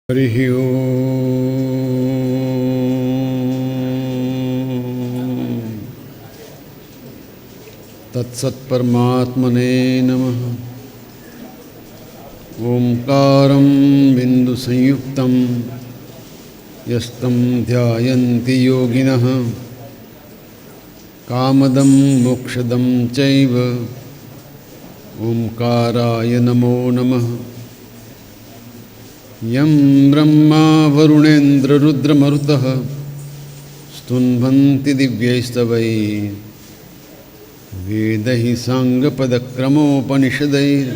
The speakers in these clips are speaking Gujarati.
હરિ ઓમ તત્સત્પરમાત્મને નમઃ. ઓંકારં બિંદુસંયુક્तं યસ્तं ધ્યાયન્તિ યોગિનઃ કામદં મોક્ષદં ચૈવ ઓંકારાય નમો નમઃ. યં બ્રહ્મા વરુણેન્દ્રરુદ્રમરુતઃ સ્તુન્વન્તિ દિવ્યૈસ્તવૈः વેदैः સાંગપદક્રમોપનિષदैः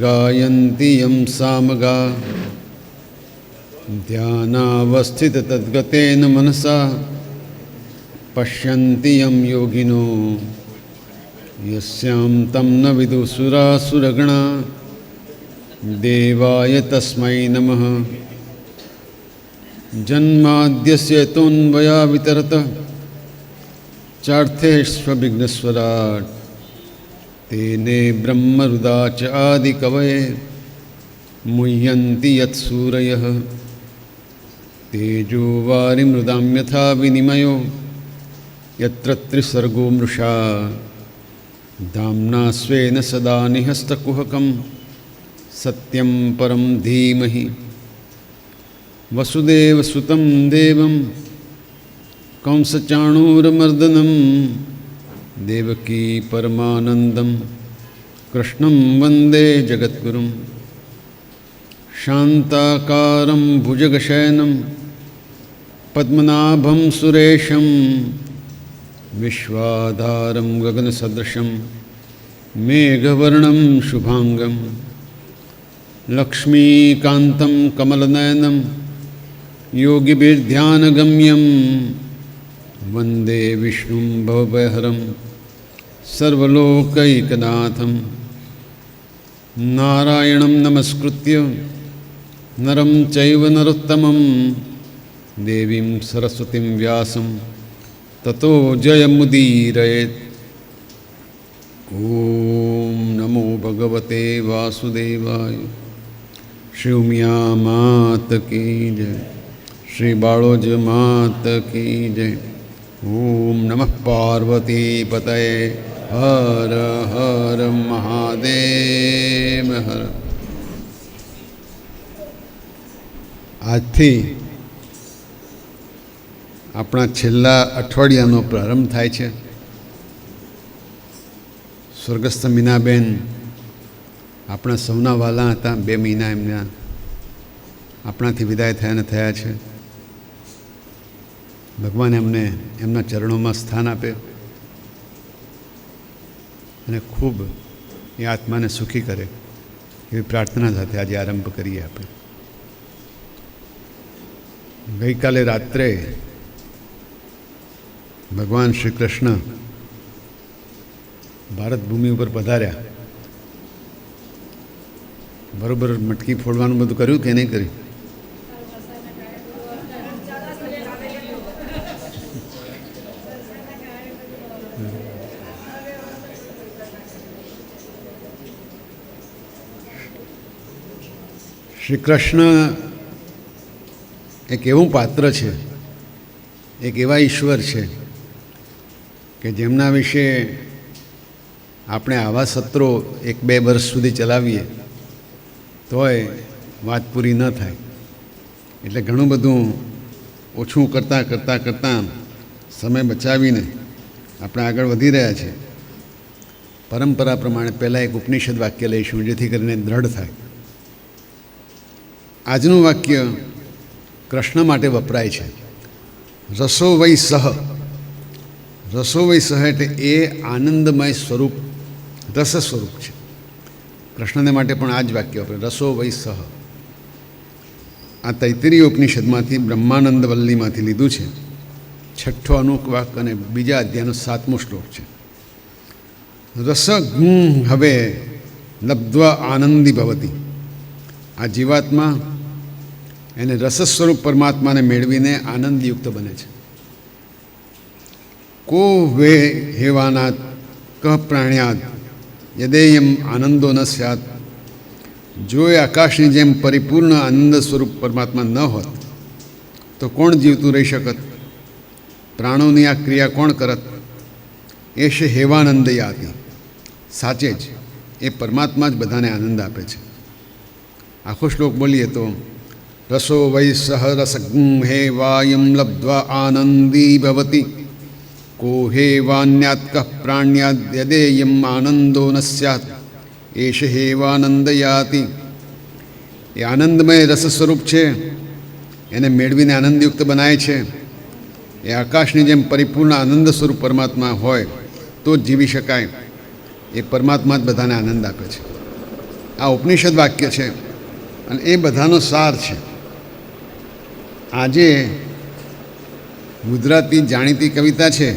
ગાયन्ति યં સામગાः ધ્યાનાવસ્થિતતદ્ગતેન મનસા પશ્યन्ति યં યોગિનો યસ્યાં तं ન વિદુઃસુરાસુરગણા દેવાય તસ્મૈ નમઃ. જન્માદ્યસ્ય તોન્વયાવિતરતઃ ચાર્થેષ્વવિઘ્નસ્વરાટ તેને બ્રહ્મરુદા ચ આદિકવયે મુહ્યન્તિ યત્સૂરયઃ તેજો વારિમૃદાં યથા વિનિમયો યત્ર ત્રિસર્ગો મૃષા ધામ્ના સ્વેન સદા નિહસ્તકુહકં સત્યં પરમ ધીમહિ. વસુદેવસુतं દેવં કંસચાણૂરમર્દનમ દેવકી પરમાનંદમ કૃષ્ણં વંદે જગદ્ગુરું. શાંતાકારં ભુજગશયनं પદ્મનાભં સુરેશં વિશ્વાધારં ગગનસદૃશં મેઘવર્ણં શુભાંગં લક્ષ્મીકાન્तं કમલનયनं યોગિભીર્ધ્યાનગમ્યં વંદે વિષ્ણું ભવભયહરં સર્વલોકૈકનાથં. નારાયણં નમસ્કૃત્ય નરં ચૈવ નરોત્તમં દેવીં સરસ્વતીં વ્યાસં તતો જયમુદીરયેત. ઓમ નમો ભગવતે વાસુદેવાય. શ્રી ઉમિયા માત કી જય. શ્રી બાળોજ માત કી જય. ઓમ નમઃ પાર્વતી પતયે. હર હર મહાદેવ હર. આજથી આપણા છેલ્લા અઠવાડિયાનો પ્રારંભ થાય છે. સ્વર્ગસ્થ મીનાબેન આપણા સૌના વાલા હતા. 2 મહિના એમના આપણાથી વિદાય થયા છે. ભગવાન એમને એમના ચરણોમાં સ્થાન આપે અને ખૂબ એ આત્માને સુખી કરે એવી પ્રાર્થના સાથે આજે આરંભ કરીએ. આપણે ગઈકાલે રાત્રે ભગવાન શ્રી કૃષ્ણ ભારત ભૂમિ ઉપર પધાર્યા. બરાબર મટકી ફોડવાનું બધું કર્યું કે નહીં કર્યું? શ્રી કૃષ્ણ એક એવું પાત્ર છે, એક એવા ઈશ્વર છે કે જેમના વિશે આપણે આવા સત્રો 1-2 વર્ષ સુધી ચલાવીએ તોય વાત પૂરી ન થાય. એટલે ઘણું બધું ઓછું કરતાં સમય બચાવીને આપણે આગળ વધી રહ્યા છીએ. પરંપરા પ્રમાણે પહેલાં એક ઉપનિષદ વાક્ય લઈશું જેથી કરીને દ્રઢ થાય. આજનું વાક્ય કૃષ્ણ માટે વપરાય છે. રસો વૈ સહ. રસો વૈ સહ એટલે એ આનંદમય સ્વરૂપ, રસ સ્વરૂપ છે. કૃષ્ણને માટે પણ આ જ વાક્ય વપરાય, રસો વૈ સહ. આ તૈત્તિરીય ઉપનિષદમાંથી બ્રહ્માનંદ વલ્લીમાંથી લીધું છે. 6ઠ્ઠો અનુવાક અને બીજા અધ્યાયનો 7મો શ્લોક છે. રસ હવે લબ્ધ્વા આનંદી ભવતી. આ જીવાત્મા એને રસ સ્વરૂપ પરમાત્માને મેળવીને આનંદયુક્ત બને છે. કો વે હેવાનાત કહ પ્રાણ્યાદ યદેયમ આનંદો ન સ્યાત જો એ આકાશની જેમ પરિપૂર્ણ આનંદ સ્વરૂપ પરમાત્મા ન હોત તો કોણ જીવતું રહી શકત? પ્રાણોની આ ક્રિયા કોણ કરત? એ છે હેવાનંદ યાતિ. સાચે જ એ પરમાત્મા જ બધાને આનંદ આપે છે. આખો શ્લોક બોલીએ તો રસો વૈ સહ રસગું હે વાયમ લબ્ધ્વા આનંદી ભવતી કો હે વાન્યાત્ કઃ પ્રાણ્યાદ યદેયમ આનંદો ન સ્યાત એષ હેવાનંદ યાતિ. એ આનંદમય રસ સ્વરૂપ છે, એને મેળવીને આનંદયુક્ત બનાય છે. એ આકાશની જેમ પરિપૂર્ણ આનંદ સ્વરૂપ પરમાત્મા હોય તો જ જીવી શકાય. એ પરમાત્મા જ બધાને આનંદ આપે છે. આ ઉપનિષદ વાક્ય છે અને એ બધાનો સાર છે. આજે ગુજરાતી જાણીતી કવિતા છે,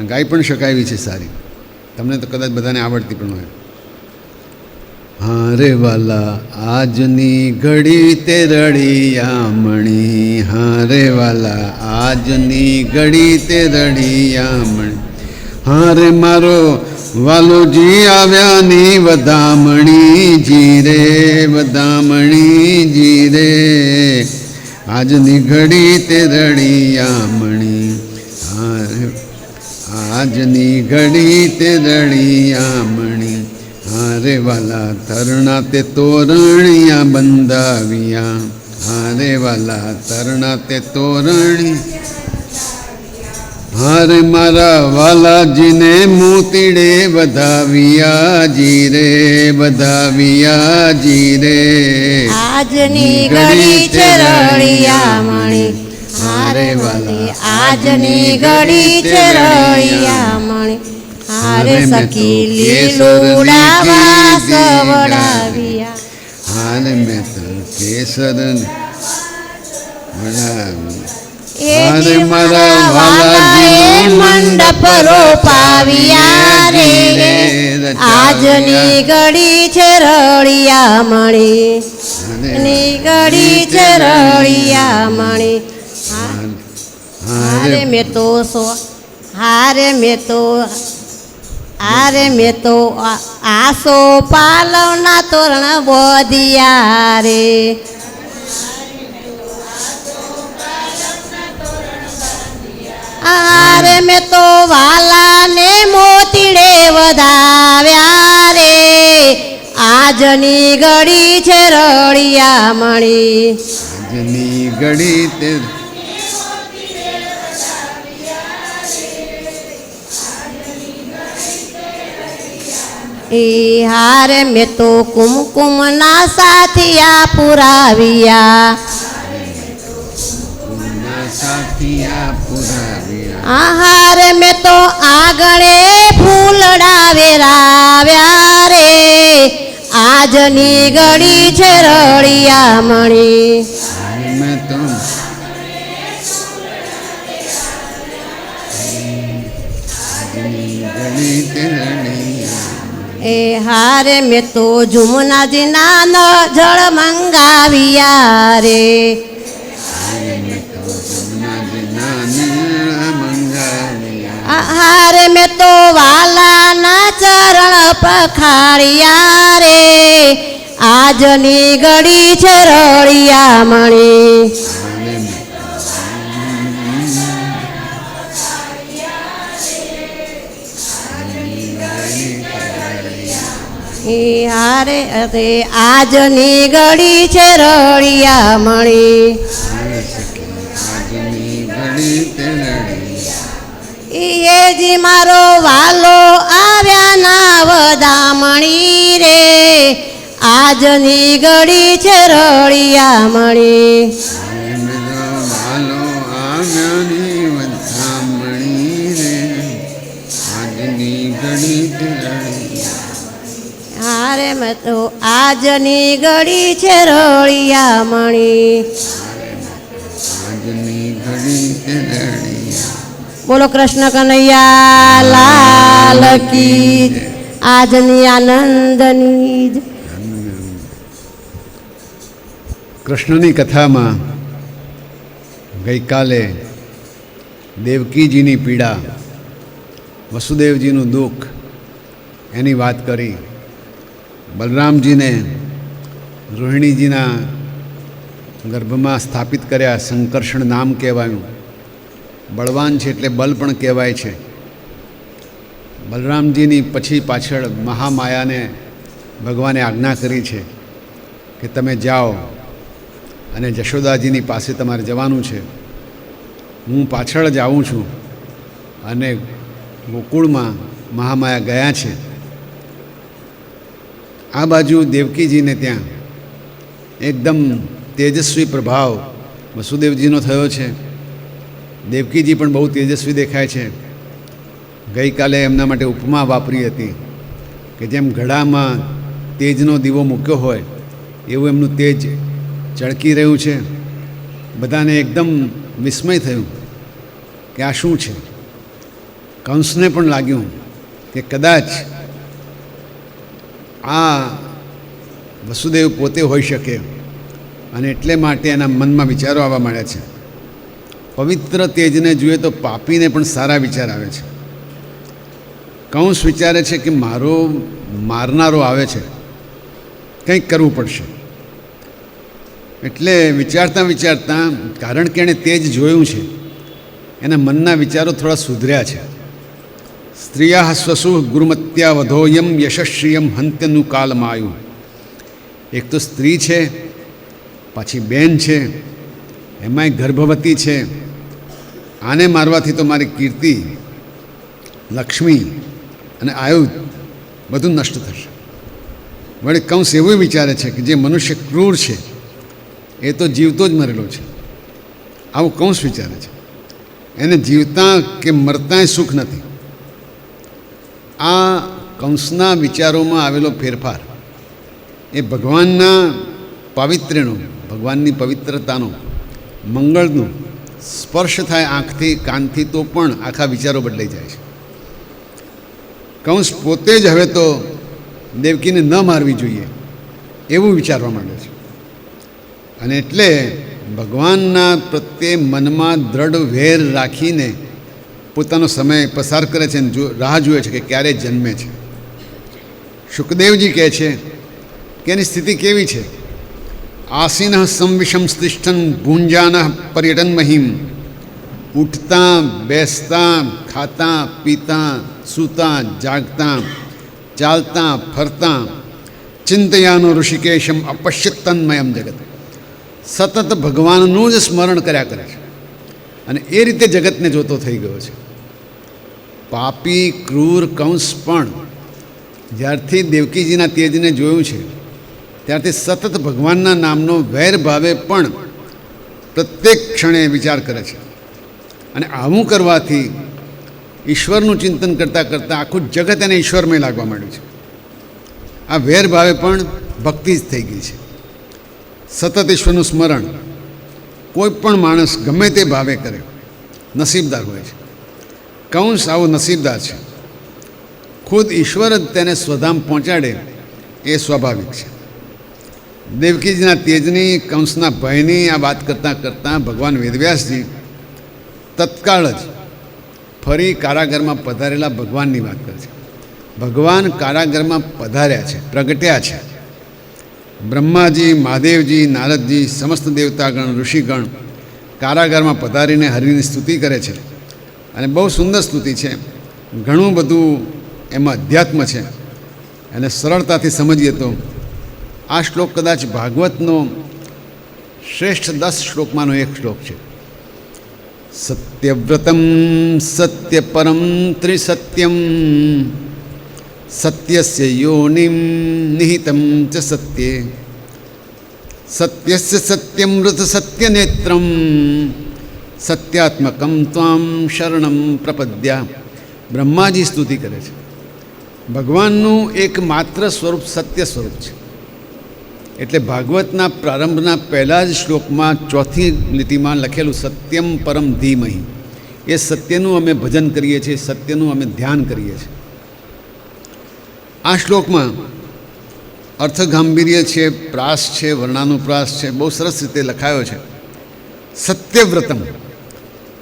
ગાઈ પણ શકાય એવી છે સારી. તમને તો કદાચ બધાને આવડતી પણ હોય. હારે વાલા આજની ઘડી તે રળિયામણી, હારે વાલા આજની ઘડી તે રળિયામણી, હારે મારો વાલુજી આવ્યાની વધામણી જીરે, વધામણી જીરે, આજની ઘડી તે રળિયામણી, હારે આજની ઘડી તે રળિયામણી, હારે વાલા તરણા તે તોરણિયા બંધાવ્યા, હારે વાલા તરણા તે તોરણી, હારે મારા વાલાજીને મોતીડે વધાવ્યા જીરે, વધાવ્યા જીરે, આજની ઘડી છે રળિયામણી, હારે વાલી આજની ઘડી છે રળિયામણી, હારે સખી લીલુડાવા સવડાવ્યા, હારે મેં તો કેસર વડાવ્યા, હારે મારા વાલાએ મંડપ રોપાવ્યા રે, આજની ઘડી છે રળિયામણી, ની ઘડી છે રળિયામણી, હારે મેં તો હારે મેં તો આસો પાલવના તોરણ બોધિયા રે, હારે મેં તો વાલાને મોતીડે વધાવ્યા રે, આજની ઘડી છે રળિયામણી, આજની ઘડી તે હારે મેં તો કુમકુમના સાથિયા પુરાવ્યા, હારે મેં તો આંગણે ફૂલડા વેરાવ્યા રે, આજની ઘડી છે રળિયામણી, મેં તો એ હારે મેં તો જુમનાજીના જળ મંગાવ્યા રે, હારે મેં તો વાલાના ચરણ પખાડ્યા રે, આજની ઘડી છે રળિયામણી, હારે અરે આજની ઘડી છે રળિયામણી, જી મારો વાલો આવ્યા ના વધામણી રે, આજની ઘડી છે રળિયામણી, હારે મેં તો આજની ઘડી છે રળિયામણી, બોલો કૃષ્ણ કનૈયા લાલ કી, આજની આનંદની. કૃષ્ણની કથામાં ગઈકાલે દેવકીજીની પીડા, વસુદેવજીનું દુઃખ એની વાત કરી. બલરામજીને રોહિણીજીના ગર્ભમાં સ્થાપિત કર્યા. સંકર્ષણ નામ કહેવાયું. બળવાન છે એટલે બલ પણ કહેવાય છે. બલરામજીની પછી પાછળ મહામાયાને ભગવાને આજ્ઞા કરી છે કે તમે જાઓ અને જશોદાજીની પાસે તમારે જવાનું છે. હું પાછળ જ આવું છું. અને ગોકુળમાં મહામાયા ગયા છે. આ બાજુ દેવકીજીને ત્યાં એકદમ તેજસ્વી પ્રભાવ વસુદેવજીનો થયો છે. દેવકીજી પણ બહુ તેજસ્વી દેખાય છે. ગઈકાલે એમના માટે ઉપમા વાપરી હતી કે જેમ ઘડામાં તેજનો દીવો મૂક્યો હોય એવું એમનું તેજ ચળકી રહ્યું છે. બધાને એકદમ વિસ્મય થયું કે આ શું છે. કંસને પણ લાગ્યું કે કદાચ આ વસુદેવ પોતે હોઈ શકે, અને એટલે માટે એના મનમાં વિચારો આવવા માંડ્યા છે. પવિત્ર તેજને જોઈએ તો પાપીને પણ સારા વિચાર આવે છે. કંસ વિચારે છે કે મારો મારનારો આવે છે, કંઈક કરવું પડશે. એટલે વિચારતા વિચારતા, કારણ કે એણે તેજ જોયું છે, એના મનના વિચારો થોડા સુધર્યા છે. સ્ત્રિયા સ્વસુ ગુરુમત્યા વધોયમ યશસ્શ્રિયમ હંત્યનું કાલમાયું. એક તો સ્ત્રી છે, પાછી બેન છે, એમાંય ગર્ભવતી છે. આને મારવાથી તો મારી કીર્તિ, લક્ષ્મી અને આયુધ બધું નષ્ટ થશે. વળી કંસ એવું વિચારે છે કે જે મનુષ્ય ક્રૂર છે એ તો જીવતો જ મરેલો છે. આવું કંસ વિચારે છે. એને જીવતા કે મરતાંય સુખ નથી. આ કંસના વિચારોમાં આવેલો ફેરફાર એ ભગવાનના પાવિત્ર્યનો, ભગવાનની પવિત્રતાનો, મંગળનો સ્પર્શ થાય આંખથી કાનથી તો પણ આખા વિચારો બદલાઈ જાય છે. કંસ પોતે જ હવે તો દેવકીને ન મારવી જોઈએ એવું વિચારવા માંડે છે. અને એટલે ભગવાનના પ્રત્યે મનમાં દ્રઢ વેર રાખીને પોતાનો સમય પસાર કરે છે અને રાહ જુએ છે કે ક્યારે જન્મે છે. શુકદેવજી કહે છે કે એની સ્થિતિ કેવી છે. આસીન સંવિષમ સ્તિષ્ઠન ભુંજાન પર્યટન મહિમ. ઉઠતા, બેસતા, ખાતા, પીતા, સૂતા, જાગતા, ચાલતા, ફરતા, ચિંતયાનો ઋષિકેશમ અપશ્યત તન્મયમ જગત. સતત ભગવાનનું જ સ્મરણ કર્યા કરે છે અને એ રીતે જગતને જોતો થઈ ગયો છે. પાપી ક્રૂર કંસ પણ જ્યારથી દેવકીજીના તેજને જોયું છે ત્યારથી સતત ભગવાનના નામનો વેર ભાવે પણ પ્રત્યેક ક્ષણે વિચાર કરે છે. અને આવું કરવાથી ઈશ્વરનું ચિંતન કરતાં કરતાં આખું જગત એને ઈશ્વરમય લાગવા માંડ્યું છે. આ વેર ભાવે પણ ભક્તિ જ થઈ ગઈ છે. સતત ઈશ્વરનું સ્મરણ કોઈ પણ માણસ ગમે તે ભાવે કરે નસીબદાર હોય છે. કંસ આવો નસીબદાર છે. ખુદ ઈશ્વર જ તેને સ્વધામ પહોંચાડે એ સ્વાભાવિક છે. દેવકીજીના તેજની, કંસના ભયની આ વાત કરતાં કરતાં ભગવાન વેદવ્યાસજી તત્કાળ જ ફરી કારાગરમાં પધારેલા ભગવાનની વાત કરે છે. ભગવાન કારાગરમાં પધાર્યા છે, પ્રગટ્યા છે. બ્રહ્માજી, મહાદેવજી, નારદજી, સમસ્ત દેવતાગણ, ઋષિગણ કારાગારમાં પધારીને હરિની સ્તુતિ કરે છે. અને બહુ સુંદર સ્તુતિ છે. ઘણું બધું એમાં અધ્યાત્મ છે. અને સરળતાથી સમજીએ તો આ શ્લોક કદાચ ભાગવતનો શ્રેષ્ઠ 10 શ્લોકમાંનો એક શ્લોક છે. સત્યવ્રતમ સત્યપરમ ત્રિસત્યમ સત્યસ્ય યોનિમ નિહિતમ ચ સત્યે સત્યસ્ય સત્યમૃત સત્યનેત્રમ સત્યાત્મકમ ત્વામ શરણમ પ્રપદ્યા. બ્રહ્માજી સ્તુતિ કરે છે. ભગવાનનું એકમાત્ર સ્વરૂપ સત્ય સ્વરૂપ છે. એટલે ભાગવતના પ્રારંભના પહેલા જ શ્લોકમાં ચોથી લીટીમાં લખેલું સત્યમ પરમ ધીમહિ, એ સત્યનું અમે ભજન કરીએ છીએ, સત્યનું અમે ધ્યાન કરીએ છીએ. આ શ્લોકમાં અર્થગાંભીર્ય છે, પ્રાસ છે, વર્ણાનુપ્રાસ છે, બહુ સરસ રીતે લખાયો છે. સત્યવ્રતમ,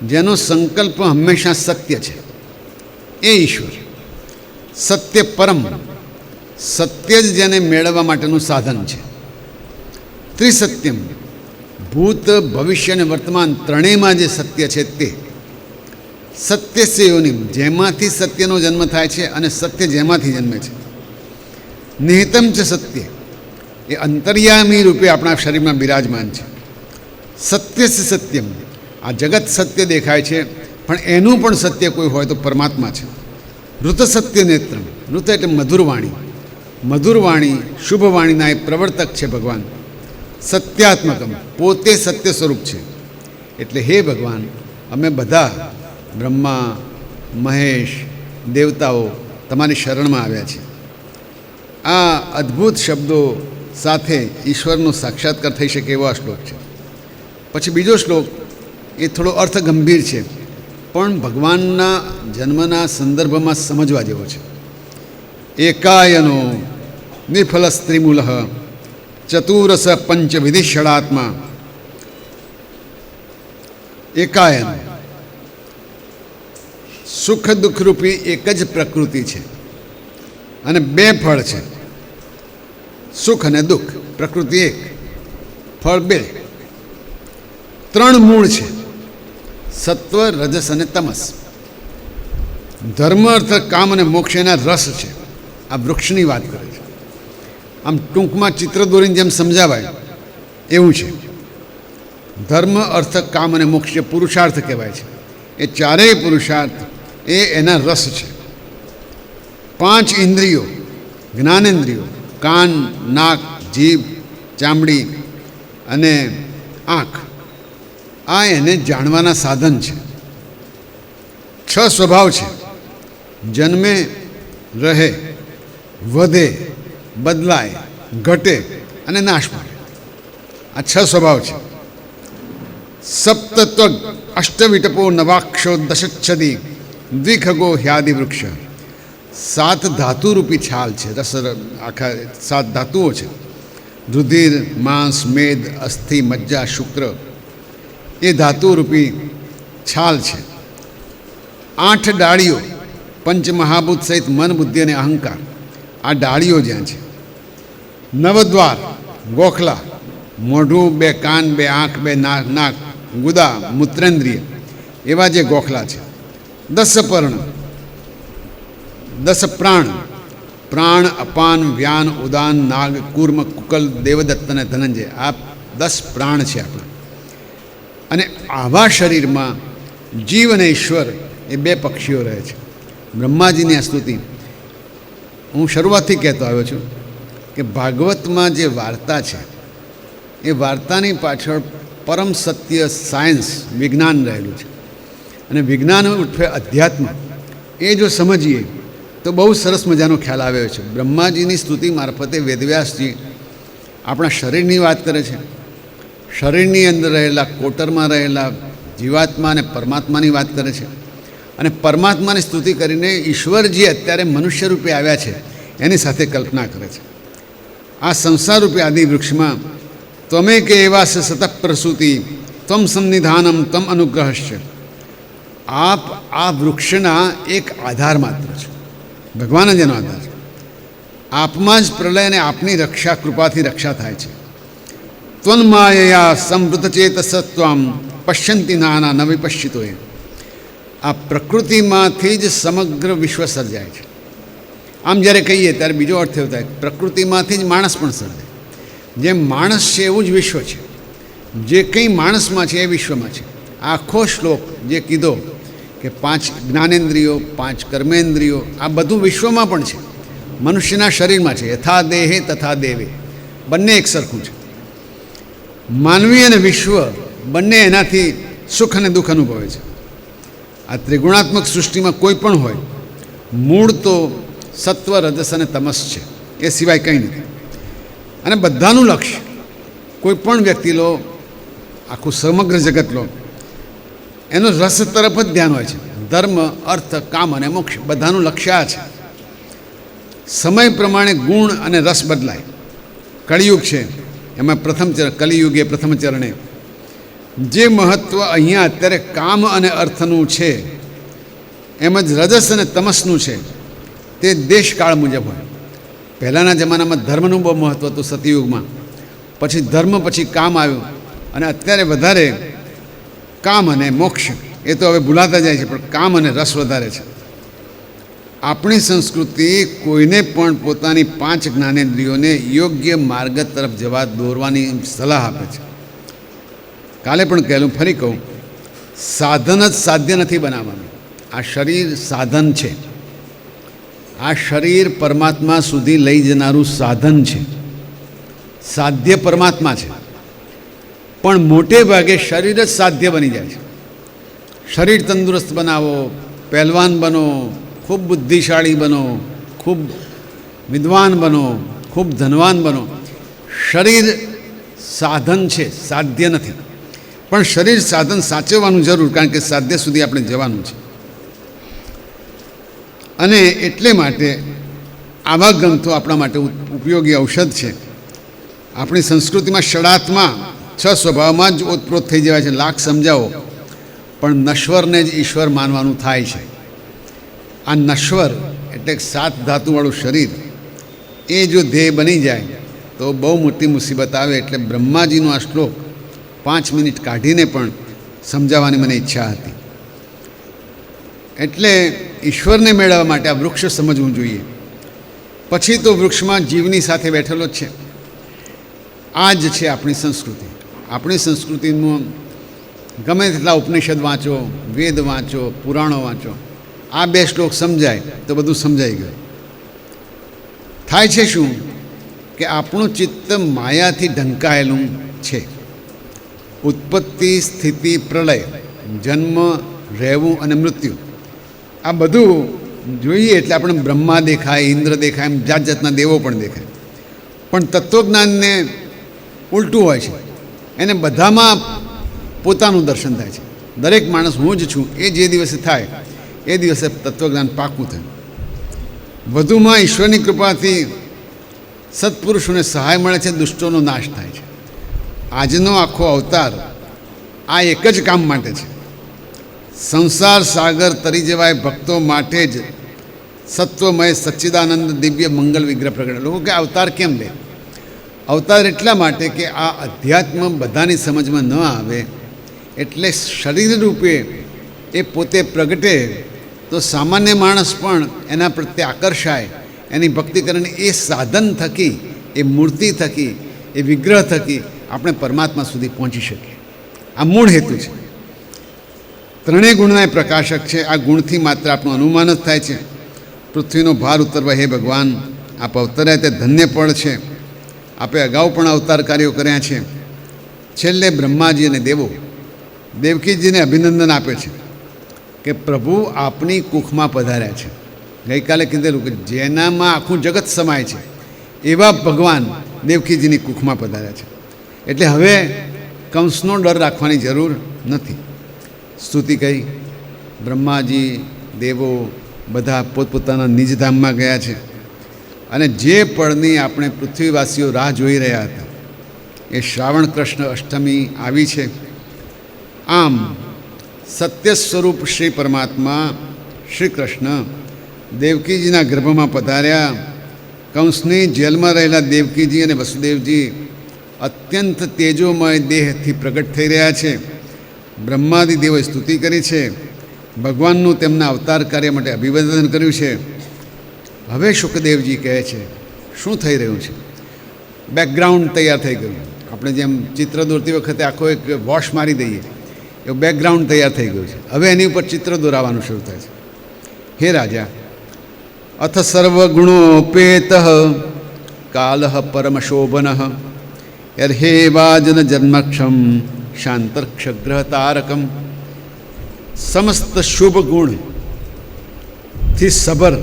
જેનો સંકલ્પ હંમેશા સત્ય છે એ ઈશ્વર. સત્ય પરમ, સત્ય જ જેને મેળવવા માટેનું સાધન છે ત્રિસત્યમ, ભૂત ભવિષ્ય અને વર્તમાન ત્રણેયમાં જે સત્ય છે તે સત્યસ્ય યોનિમ, જેમાંથી સત્યનો જન્મ થાય છે અને સત્ય જેમાંથી જન્મે છે. નિહિતમ ચ સત્ય, એ અંતર્યામી રૂપે આપણા શરીરમાં બિરાજમાન છે. સત્યસ્ય સત્યમ, આ જગત સત્ય દેખાય છે પણ એનું પણ સત્ય કોઈ હોય તો પરમાત્મા છે. ઋત સત્ય નેત્રમ, ઋત એટલે મધુરવાણી, મધુરવાણી શુભવાણીના એ પ્રવર્તક છે ભગવાન. સત્યાત્મકમ, પોતે સત્ય સ્વરૂપ છે. એટલે હે ભગવાન, અમે બધા બ્રહ્મા મહેશ દેવતાઓ તમારી શરણમાં આવ્યા છે. આ અદ્ભુત શબ્દો સાથે ઈશ્વરનો સાક્ષાત્કાર થઈ શકે એવો આ શ્લોક છે. પછી બીજો શ્લોક એ થોડો અર્થ ગંભીર છે પણ ભગવાનના જન્મના સંદર્ભમાં સમજવા જેવો છે. એકાયનો નિફલ સ્ત્રીમૂલ ચતુરસ પંચ વિધિષણાત્મા. એકાયન, સુખ દુઃખરૂપી એક જ પ્રકૃતિ છે અને બે ફળ છે, સુખ અને દુઃખ. પ્રકૃતિ એક, ફળ બે. ત્રણ મૂળ છે, સત્વ રજસ અને તમસ. ધર્મ અર્થ કામ અને મોક્ષ એના રસ છે. આ વૃક્ષની વાત કરે છે. આમ ટૂંકમાં ચિત્ર દોરીને જેમ સમજાવાય એવું છે. ધર્મ અર્થ કામ અને મોક્ષ જે પુરુષાર્થ કહેવાય છે એ ચારેય પુરુષાર્થ એ એના રસ છે. પાંચ ઇન્દ્રિયો, જ્ઞાનેન્દ્રિયો, કાન નાક જીભ ચામડી અને આંખ, આ એને જાણવાના સાધન છે. છ સ્વભાવ છે, જન્મે, રહે, વધે, બદલાય, ઘટે અને નાશ પામે. આ છ સ્વભાવ છે. સપ્તત્વ અષ્ટવિટપો નવાક્ષો દશચ્છદી દ્વિખગો હ્યાદિ વૃક્ષ. સાત ધાતુરૂપી છાલ છે. આખા સાત ધાતુઓ છે. રુધિર, માંસ, મેદ, અસ્થિ, મજ્જા, શુક્ર, એ ધાતુરૂપી છાલ છે. 8 ડાળીઓ, પંચમહાભૂત સહિત મન બુદ્ધિ અને અહંકાર, આ ડાળીઓ જ્યાં છે. નવદ્વાર, ગોખલા, મોઢું, 2 કાન, 2 આંખ, 2 નાક, ગુદા, મૂત્રેન્દ્રિય, એવા જે ગોખલા છે. 10 પર્ણ, 10 પ્રાણ, પ્રાણ, અપાન, વ્યાન, ઉદાન, નાગ, કૂર્મ, કુકલ, દેવદત્ત અને ધનંજય, આ 10 પ્રાણ છે આપણા. અને આવા શરીરમાં જીવ અને ઈશ્વર એ 2 પક્ષીઓ રહે છે. બ્રહ્માજીની આ સ્તુતિ હું શરૂઆતથી કહેતો આવ્યો છું કે ભાગવતમાં જે વાર્તા છે એ વાર્તાની પાછળ પરમ સત્ય, સાયન્સ, વિજ્ઞાન રહેલું છે. અને વિજ્ઞાન ઉઠે અધ્યાત્મ, એ જો સમજીએ તો બહુ સરસ મજાનો ખ્યાલ આવ્યો છે. બ્રહ્માજીની સ્તુતિ મારફતે વેદવ્યાસજી આપણા શરીરની વાત કરે છે. શરીરની અંદર રહેલા, કોટરમાં રહેલા જીવાત્મા અને પરમાત્માની વાત કરે છે. અને પરમાત્માની સ્તુતિ કરીને ઈશ્વરજી અત્યારે મનુષ્ય રૂપે આવ્યા છે એની સાથે કલ્પના કરે છે. આ સંસારરૂપી આદિ વૃક્ષમાં ત્વમે કે એવા સતત પ્રસૂતિ ત્વમ સંનિધાનમ તમ અનુગ્રહશ્ચ. આપ આ વૃક્ષના એક આધાર માત્ર છો. ભગવાન જ એનો આધાર છે. આપમાં જ પ્રલય અને આપની રક્ષા, કૃપાથી રક્ષા થાય છે. ત્વન્માયયા સંવૃત ચેતસત્વામ પશ્યંતિ નાના ન વિપશ્યિતો. આ પ્રકૃતિમાંથી જ સમગ્ર વિશ્વ સર્જાય છે. આમ જ્યારે કહીએ ત્યારે બીજો અર્થ એવો થાય, પ્રકૃતિમાંથી જ માણસ પણ સર્જાય. જેમ માણસ છે એવું જ વિશ્વ છે. જે કંઈ માણસમાં છે એ વિશ્વમાં છે. આખો શ્લોક જે કીધો કે 5 જ્ઞાનેન્દ્રિયો, 5 કર્મેન્દ્રિયો, આ બધું વિશ્વમાં પણ છે, મનુષ્યના શરીરમાં છે. યથા દેહે તથા દેવે, બંને એક સરખું છે. માનવી અને વિશ્વ બંને એનાથી સુખ અને દુઃખ અનુભવે છે. આ ત્રિગુણાત્મક સૃષ્ટિમાં કોઈ પણ હોય, મૂળ તો સત્વ, રજસ અને તમસ છે, એ સિવાય કંઈ નથી. અને બધાનું લક્ષ્ય, કોઈ પણ વ્યક્તિ લો, આખું સમગ્ર જગત લો, એનો રસ તરફ જ ધ્યાન હોય છે. ધર્મ, અર્થ, કામ અને મોક્ષ, બધાનું લક્ષ્ય આ છે. સમય પ્રમાણે ગુણ અને રસ બદલાય. કળિયુગ છે એમાં પ્રથમ ચરણ, કલિયુગે પ્રથમ ચરણે જે મહત્ત્વ અહીંયા અત્યારે કામ અને અર્થનું છે એમ જ રજસ અને તમસનું છે તે દેશકાળ મુજબ હોય. પહેલાંના જમાનામાં ધર્મનું બહુ મહત્ત્વ હતું સતયુગમાં, પછી ધર્મ, પછી કામ આવ્યું, અને અત્યારે વધારે કામ અને મોક્ષ એ તો હવે ભૂલાતા જાય છે, પણ કામ અને રસ વધારે છે. આપણી સંસ્કૃતિ કોઈને પણ પોતાની 5 જ્ઞાનેન્દ્રિયોને યોગ્ય માર્ગ તરફ જવા દોરવાની સલાહ આપે છે. કાલે પણ કહેલું, ફરી કહું, સાધન જ સાધ્ય નથી બનાવવાનું. આ શરીર સાધન છે. આ શરીર પરમાત્મા સુધી લઈ જનારું સાધન છે. સાધ્ય પરમાત્મા છે, પણ મોટે ભાગે શરીર જ સાધ્ય બની જાય છે. શરીર તંદુરસ્ત બનાવો, પહેલવાન બનો, ખૂબ બુદ્ધિશાળી બનો, ખૂબ વિદ્વાન બનો, ખૂબ ધનવાન બનો. શરીર સાધન છે, સાધ્ય નથી. પણ શરીર સાધન સાચવવાનું જરૂર, કારણ કે સાધ્ય સુધી આપણે જવાનું છે. અને એટલે માટે આવા ગ્રંથો આપણા માટે ઉપયોગી ઔષધ છે. આપણી સંસ્કૃતિમાં ષડાત્મા 6 સ્વભાવમાં જ ઓતપ્રોત થઈ જવાય છે. લાખ સમજાવો પણ નશ્વરને જ ઈશ્વર માનવાનું થાય છે. આ નશ્વર એટલે 7 ધાતુવાળું શરીર, એ જો ધ્યેય બની જાય તો બહુ મોટી મુસીબત આવે. એટલે બ્રહ્માજીનો આ શ્લોક 5 મિનિટ કાઢીને પણ સમજાવવાની મને ઈચ્છા હતી. એટલે ઈશ્વરને મેળવવા માટે આ વૃક્ષ સમજવું જોઈએ. પછી તો વૃક્ષમાં જીવની સાથે બેઠેલો જ છે. આ જ છે આપણી સંસ્કૃતિ. આપણી સંસ્કૃતિનું ગમે તેટલા ઉપનિષદ વાંચો, વેદ વાંચો, પુરાણો વાંચો, આ 2 શ્લોક સમજાય તો બધું સમજાઈ ગયું. થાય છે શું કે આપણું ચિત્ત માયાથી ઢંકાયેલું છે. ઉત્પત્તિ, સ્થિતિ, પ્રલય, જન્મ, રહેવું અને મૃત્યુ, આ બધું જોઈએ એટલે આપણે બ્રહ્મા દેખાય, ઇન્દ્ર દેખાય, એમ જાત જાતના દેવો પણ દેખાય. પણ તત્વજ્ઞાનને ઉલટું હોય છે. એને બધામાં પોતાનું દર્શન થાય છે. દરેક માણસ હું જ છું, એ જે દિવસે થાય એ દિવસે તત્વજ્ઞાન પાકું થયું. વધુમાં ઈશ્વરની કૃપાથી સત્પુરુષોને સહાય મળે છે, દુષ્ટોનો નાશ થાય છે. આજનો આખો અવતાર આ એક જ કામ માટે છે. સંસાર સાગર તરી જવાય ભક્તો માટે જ સત્વમય સચ્ચિદાનંદ દિવ્ય મંગલ વિગ્રહ પ્રગટ. લોકો કે અવતાર કેમ લે? અવતાર એટલા માટે કે આ અધ્યાત્મ બધાની સમજમાં ન આવે, એટલે શરીર રૂપે એ પોતે પ્રગટે તો સામાન્ય માણસ પણ એના પ્રત્યે આકર્ષાય, એની ભક્તિ કરીને એ સાધન થકી, એ મૂર્તિ થકી, એ વિગ્રહ થકી આપણે પરમાત્મા સુધી પહોંચી શકીએ. આ મૂળ હેતુ છે. ત્રણેય ગુણના પ્રકાશક છે. આ ગુણથી માત્ર આપણું અનુમાન જ થાય છે. પૃથ્વીનો ભાર ઉતરવા, હે ભગવાન આપ અવતર્યા તે ધન્ય પળ છે. આપે અગાઉ પણ અવતાર કાર્યો કર્યા છે. છેલ્લે બ્રહ્માજી અને દેવો દેવકીજીને અભિનંદન આપે છે કે પ્રભુ આપની કુખમાં પધાર્યા છે. ગઈકાલે કીધેલું કે જેનામાં આખું જગત સમાય છે એવા ભગવાન દેવકીજીની કુખમાં પધાર્યા છે. એટલે હવે કંસનો ડર રાખવાની જરૂર નથી. સ્તુતિ કહી, બ્રહ્માજી, દેવો બધા પોતપોતાના નિજધામમાં ગયા છે. અને જે પળની આપણે પૃથ્વીવાસીઓ રાહ જોઈ રહ્યા હતા એ શ્રાવણ કૃષ્ણ અષ્ટમી આવી છે. આમ સત્ય સ્વરૂપ શ્રી પરમાત્મા શ્રી કૃષ્ણ દેવકીજીના ગર્ભમાં પધાર્યા. કંસની જેલમાં રહેલા દેવકીજી અને વસુદેવજી અત્યંત તેજોમય દેહથી પ્રગટ થઈ રહ્યા છે. બ્રહ્માદિ દેવોએ સ્તુતિ કરી છે. ભગવાનનું તેમના અવતાર કાર્ય માટે અભિવાદન કર્યું છે. હવે શુકદેવજી કહે છે શું થઈ રહ્યું છે. બેકગ્રાઉન્ડ તૈયાર થઈ ગયું. આપણે જેમ ચિત્ર દોરતી વખતે આખો એક વોશ મારી દઈએ એવું બેકગ્રાઉન્ડ તૈયાર થઈ ગયું છે. હવે એની ઉપર ચિત્ર દોરાવાનું શરૂ થાય છે. હે રાજા, અથ સર્વગુણોપેત કાલ પરમશોભન યર્હેવાજન જન્મક્ષમ શાંતર્ક્ષગ્રહ તારકમ. સમસ્ત શુભ ગુણથી સભર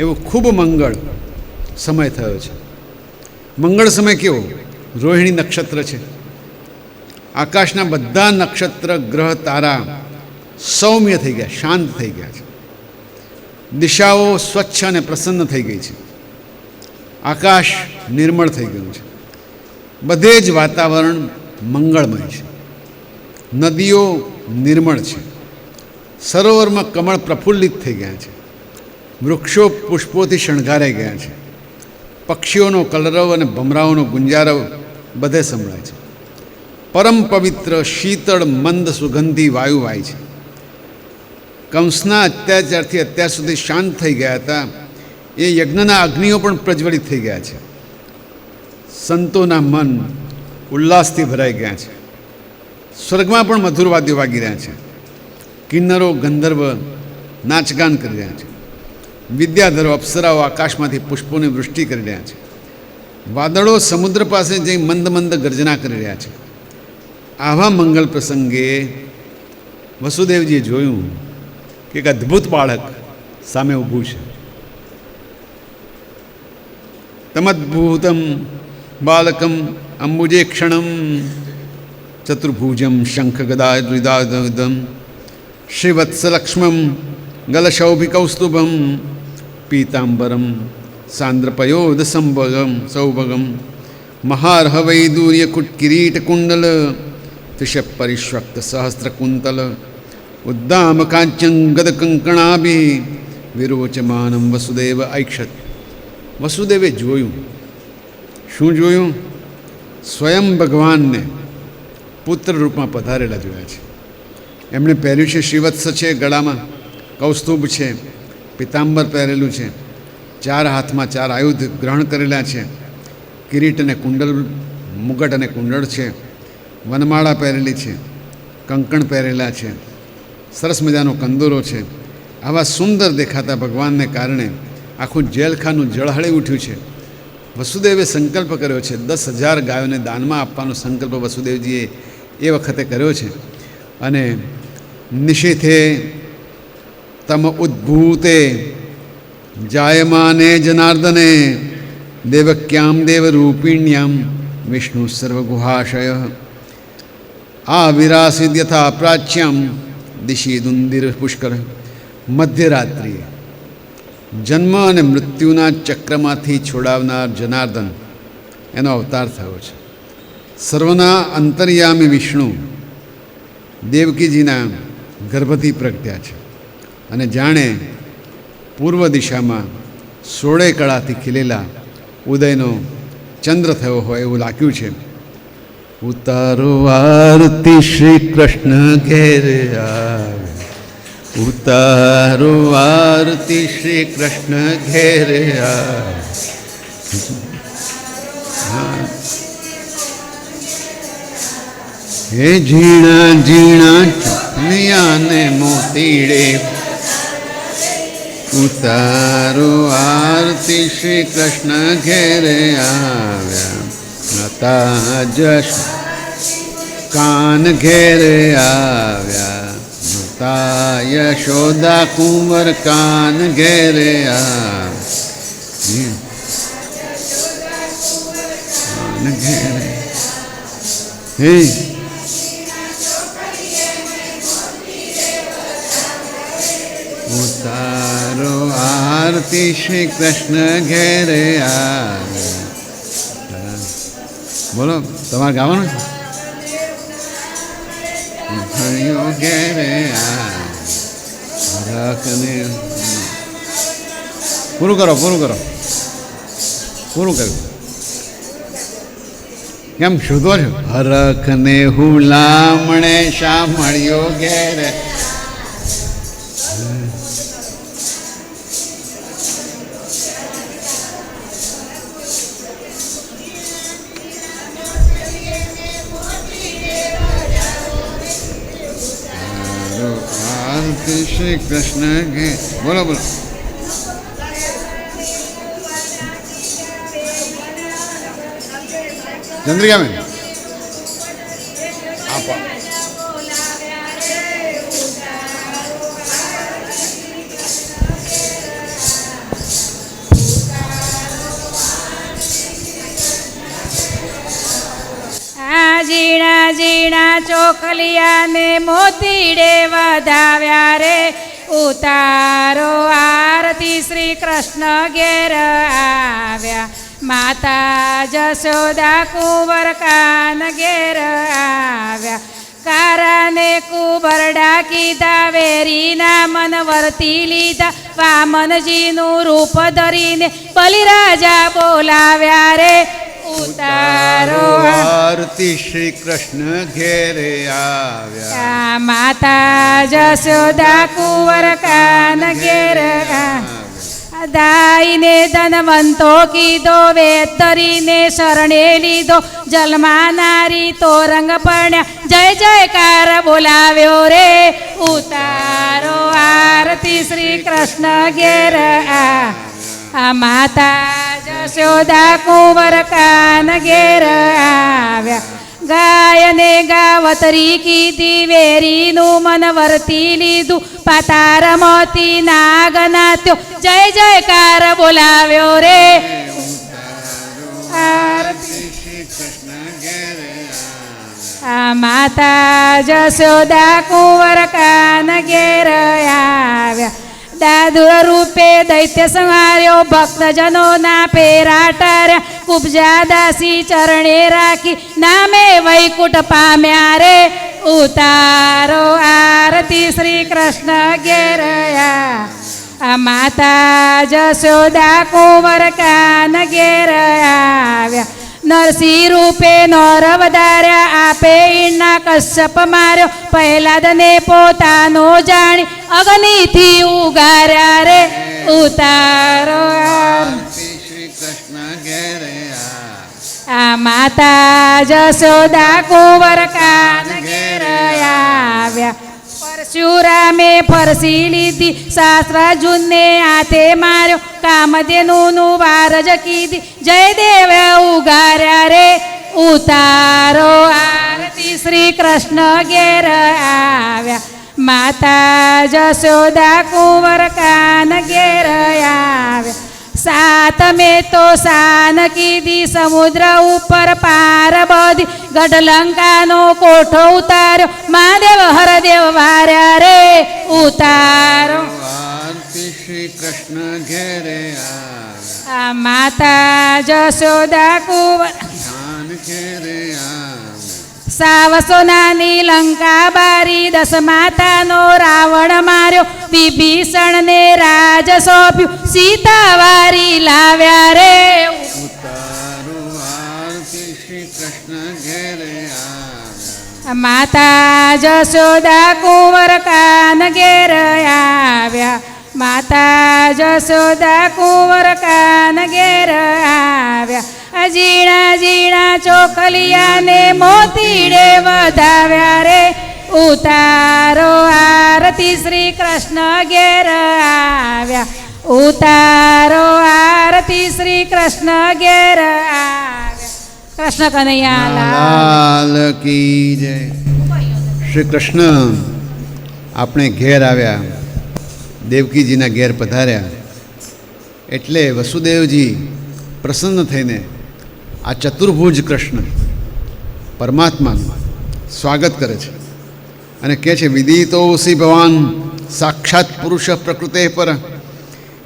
એવો ખૂબ મંગળ સમય થયો છે. મંગળ સમય કેવો? રોહિણી નક્ષત્ર છે. આકાશના બધા નક્ષત્ર, ગ્રહ, તારા સૌમ્ય થઈ ગયા, શાંત થઈ ગયા છે. દિશાઓ સ્વચ્છ અને પ્રસન્ન થઈ ગઈ છે. આકાશ નિર્મળ થઈ ગયું છે. બધે જ વાતાવરણ મંગળમય છે. નદીઓ નિર્મળ છે. સરોવરમાં કમળ પ્રફુલ્લિત થઈ ગયા છે. વૃક્ષો પુષ્પોથી શણગારાઈ ગયા છે. પક્ષીઓનો કલરવ અને ભમરાઓનો ગુંજારવ બધે સંભળાય છે. પરમ પવિત્ર શીતળ મંદ સુગંધી વાયુ વાય છે. કંસના અત્યાચારથી અત્યાર સુધી શાંત થઈ ગયા હતા એ યજ્ઞના અગ્નિઓ પણ પ્રજ્વલિત થઈ ગયા છે. સંતોના મન ઉલ્લાસથી ભરાઈ ગયા છે. સ્વર્ગમાં પણ મધુર વાદ્યો વાગી રહ્યા છે. કિન્નરો ગંધર્વ નાચગાન કરી રહ્યા છે. વિદ્યાધરો અપ્સરાઓ આકાશમાંથી પુષ્પોની વૃષ્ટિ કરી રહ્યા છે. વાદળો સમુદ્ર પાસે જઈ મંદ મંદ ગર્જના કરી રહ્યા છે. આવા મંગલ પ્રસંગે વસુદેવજીએ જોયું કે એક અદ્ભુત બાળક સામે ઊભું છે. તમદ્ભૂતમ બાલકમ અંબુજે ક્ષણમ ચતુર્ભુજમ શંખ ગદાદમ શ્રીવત્સલક્ષ્મમ ગલશૌભિકૌસ્તુભમ પીતાંબરમ સાંદ્રપયોદ સૌભગમ મહાર્હવૈદૂર્યકુટકિરીટકુંડલ ત્રિશપરિષ્વક્ત સહસ્રકુંતલ ઉદ્દામકાંચ્યં ગદકંકણાભિ વિરોચમાનમ વસુદેવ ઐક્ષત. વસુદેવે જોયું. શું જોયું? સ્વયં ભગવાનને પુત્ર રૂપમાં પધારેલા જોયા છે. એમણે પહેર્યું છે શ્રીવત્સ છે, ગળામાં કૌસ્તુભ છે, પિતાંબર પહેરેલું છે, 4 હાથમાં 4 આયુધ ગ્રહણ કરેલા છે, કિરીટ અને કુંડલ, મુગટ અને કુંડળ છે, વનમાળા પહેરેલી છે, કંકણ પહેરેલા છે, સરસ મજાનો કંદોરો છે. આવા સુંદર દેખાતા ભગવાનને કારણે આખું જેલખાનું જળહળી ઉઠ્યું છે. વસુદેવે સંકલ્પ કર્યો છે, 10,000 ગાયોને દાનમાં આપવાનો સંકલ્પ વસુદેવજીએ એ વખતે કર્યો છે. અને નિશિથે તમ ઉદ્ભૂતે જાયમાને જનાર્દને દેવક્યામ દેવરૂપિણ્યામ વિષ્ણુ સર્વગુહાશય આવિરાસિદ યથા પ્રાચ્યામ દિશી દુંદિર પુષ્કર. મધ્યરાત્રિએ જન્મ અને મૃત્યુના ચક્રમાંથી છોડાવનાર જનાર્દન એનો અવતાર થયો છે. સર્વના અંતર્યામી વિષ્ણુ દેવકીજીના ગર્ભથી પ્રગટ્યા છે અને જાણે પૂર્વ દિશામાં 16 કળાથી ખીલેલા ઉદયનો ચંદ્ર થયો હોય એવું લાગ્યું છે. ઉતારો આરતી શ્રી કૃષ્ણ ઘેર આવે, ઉતારો આરતી શ્રી કૃષ્ણ ઘેર આવે. હે ઝીણા ઝીણા ચુનિયાને મોતીડે ઉતારો આરતી શ્રી કૃષ્ણ ઘેરે આવ્યા. માતા જશ કાન ઘેરે આવ્યા. માતા યશોદા કુંવર કાન ઘેરે આવ્યા. કાન ઘેરે હે ઉતારો આરતી શ્રી કૃષ્ણ ઘેરે આવ્યા. બોલો, તમારે ગાવાનું છે? ઘેરે આવ્યા. પૂરું કરો, પૂરું કરો, પૂરું કર્યું. કેમ શોધો છો? હરખને હુલામણે શા મળ્યો ઘેરે. શ્રી કૃષ્ણ ઘે. બોલો બોલો. ચંદ્રિકા બેન આપો. ઝીણા ઝીણા ચોકલિયાને મોતીડે વધાવ્યા રે. ઉતારો આરતી શ્રી કૃષ્ણ ઘેર આવ્યા. માતા જશોદા કુંવર કાન ઘેર આવ્યા. કારાને કુબરડા કીધા, વેરીના મન વર્તી લીધા. વામનજીનું રૂપ ધરીને બલિરાજા બોલાવ્યા રે. ઉતારો આરતી શ્રી કૃષ્ણ ઘેરે આવ્યા. માતા જશોદા કુંવર કાન ઘેર દાઈને ધનવંતો કીધો, વેદ ધરીને શરણે લીધો, જલમાં નારી તોરંગ પડ્યા, જય જયકાર બોલાવ્યો રે. ઉતારો આરતી શ્રી કૃષ્ણ ઘેર માતા જશોદા કુંવર કાન ઘેર આવ્યા. ગાયને ગાવતરી કીધી, વેરીનું મન વર્તી લીધું, પાતાર મોતી નાગ નાત્યો, જય જયકાર બોલાવ્યો રે. આરતી શ્રી કૃષ્ણ ઘેરે માતા જશોદા કુંવર કાન ઘેર આવ્યા. દાદુર રૂપે દૈત્ય સંહાર્યો, ભક્તજનોના પેરા ટાર્યા, કુબજા દાસી ચરણે રાખી, નામે વૈકુંઠ પામ્યા રે. ઉતારો આરતી શ્રી કૃષ્ણ ઘેર માતા જશોદા કુંવર કાન ઘેર આવ્યા. નરસિંહ રૂપે નર વધાર્યા, આપે ઈણના કશ્યપ માર્યો, પહેલાદને પોતાનો જાણી, અગ્નિથી ઉગાર્યા રે. ઉતારો આરતી શ્રી કૃષ્ણ ઘેરે માતા જશોદા કુંવર કાન ઘેર આવ્યા. પરશુરામે ફરસી લીધી, શાસ્ત્રાર્જુનને હાથે માર્યો, કામધેનુનું વારજ કીધી, જયદેવ ઉગાર્યા રે. ઉતારો આરતી શ્રી કૃષ્ણ ઘેર આવ્યા. માતા જશોદા કુંવર કાન ઘેર આવ્યા. સાતમે તો શાન કીધી, સમુદ્ર ઉપર પાર બધી, ગઢલંકાનો કોઠો ઉતાર્યો, મહાદેવ હરદેવ વાર્યા રે. ઉતારો આરતી શ્રી કૃષ્ણ ઘેરે માતા જશોદા કુંવર કાન ઘેરે સાવસોનાની લંકા બારી, દસ માતાનો રાવણ માર્યો, વિભીષણને રાજ સોંપ્યું, સીતા વારી લાવ્યા રે. ઉતારો આરતી શ્રી કૃષ્ણ ઘેરે માતા જશોદા કુંવર કાન ઘેર આવ્યા. માતા જશોદા કુંવર કાન ઘેર આવ્યા. ઝીણા ઝીણા ચોખલિયાને મોતીડે વધાવ્યા રે. ઉતારો આરતી શ્રી કૃષ્ણ ઘેર આવ્યા. ઉતારો આરતી શ્રી કૃષ્ણ ઘેર આવ્યા. કૃષ્ણ કનૈયા લાલ લાલ કી જય. શ્રી કૃષ્ણ આપણે ઘેર આવ્યા, દેવકીજીના ઘેર પધાર્યા, એટલે વસુદેવજી પ્રસન્ન થઈને આ ચતુર્ભુજ કૃષ્ણ પરમાત્માનું સ્વાગત કરે છે અને કહે છે, વિદિતોસી ભવાન સાક્ષાત પુરુષ પ્રકૃતે પર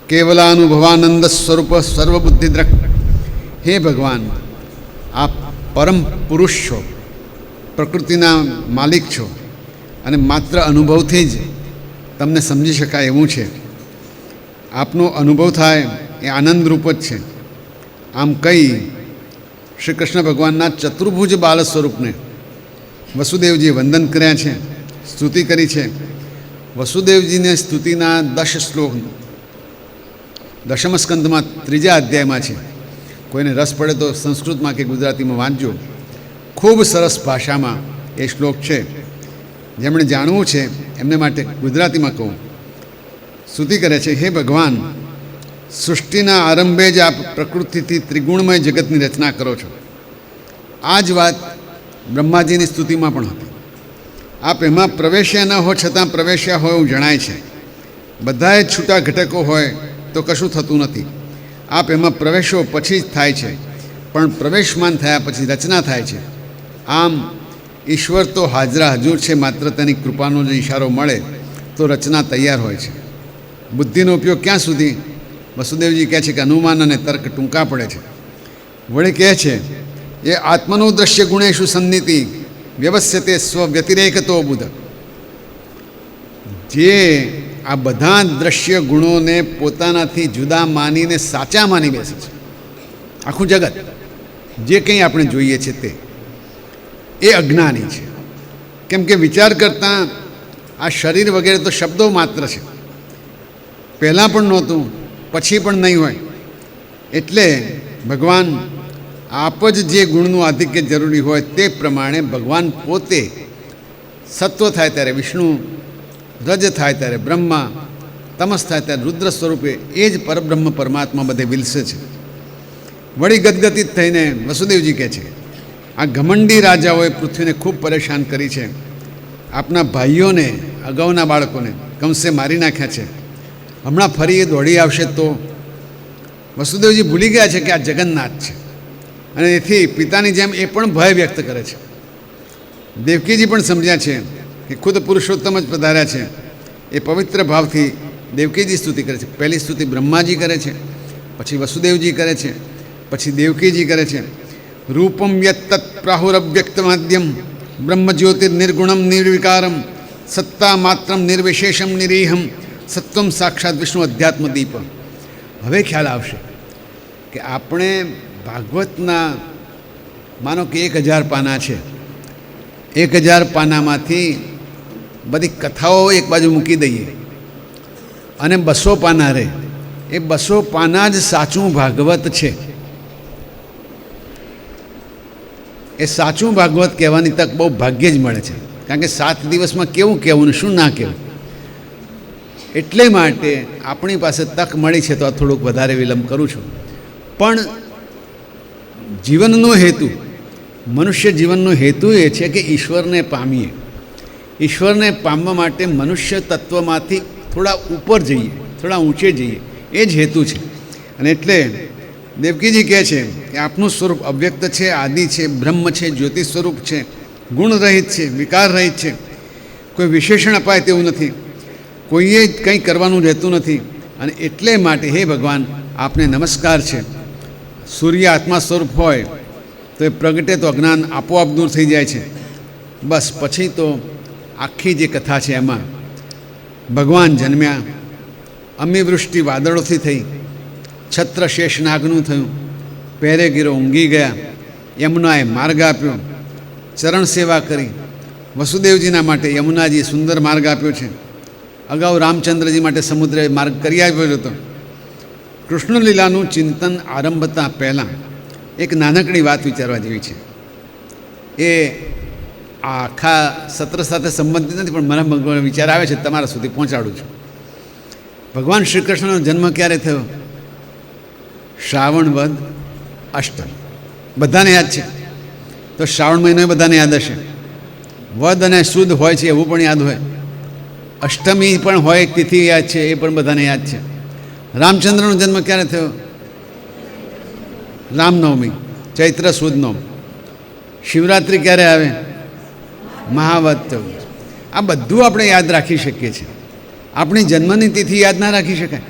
કેવલાનુભવાનંદ સ્વરૂપ સર્વબુદ્ધિદ્રક. હે ભગવાન, આપ પરમ પુરુષ છો, પ્રકૃતિના માલિક છો અને માત્ર અનુભવથી જ તમને સમજી શકાય એવું છે. આપનો અનુભવ થાય એ આનંદરૂપ જ છે. આમ કહી શ્રી કૃષ્ણ ભગવાનના ચતુર્ભુજ બાલ સ્વરૂપને વસુદેવજીએ વંદન કર્યા છે, સ્તુતિ કરી છે. વસુદેવજીને સ્તુતિના 10 શ્લોક દશમ સ્કંદમાં 3જા અધ્યાયમાં છે. કોઈને રસ પડે તો સંસ્કૃતમાં કે ગુજરાતીમાં વાંચજો. ખૂબ સરસ ભાષામાં એ શ્લોક છે. જેમણે જાણવું છે એમને માટે ગુજરાતીમાં કહું. સ્તુતિ કરે છે, હે ભગવાન, સૃષ્ટિના આરંભે જ આપ પ્રકૃતિથી ત્રિગુણમય જગતની રચના કરો છો. આ જ વાત બ્રહ્માજીની સ્તુતિમાં પણ હતી. આપ એમાં પ્રવેશ્યા ન હો છતાં પ્રવેશ્યા હોય એવું જણાય છે. બધાએ છૂટા ઘટકો હોય તો કશું થતું નથી. આપ એમાં પ્રવેશો પછી જ થાય છે, પણ પ્રવેશમાન થયા પછી રચના થાય છે. આમ ઈશ્વર તો હાજરા હજુર છે, માત્ર તેની કૃપાનો જે ઈશારો મળે તો રચના તૈયાર હોય છે. બુદ્ધિનો ઉપયોગ ક્યાં સુધી? વસુદેવજી કહે છે કે અનુમાન અને તર્ક ટૂંકા પડે છે. વળી કહે છે, એ આત્મનું દ્રશ્ય ગુણેશુ સન્નિતિ વ્યવસ્યતે સ્વવ્યતિરેકતો બુધ. જે આ બધા દ્રશ્ય ગુણોને પોતાનાથી જુદા માનીને સાચા માની બેસે છે, આખું જગત જે કંઈ આપણે જોઈએ છે તે એ અજ્ઞાની છે. કેમ કે વિચાર કરતાં આ શરીર વગેરે તો શબ્દો માત્ર છે, પહેલાં પણ નહોતું, પછી પણ નહીં હોય. એટલે ભગવાન આપ જ જે ગુણનું આધિક્ય જરૂરી હોય તે પ્રમાણે ભગવાન પોતે સત્વ થાય ત્યારે વિષ્ણુ, રજ થાય ત્યારે બ્રહ્મા, તમસ થાય ત્યારે રુદ્ર સ્વરૂપે એ જ પરબ્રહ્મ પરમાત્મા બધે વિલસે છે. વળી ગદગદિત થઈને વસુદેવજી કહે છે, આ ઘમંડી રાજાઓએ પૃથ્વીને ખૂબ પરેશાન કરી છે. આપના ભાઈઓને, અગાઉના બાળકોને કંસે મારી નાખ્યા છે. હમણાં ફરી એ દોડી આવશે તો. વસુદેવજી ભૂલી ગયા છે કે આ જગન્નાથ છે, અને એથી પિતાની જેમ એ પણ ભય વ્યક્ત કરે છે. દેવકીજી પણ સમજ્યા છે કે ખુદ પુરુષોત્તમ જ પધાર્યા છે. એ પવિત્ર ભાવથી દેવકીજી સ્તુતિ કરે છે. પહેલી સ્તુતિ બ્રહ્માજી કરે છે, પછી વસુદેવજી કરે છે, પછી દેવકીજી કરે છે. રૂપમ યત્તત્ પ્રાહુરવ્યક્તમાદ્યમ બ્રહ્મજ્યોતિર્નિર્ગુણમ નિર્વિકારમ સત્તા માત્રમ નિર્વિશેષમ નિરીહમ સત્વમ સાક્ષાત વિષ્ણુ અધ્યાત્મ દીપ. હવે ખ્યાલ આવશે કે આપણે ભાગવતના માનો કે 1000 પાના છે, 1000 પાનામાંથી બધી કથાઓ એક બાજુ મૂકી દઈએ અને 200 પાના રહે. એ 200 પાના જ સાચું ભાગવત છે. એ સાચું ભાગવત કહેવાની તક બહુ ભાગ્યે જ મળે છે, કારણ કે 7 દિવસમાં કેવું કહેવું ને શું ના કહેવું. એટલે માટે આપણી પાસે તક મળી છે તો આ થોડુંક વધારે વિલંબ કરું છું. પણ જીવનનો હેતુ, મનુષ્ય જીવનનો હેતુ એ છે કે ઈશ્વરને પામીએ. ઈશ્વરને પામવા માટે મનુષ્ય તત્વમાંથી થોડા ઉપર જઈએ, થોડા ઊંચે જઈએ, એ જ હેતુ છે. અને એટલે દેવકીજી કહે છે કે આપનું સ્વરૂપ અવ્યક્ત છે, આદિ છે, બ્રહ્મ છે, જ્યોતિષ સ્વરૂપ છે, ગુણરહિત છે, વિકાર રહિત છે, કોઈ વિશેષણ અપાય તેવું નથી, કોઈએ કંઈ કરવાનું રહેતું નથી. અને એટલે માટે હે ભગવાન આપને નમસ્કાર છે. સૂર્ય આત્મા સ્વરૂપ હોય તો એ પ્રગટે તો અજ્ઞાન આપોઆપ દૂર થઈ જાય છે. બસ પછી તો આખી જે કથા છે એમાં ભગવાન જન્મ્યા, અમિવૃષ્ટિ વાદળોથી થઈ, છત્ર શેષનાગનું થયું, પહેરે ગીરો ઊંઘી ગયા, યમુનાએ માર્ગ આપ્યો, ચરણ સેવા કરી. વસુદેવજીના માટે યમુનાજીએ સુંદર માર્ગ આપ્યો છે. અગાઉ રામચંદ્રજી માટે સમુદ્રે માર્ગ કરી આપ્યો હતો. કૃષ્ણલીલાનું ચિંતન આરંભતા પહેલાં એક નાનકડી વાત વિચારવા જેવી છે. એ આખા સત્ર સાથે સંબંધિત નથી, પણ મને વિચાર આવે છે, તમારા સુધી પહોંચાડું છું. ભગવાન શ્રી કૃષ્ણનો જન્મ ક્યારે થયો? શ્રાવણ વદ અષ્ટમ. બધાને યાદ છે તો શ્રાવણ મહિનો બધાને યાદ હશે. વદ અને શુદ્ધ હોય છે એવું પણ યાદ હોય. અષ્ટમી પણ હોય, તિથિ યાદ છે, એ પણ બધાને યાદ છે. રામચંદ્રનો જન્મ ક્યારે થયો? રામનવમી, ચૈત્ર સુદ નોમ. શિવરાત્રિ ક્યારે આવે? મહાવદ ચૌદ. આ બધું આપણે યાદ રાખી શકીએ છીએ. આપણી જન્મની તિથિ યાદ ના રાખી શકાય?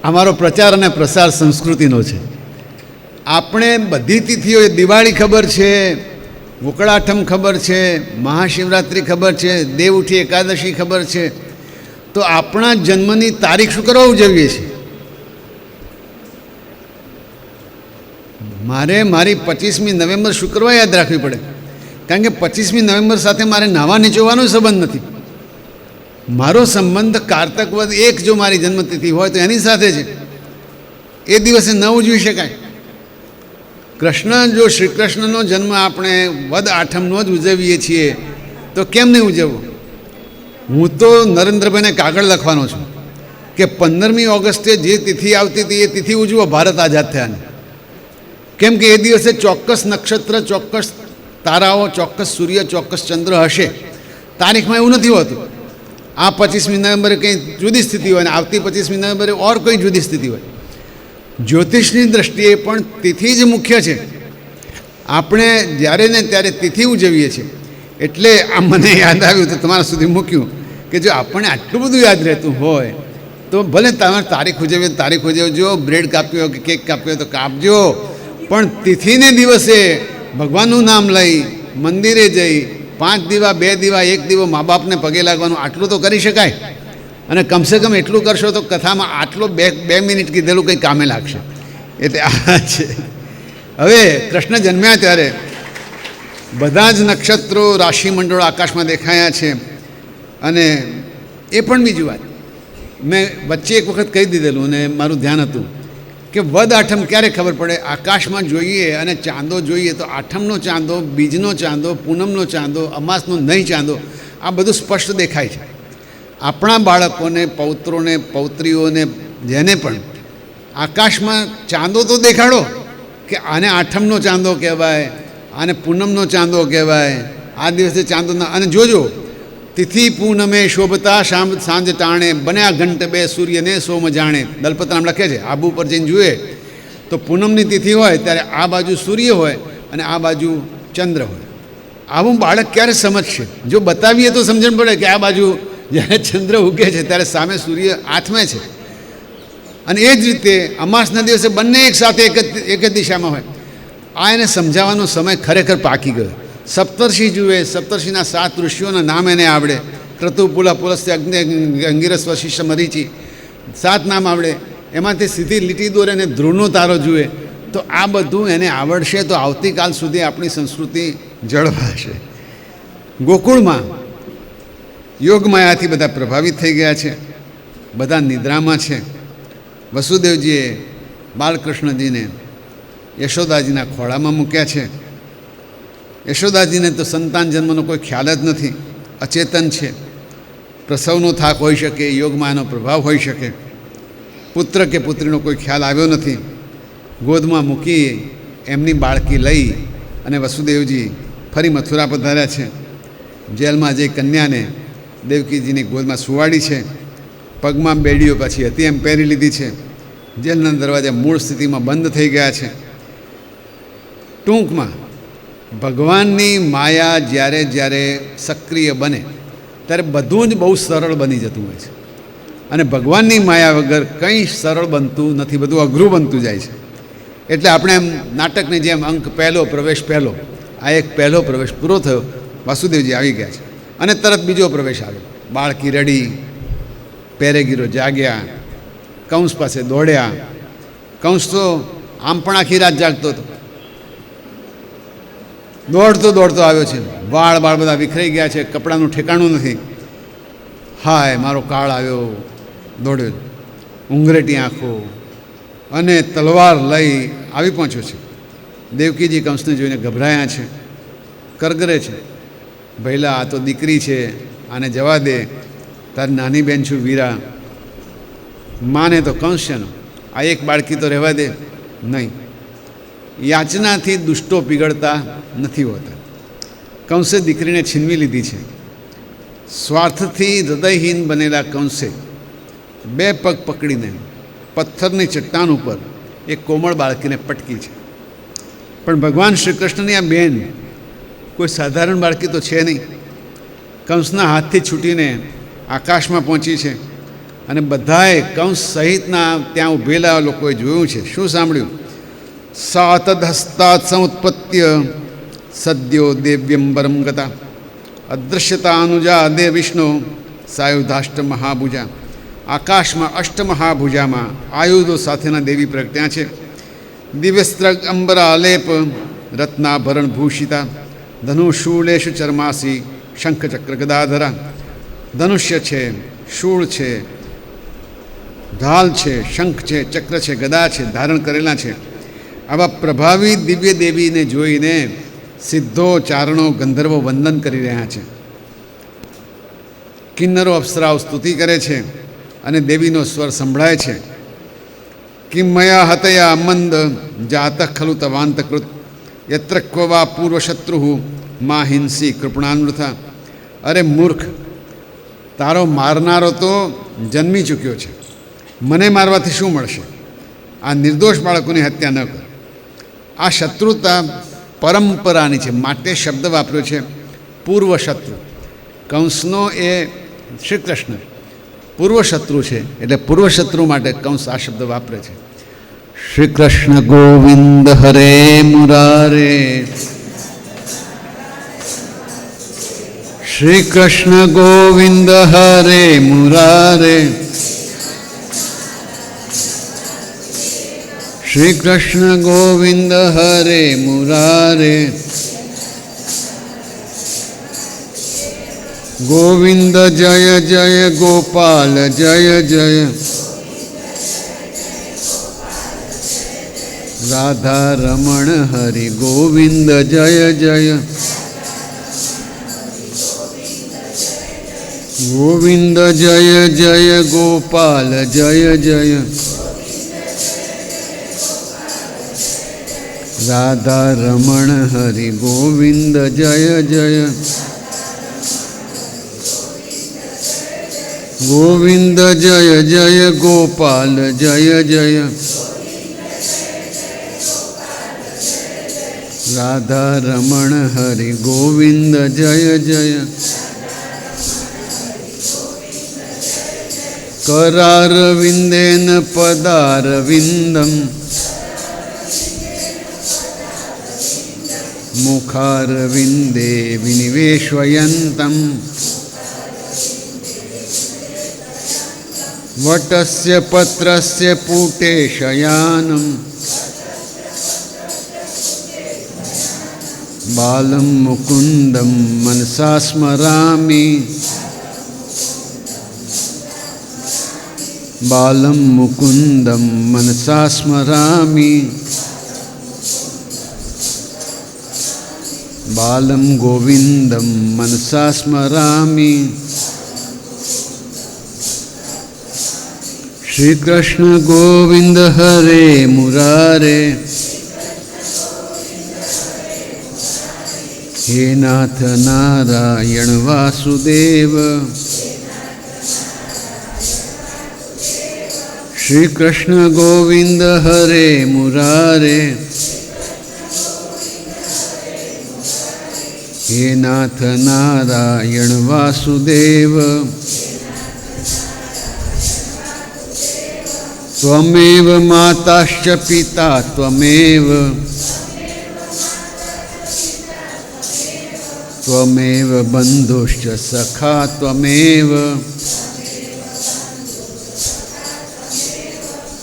અમારો પ્રચાર અને પ્રસાર સંસ્કૃતિનો છે. આપણે બધી તિથિઓ, દિવાળી ખબર છે, ઉકળાઠમ ખબર છે, મહાશિવરાત્રિ ખબર છે, દેવઉઠી એકાદશી ખબર છે, તો આપણા જન્મની તારીખ શું કરવા ઉજવીએ છીએ? મારે મારી 25મી નવેમ્બર શું કરવા યાદ રાખવી પડે? કારણ કે 25મી નવેમ્બર સાથે મારે નાવા નીચોવાનો સંબંધ નથી. મારો સંબંધ કારતક વદ 1 જો મારી જન્મતિથિ હોય તો એની સાથે છે. એ દિવસે ન ઉજવી શકાય. કૃષ્ણ, જો શ્રી કૃષ્ણનો જન્મ આપણે વદ આઠમનો જ ઉજવીએ છીએ તો કેમ નહીં ઉજવવો? હું તો નરેન્દ્રભાઈને કાગળ લખવાનો છું કે 15મી ઓગસ્ટે જે તિથિ આવતી હતી એ તિથિ ઉજવો ભારત આઝાદ થયાને. કેમ કે એ દિવસે ચોક્કસ નક્ષત્ર, ચોક્કસ તારાઓ, ચોક્કસ સૂર્ય, ચોક્કસ ચંદ્ર હશે. તારીખમાં એવું નથી હોતું. આ 25મી નવેમ્બરે કંઈ જુદી સ્થિતિ હોય ને આવતી 25મી નવેમ્બરે ઓર કોઈ જુદી સ્થિતિ હોય. જ્યોતિષની દૃષ્ટિએ પણ તિથિ જ મુખ્ય છે. આપણે જ્યારે ને ત્યારે તિથિ ઉજવીએ છીએ. એટલે આ મને યાદ આવ્યું તો તમારા સુધી મૂક્યું કે જો આપણને આટલું બધું યાદ રહેતું હોય તો ભલે તમારે તારીખ ઉજવજો, બ્રેડ કાપ્યો કે કેક કાપ્યો તો કાપજો, પણ તિથિને દિવસે ભગવાનનું નામ લઈ મંદિરે જઈ 5 દીવા, 2 દીવા, 1 દીવો મા બાપને પગે લાગવાનું, આટલું તો કરી શકાય. અને કમસે કમ એટલું કરશો તો કથામાં આટલો 2 મિનિટ કીધેલું કંઈ કામે લાગશે. એટલે આ છે. હવે કૃષ્ણ જન્મ્યા ત્યારે બધા જ નક્ષત્રો રાશિમંડળો આકાશમાં દેખાયા છે. અને એ પણ બીજી વાત, મેં વચ્ચે એક વખત કહી દીધેલું અને મારું ધ્યાન હતું કે વદ આઠમ ક્યારે ખબર પડે? આકાશમાં જોઈએ અને ચાંદો જોઈએ તો આઠમનો ચાંદો, બીજનો ચાંદો, પૂનમનો ચાંદો, અમાસનો નહીં ચાંદો, આ બધું સ્પષ્ટ દેખાય છે. આપણા બાળકોને, પૌત્રોને, પૌત્રીઓને, જેને પણ આકાશમાં ચાંદો તો દેખાડો કે આને આઠમનો ચાંદો કહેવાય, આને પૂનમનો ચાંદો કહેવાય, આ દિવસે ચાંદો ના. અને જોજો, તિથિ પૂનમે શોભતા સાંજ ટાણે, બન્યા ઘંટ બે સૂર્યને સોમ જાણે. દલપતરામ લખે છે, આબુ પર જઈને જુએ તો પૂનમની તિથિ હોય ત્યારે આ બાજુ સૂર્ય હોય અને આ બાજુ ચંદ્ર હોય. આવું બાળક ક્યારે સમજશે? જો બતાવીએ તો સમજણ પડે કે આ બાજુ જ્યારે ચંદ્ર ઉગે છે ત્યારે સામે સૂર્ય આથમે છે. અને એ જ રીતે અમાસના દિવસે બંને એક સાથે એક જ દિશામાં હોય. આ એને સમજાવવાનો સમય ખરેખર પાકી ગયો. સપ્તર્ષિ જુએ, સપ્તર્ષિના 7 ઋષિઓના નામ એને આવડે. ક્રતુ પુલા પુલસ્ત્ય અગ્નિ અંગિરસ વશિષ્ઠ મરીચી, 7 નામ આવડે. એમાંથી સીધી લીટી દોરે અને ધ્રુવનો તારો જુએ. તો આ બધું એને આવડશે તો આવતીકાલ સુધી આપણી સંસ્કૃતિ જળવાશે. ગોકુળમાં યોગમાયાથી બધા પ્રભાવિત થઈ ગયા છે, બધા નિદ્રામાં છે. વસુદેવજીએ બાલકૃષ્ણજીને યશોદાજીના ખોળામાં મૂક્યા છે. યશોદાજીને તો સંતાન જન્મનો કોઈ ખ્યાલ જ નથી, અચેતન છે. પ્રસવનો થાક હોઈ શકે, યોગમાયાનો પ્રભાવ હોઈ શકે. પુત્ર કે પુત્રીનો કોઈ ખ્યાલ આવ્યો નથી. ગોદમાં મૂકી એમની બાળકી લઈ અને વસુદેવજી ફરી મથુરા પધાર્યા છે. જેલમાં જઈ કન્યાને દેવકીજીની ગોદમાં સુવાડી છે. પગમાં બેડીઓ પાછી હતી એમ પહેરી લીધી છે. જેલના દરવાજા મૂળ સ્થિતિમાં બંધ થઈ ગયા છે. ટૂંકમાં ભગવાનની માયા જ્યારે જ્યારે સક્રિય બને ત્યારે બધું જ બહુ સરળ બની જતું હોય છે. અને ભગવાનની માયા વગર કંઈ સરળ બનતું નથી, બધું અઘરું બનતું જાય છે. એટલે આપણે એમ નાટકની જેમ અંક પહેલો, પ્રવેશ પહેલો, આ એક પહેલો પ્રવેશ પૂરો થયો, વાસુદેવજી આવી ગયા છે. અને તરત બીજો પ્રવેશ આવ્યો. બાળકી રડી, પેરેગીરો જાગ્યા, કંસ પાસે દોડ્યા. કંસ તો આમ પણ આખી રાત જાગતો હતો, દોડતો દોડતો આવ્યો છે. વાળ બધા વિખરાઈ ગયા છે, કપડાનું ઠેકાણું નથી. હાય મારો કાળ આવ્યો, દોડ્યો, ઊંઘરેટી આંખો અને તલવાર લઈ આવી પહોંચ્યો છે. દેવકીજી કંસને જોઈને ગભરાયા છે, કરગરે છે. ભઈલા, આ તો દીકરી છે, આને જવા દે, તારી નાની બેન છું વીરા. માને તો કંસ છે નો, આ એક બાળકી તો રહેવા દે. નહીં, યાચનાથી દુષ્ટો પીગળતા નથી હોતા. કંસે દીકરીને છીનવી લીધી છે. સ્વાર્થથી હૃદયહીન બનેલા કંસે 2 પગ પકડીને પથ્થરની ચટ્ટાન ઉપર એક કોમળ બાળકીને પટકી છે. પણ ભગવાન શ્રી કૃષ્ણની આ બેન કોઈ સાધારણ બાળકી તો છે નહીં. કંસના હાથથી છૂટીને આકાશમાં પહોંચી છે. અને બધાએ કંસ સહિતના ત્યાં ઊભેલા લોકોએ જોયું છે. શું સાંભળ્યું? સાતદહસ્તાત સમુત્પત્ય સદ્યો દેવ્યંબરમ ગતા, અદૃશ્યતા અનુજા દે વિષ્ણુ સાયુધાષ્ટ મહાભુજા. આકાશમાં અષ્ટમહાભુજામાં આયુધો સાથેના દેવી પ્રગટ્યા છે. દિવ્યસ્ત્ર અંબરા અલેપ રત્નાભરણ ભૂષિતા, ધનુશૂળેશુ ચર્માસી શંખચક્ર ગદાધરા. ધનુષ્ય છે, શૂળ છે, ઢાલ છે, શંખ છે, ચક્ર છે, ગદા છે, ધારણ કરેલા છે. આવા પ્રભાવી દિવ્ય દેવીને જોઈને સિદ્ધો, ચારણો, ગંધર્વો વંદન કરી રહ્યા છે. કિન્નરો, અપ્સરાઓ સ્તુતિ કરે છે અને દેવીનો સ્વર સંભળાય છે. કિમયા હતયા મંદ જાત ખલુ તવાંતકૃત, યત્ર ક્વ વા પૂર્વશત્રુ મા હિંસી કૃપણાનૃથા. અરે મૂર્ખ, તારો મારનારો તો જન્મી ચૂક્યો છે, મને મારવાથી શું મળશે? આ નિર્દોષ બાળકોની હત્યા ન કર. આ શત્રુતા પરંપરાની છે, માટે શબ્દ વાપર્યો છે પૂર્વશત્રુ. કંસનો એ શ્રી કૃષ્ણ પૂર્વશત્રુ છે, એટલે પૂર્વશત્રુ માટે કંસ આ શબ્દ વાપરે છે. શ્રી કૃષ્ણ ગોવિંદ હરે મુરારે, શ્રી કૃષ્ણ ગોવિંદ હરે મુરારે, શ્રી કૃષ્ણ ગોવિંદ હરે મુરારે, ગોવિંદ જય જય ગોપાલ જય જય, રાધા રમણ હરિ ગોવિંદ જય જય, ગોવિંદ જય જય ગોપાલ જય જય, રાધા રમણ હરિ ગોવિંદ જય જય, ગોવિંદ જય જય ગોપાલ જય જય, રાધા રમણ હરિ ગોવિંદ જય જય, करारविंदेन पदारविंदम, मुखारविंदे विनिवेशयन्तं, वटस्य पत्रस्य पुटे शयानं, बालं मुकुन्दं मनसा स्मरामि, बालं मुकुन्दं मनसा स्मरामि, बालं गोविन्दं मनसा स्मरामि। श्री कृष्ण गोविंद हरे मुरारे, हे नाथ नारायण वासुदेव, श्री कृष्ण गोविंद हरे मुरारे, हे नाथ नारायण वासुदेव, त्वमेव माताश्च पिता त्वमेव, त्वमेव बन्धुश्च सखा त्वमेव,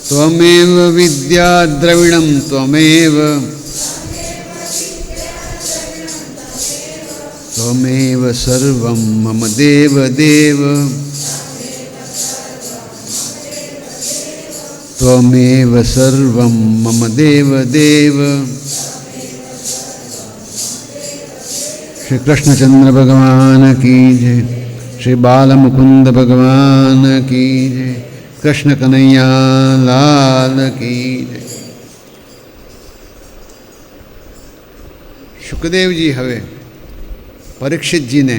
त्वमेव विद्या द्रविणं त्वमेव, त्वमेव सर्वं मम देव देव, त्वमेव सर्वं मम देव देव। श्री कृष्णचंद्र भगवान की जय, श्री बालमुकुंद भगवान की जय, कृष्ण कन्हैया लाल की जय। शुकदेवजी हवे परीक्षितजीने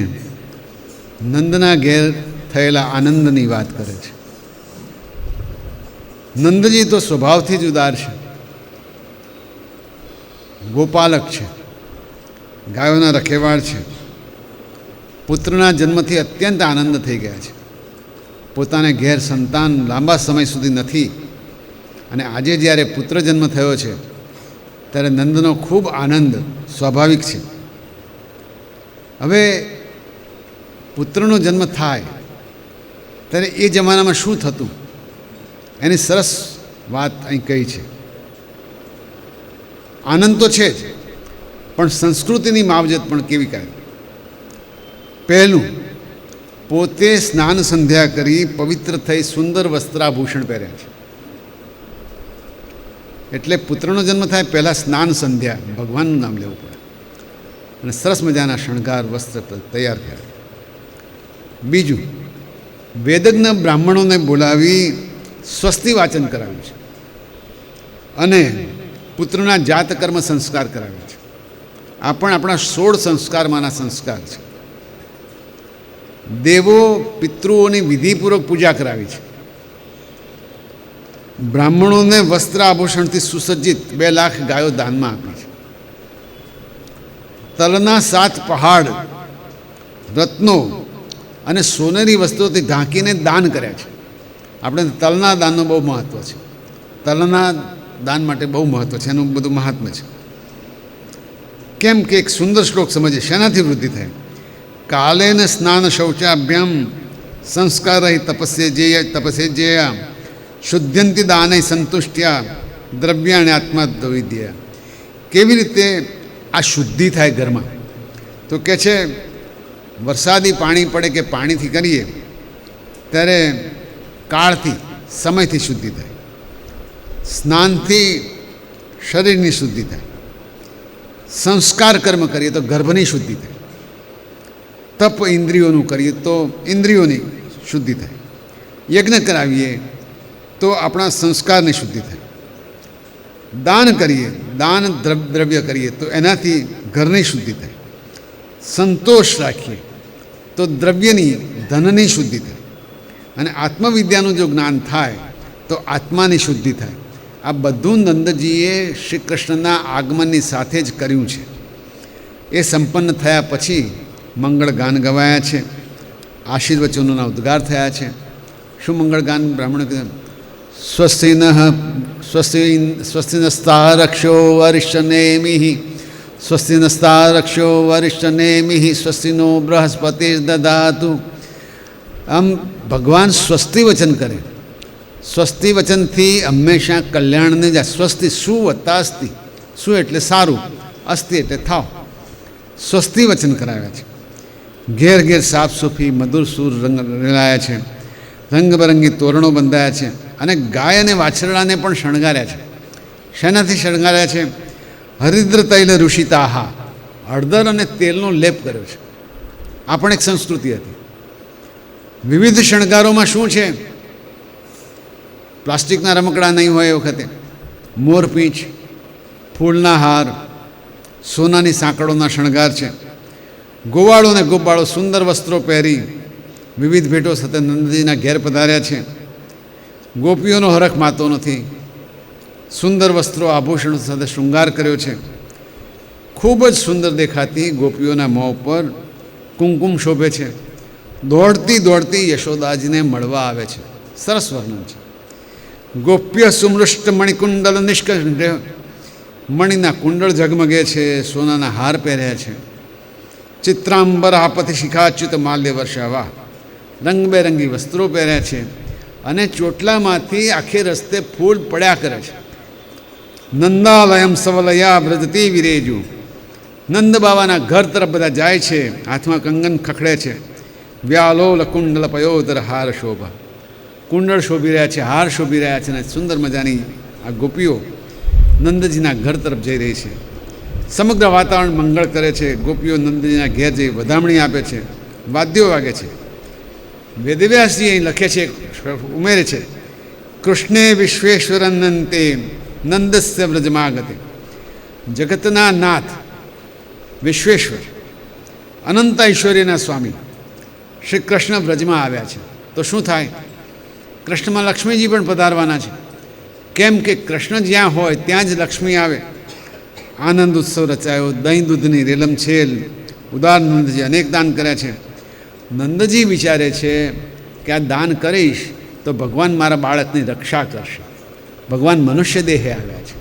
नंदना घेर थयेला आनंदनी वात करे छे। नंदजी तो स्वभावथी ज उदार छे, गोपालक छे, गायोना रखेवाळ छे, पुत्रना जन्मथी अत्यंत आनंद थई गया छे। पोताने घेर संतान लांबा समय सुधी नथी अने आजे ज्यारे पुत्र जन्म थयो छे त्यारे नंदनो खूब आनंद स्वाभाविक छे। हवे पुत्रनो जन्म थाय त्यारे ए जमानामां शुं थतुं एनी सरस वात अहीं कही छे। आनंद तो छे ज, पण संस्कृतिनी मावजत पण केवी काय। पहेलुं, पोते स्नान संध्या करी पवित्र थई सुंदर वस्त्राभूषण पहेर्या छे। एटले पुत्रनो जन्म थाय पहेला स्नान संध्या भगवाननुं नाम लेवुं पड़े अने सरस मजाना शणगार वस्त्र तैयार थया। बीजुं, वेदज्ञ ब्राह्मणोने बोलावी स्वस्ति वाचन कराव्युं छे अने पुत्रना जातकर्म संस्कार कराव्या छे। आ पण आपणा 16 संस्कारमांना संस्कार छे। देवो पितृओनी विधिपूर्वक पूजा करावी छे। ब्राह्मणोने वस्त्र आभूषणथी सुसज्जित 2 लाख गायो दाનમાં આપી છે। તલના 7 પહાડ રત્નો અને સોનેરી વસ્તુઓથી ઢાંકીને દાન કર્યા છે। આપણે તલના દાનનો બહુ મહત્વ છે। તલના દાન માટે બહુ મહત્વ છે, એનું બધું મહાત્મ્ય છે। કેમ કે એક સુંદર શ્લોક સમજે શેનાથી વૃદ્ધિ થાય। કાલેન સ્નાન શૌચાભ્યામ સંસ્કાર તપસ્યજેય શુદ્ધ્યંતિ દાનૈ સંતુષ્ટ્યા દ્રવ્યાણ્ય આત્મા દ્રવિદ્ય. કેવી રીતે આ શુદ્ધિ થાય ઘરમાં? તો કહે છે વરસાદી પાણી પડે કે પાણીથી કરીએ ત્યારે કાળથી, સમયથી શુદ્ધિ થાય. સ્નાનથી શરીરની શુદ્ધિ થાય. સંસ્કાર કર્મ કરીએ તો ગર્ભની શુદ્ધિ થાય. તપ ઇન્દ્રિયોનું કરીએ તો ઇન્દ્રિયોની શુદ્ધિ થાય. યજ્ઞ કરાવીએ તો આપણા સંસ્કારની શુદ્ધિ થાય. દાન કરીએ, દાન દ્રવ્ય કરીએ તો એનાથી ઘરની શુદ્ધિ થાય. સંતોષ રાખીએ તો દ્રવ્યની, ધનની શુદ્ધિ થાય. અને આત્મવિદ્યાનું જો જ્ઞાન થાય તો આત્માની શુદ્ધિ થાય. આ બધું નંદજીએ શ્રી કૃષ્ણના આગમનની સાથે જ કર્યું છે. એ સંપન્ન થયા પછી મંગળ ગાન ગવાયા છે, આશીર્વચનોના ઉદ્ગાર થયા છે. શું મંગળ ગાન બ્રાહ્મણ કીધું? સ્વસ્તિ નસ્તારક્ષો વરિષ્ઠનેમિ, સ્વસ્તિ નસ્તારક્ષો વરિષ્ઠનેમિ, સ્વસ્તિનો બૃહસ્પતિર્દધાતુ. આમ ભગવાન સ્વસ્તિ વચન કરે. સ્વસ્તિ વચનથી હંમેશા કલ્યાણને જ. સ્વસ્તિ શું વત્તા અસ્તિ, શું એટલે સારું, અસ્તિ એટલે થાવ. સ્વસ્તિ વચન કરાવ્યા છે. ઘેર ઘેર સાફ સૂફી મધુર સૂર રંગ રેલાયા છે. રંગબેરંગી તોરણો બંધાયા છે. અને ગાય અને વાછરડાને પણ શણગાર્યા છે. શેનાથી શણગાર્યા છે? હરિદ્ર તૈલ ઋષિતાહા, હળદર અને તેલનો લેપ કર્યો છે. આ પણ એક સંસ્કૃતિ હતી. વિવિધ શણગારોમાં શું છે? પ્લાસ્ટિકના રમકડા નહીં હોય એ વખતે મોરપીંછ, ફૂલના હાર, સોનાની સાંકળોના શણગાર છે. ગોવાળો અને ગોપાળો સુંદર વસ્ત્રો પહેરી વિવિધ ભેટો સાથે નંદજીના ઘેર પધાર્યા છે. ગોપીઓનો હરખ માતો નથી. સુંદર વસ્ત્રો, આભૂષણો સાથે શૃંગાર કર્યો છે. ખૂબ જ સુંદર દેખાતી ગોપીઓના મોં ઉપર કુમકુમ શોભે છે. દોડતી દોડતી યશોદાજીને મળવા આવે છે. સરસ વર્ણન છે. ગોપ્ય સુમૃષ્ટ મણિકુંડલ નિષ્કંઠ, મણિના કુંડળ ઝગમગે છે. સોનાના હાર પહેર્યા છે. ચિત્રાંબર આપતિ શિખાચ્યુત માલ્ય વર્ષાવા, રંગબેરંગી વસ્ત્રો પહેર્યા છે. અને ચોટલામાંથી આખે રસ્તે ફૂલ પડ્યા કરે છે. નંદાલયમ સવલયા વ્રજતી વિરેજુ, નંદ બાવાના ઘર તરફ બધા જાય છે. હાથમાં કંગન ખખડે છે. વ્યાલોલ કુંડલ પયોદર હાર શોભા, કુંડળ શોભી રહ્યા છે, હાર શોભી રહ્યા છે. અને સુંદર મજાની આ ગોપીઓ નંદજીના ઘર તરફ જઈ રહી છે. સમગ્ર વાતાવરણ મંગળ કરે છે. ગોપીઓ નંદજીના ઘેર જઈ વધામણી આપે છે. વાદ્યો વાગે છે. વેદવ્યાસજી અહીં લખે છે, ઉમેરે છે, કૃષ્ણે વિશ્વેશ્વરનંતે નંદસ્ય વ્રજમાગતે. જગતના નાથ વિશ્વેશ્વર, અનંત ઐશ્વર્યના સ્વામી શ્રી કૃષ્ણ વ્રજમાં આવ્યા છે. તો શું થાય? કૃષ્ણમાં લક્ષ્મીજી પણ પધારવાના છે. કેમ કે કૃષ્ણ જ્યાં હોય ત્યાં જ લક્ષ્મી આવે. આનંદ ઉત્સવ રચાયો. દહીં દૂધની રેલમછેલ. ઉદાર નંદજી અનેક દાન કર્યા છે. નંદજી વિચારે છે કે આ દાન કરીશ તો ભગવાન મારા બાળકની રક્ષા કરશે. ભગવાન મનુષ્ય દેહે આવ્યા છે.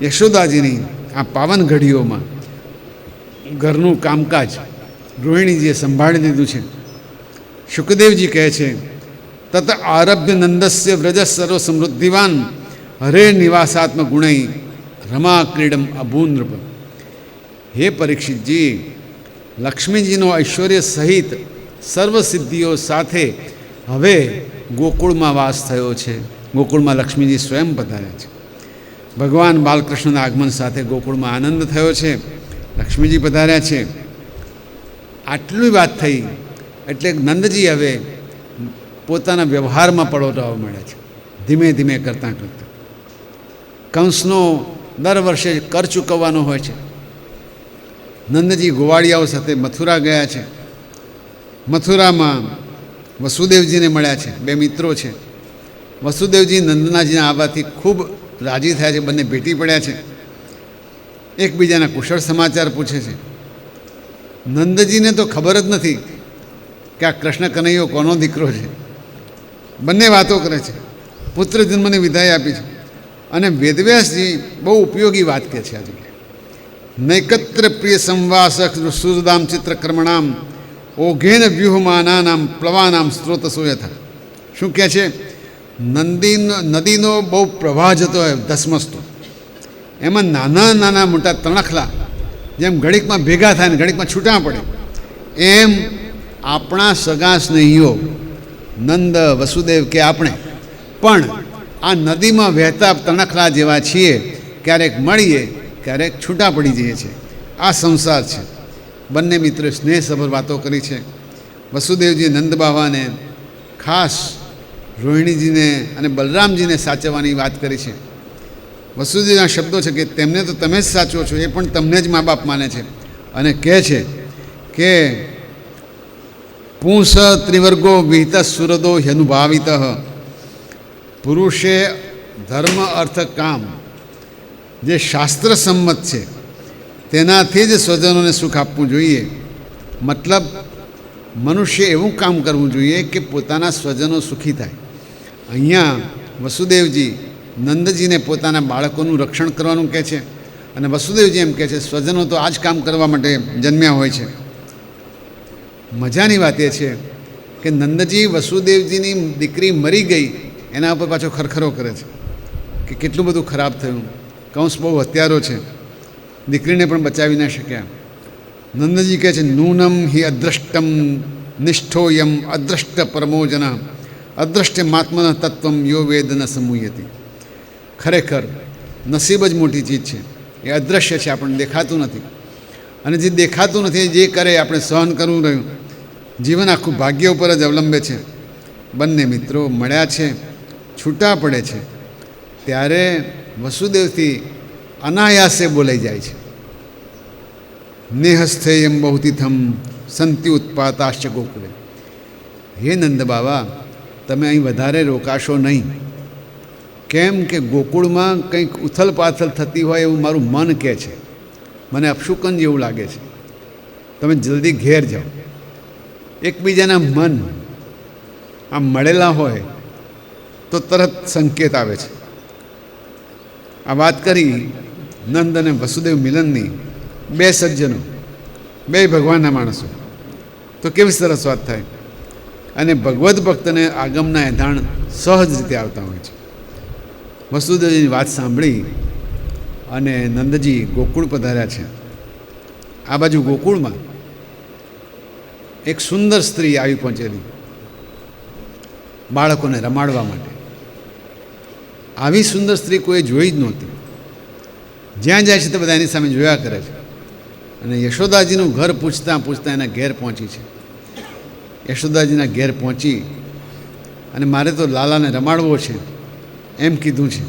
યશોદાજીની આ પાવન ઘડીઓમાં ઘરનું કામકાજ ગૃહિણીજીએ સંભાળી લીધું છે. શુકદેવજી કહે છે, તત આરભ્ય નંદસ્ય વ્રજ સર્વ સમૃદ્ધિવાન હરે નિવાસાત્મ ગુણૈ રમા ક્રીડમ અભૂનૃપ. હે પરીક્ષિતજી, લક્ષ્મીજીનો ઐશ્વર્ય સહિત સર્વસિદ્ધિઓ સાથે હવે ગોકુળમાં વાસ થયો છે. ગોકુળમાં લક્ષ્મીજી સ્વયં પધાર્યા છે. ભગવાન બાલકૃષ્ણના આગમન સાથે ગોકુળમાં આનંદ થયો છે. લક્ષ્મીજી પધાર્યા છે. આટલી વાત થઈ એટલે નંદજી હવે પોતાના વ્યવહારમાં પલોટાવા મળે છે. ધીમે ધીમે કરતાં કરતાં કંસનો દર વર્ષે કર ચૂકવવાનો હોય છે. નંદજી ગોવાળિયાઓ સાથે મથુરા ગયા છે. મથુરામાં વસુદેવજીને મળ્યા છે. બે મિત્રો છે. વસુદેવજી નંદનાજીના આવવાથી ખૂબ રાજી થયા છે. બંને ભેટી પડ્યા છે. એકબીજાના કુશળ સમાચાર પૂછે છે. નંદજીને તો ખબર જ નથી કે આ કૃષ્ણ કનૈયો કોનો દીકરો છે. બંને વાતો કરે છે. પુત્ર જન્મની વિદાય આપી છે. અને વેદવ્યાસજી બહુ ઉપયોગી વાત કહે છે. આજે નૈકત્ર પ્રિય સંવાસક સુરદામ ચિત્રકર્મણામ ઓઘેન વ્યૂહમાનાનામ પ્લવાનામ સ્ત્રોતસો યથા. શું કહે છે? નદીનો બહુ પ્રવાહ જતો હોય ધસમસતો, એમાં નાના નાના મોટા તણખલા જેમ ઘડીકમાં ભેગા થાય ને ઘડીકમાં છૂટા પડે, એમ આપણા સગા સ્નેહીઓ નંદ, વસુદેવ કે આપણે પણ આ નદીમાં વહેતા તણખલા જેવા છીએ. ક્યારેક મળીએ, ક્યારેક છૂટા પડી જઈએ છીએ. આ સંસાર છે. બંને મિત્રોએ સ્નેહસભર વાતો કરી છે. વસુદેવજી નંદ બાવાને ખાસ રોહિણીજીને અને બલરામજીને સાચવવાની વાત કરી છે. વસુદેવના શબ્દો છે કે તેમને તો તમે જ સાચવો છો, એ પણ તમને જ મા બાપ માને છે. અને કહે છે કે પુંસ ત્રિવર્ગો વિહિત સુરદો હ્યનુભાવિત, પુરુષે ધર્મ અર્થ કામ જે શાસ્ત્ર સંમત છે તેનાથી જ સ્વજનોને સુખ આપવું જોઈએ. મતલબ મનુષ્ય એવું કામ કરવું જોઈએ કે પોતાના સ્વજનો સુખી થાય. અહીંયા વસુદેવજી નંદજીને પોતાના બાળકોનું રક્ષણ કરવાનું કહે છે, અને વસુદેવજી એમ કહે છે સ્વજનો તો આ જ કામ કરવા માટે જન્મ્યા હોય છે. મજાની વાત એ છે કે નંદજી વસુદેવજીની દીકરી મરી ગઈ એના ઉપર પાછો ખરખરો કરે છે કે કેટલું બધું ખરાબ થયું, કંસ બહુ હત્યારો છે, દીકરીને પણ બચાવી ન શક્યા. નંદજી કહે છે નૂનમ હિ અદ્રષ્ટમ નિષ્ઠોયમ અદ્રષ્ટ પરમોજન અદ્રષ્ટ માત્મન તત્વમ યો વેદ ન સમૂયતી. ખરેખર નસીબ જ મોટી ચીજ છે. એ અદૃશ્ય છે, આપણને દેખાતું નથી. અને જે દેખાતું નથી જે કરે આપણે સહન કરવું રહ્યું. જીવન આખું ભાગ્ય ઉપર જ અવલંબે છે. બંને મિત્રો મળ્યા છે, છૂટા પડે છે ત્યારે વસુદેવથી અનાયાસે બોલાઈ જાય છે. નેહસ્થેયમ બહુતિથમ સંતિ ઉત્પાતાશ્ચ ગોકુળે. હે નંદ બાવા, તમે અહીં વધારે રોકાશો નહીં. કેમ કે ગોકુળમાં કંઈક ઉથલ પાથલ થતી હોય એવું મારું મન કહે છે. મને અપશુકન જેવું લાગે છે. તમે જલ્દી ઘેર જાઓ. એકબીજાના મન આમ મળેલા હોય તો તરત સંકેત આવે છે. આ વાત કરી નંદ અને વસુદેવ મિલનની. બે સજ્જનો, બે ભગવાનના માણસો, તો કેવી સરસ વાત થાય. અને ભગવદ્ ભક્તને આગમના એધાણ સહજ રીતે આવતા હોય છે. વસુદેવજીની વાત સાંભળી અને નંદજી ગોકુળ પધાર્યા છે. આ બાજુ ગોકુળમાં એક સુંદર સ્ત્રી આવી પહોંચેલી બાળકોને રમાડવા માટે. આવી સુંદર સ્ત્રી કોઈ જોઈ જ નહોતી. જ્યાં જાય છે તે બધા એની સામે જોયા કરે છે. અને યશોદાજીનું ઘર પૂછતાં પૂછતાં એના ઘેર પહોંચી છે. યશોદાજીના ઘેર પહોંચી અને મારે તો લાલાને રમાડવો છે એમ કીધું છે.